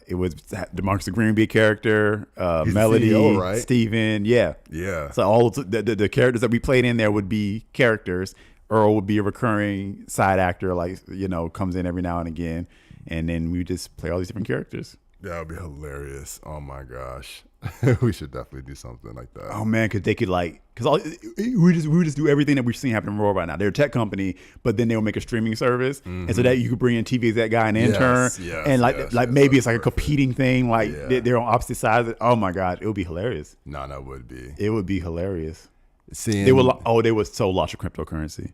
it was DeMarcus the Green be a character, He's Melody, the CEO, right? Steven. Yeah. So all of the characters that we played in there would be characters. Earl would be a recurring side actor, like, you know, comes in every now and again. And then we just play all these different characters. That would be hilarious. Oh my gosh. We should definitely do something like that. Oh man, because they could we would just do everything that we're seeing happen in the world right now. They're a tech company, but then they'll make a streaming service, and so that you could bring in TV exec guy and intern, and maybe it's like a competing thing, like they're on opposite sides. Oh my god, it would be hilarious. No, that would be. It would be hilarious. Seeing they would so launch a cryptocurrency.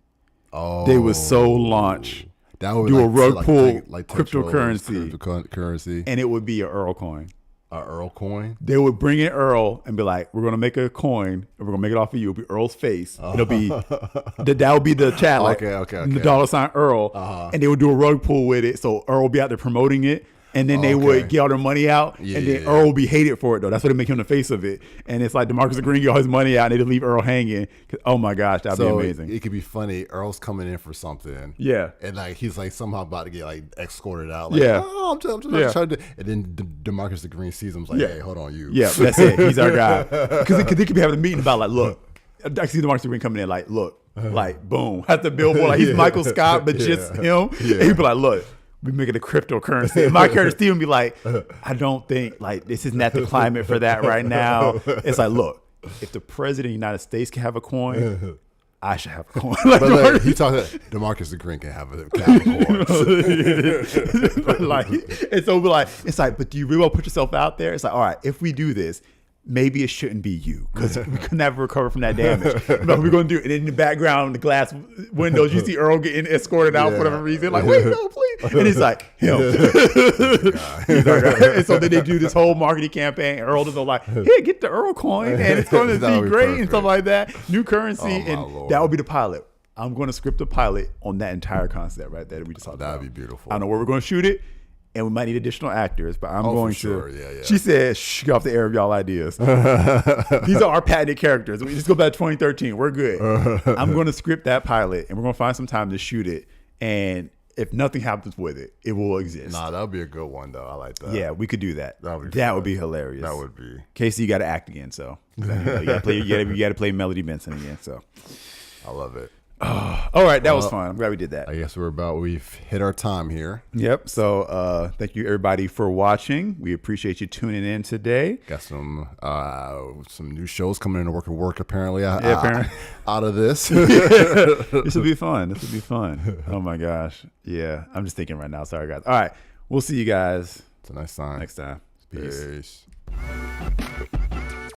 Oh, they would so launch. That would do a rug pull like cryptocurrency, and it would be an Earl coin. A Earl coin? They would bring in Earl and be like, "We're gonna make a coin, and we're gonna make it off of you. It'll be Earl's face. It'll be that would be the chat, like okay. the $ Earl, and they would do a rug pull with it. So Earl would be out there promoting it, and then they would get all their money out, and then Earl would be hated for it though. That's what they make him the face of it. And it's like DeMarcus Green get all his money out, and they just leave Earl hanging. Oh my gosh, that'd be amazing. It could be funny. Earl's coming in for something, and like he's like somehow about to get like escorted out. Like, oh, I'm just trying to. And then DeMarcus the Green sees him, like, hey, hold on, you. Yeah, that's it. He's our guy. Because they could be having a meeting about like, look, I see DeMarcus Green coming in, like, look, like, boom, at the billboard, like he's Michael Scott, but just him. And he'd be like, look, we making a cryptocurrency. And my character Steven be like, I don't think like this isn't at the climate for that right now. It's like, look, if the president of the United States can have a coin, I should have a coin. But he talks that DeMarcus the Green can have a coin. Like, and so we're like, it's like, but do you really want to put yourself out there? It's like, all right, if we do this, maybe it shouldn't be you because we could never recover from that damage. But we're going to do it. And in the background, the glass windows, you see Earl getting escorted out for whatever reason. Like, wait, no, please. And he's like, him. He's our guy. And so then they do this whole marketing campaign. Earl is all like, here, get the Earl coin. And it's going to be great perfect. And stuff like that. New currency. And Lord. That would be the pilot. I'm going to script a pilot on that entire concept right there that we just talked about. That'd be beautiful. I don't know where we're going to shoot it. And we might need additional actors, but I'm going to. Sure. Yeah. She said, "Shh, get off the air of y'all ideas." These are our patented characters. We just go back to 2013. We're good. I'm going to script that pilot, and we're going to find some time to shoot it. And if nothing happens with it, it will exist. Nah, that would be a good one, though. I like that. Yeah, we could do that. That would be hilarious. That would be. Casey, you got to act again, so you got to play Melody Benson again. So I love it. All right, that was fun. I'm glad we did that. I guess we've hit our time here. Yep. So thank you everybody for watching. We appreciate you tuning in today. Got some new shows coming into work apparently. Apparently. Out of this. This will be fun. This will be fun. Oh my gosh. Yeah. I'm just thinking right now. Sorry guys. All right. We'll see you guys. It's a nice time. Next time. Peace. Peace.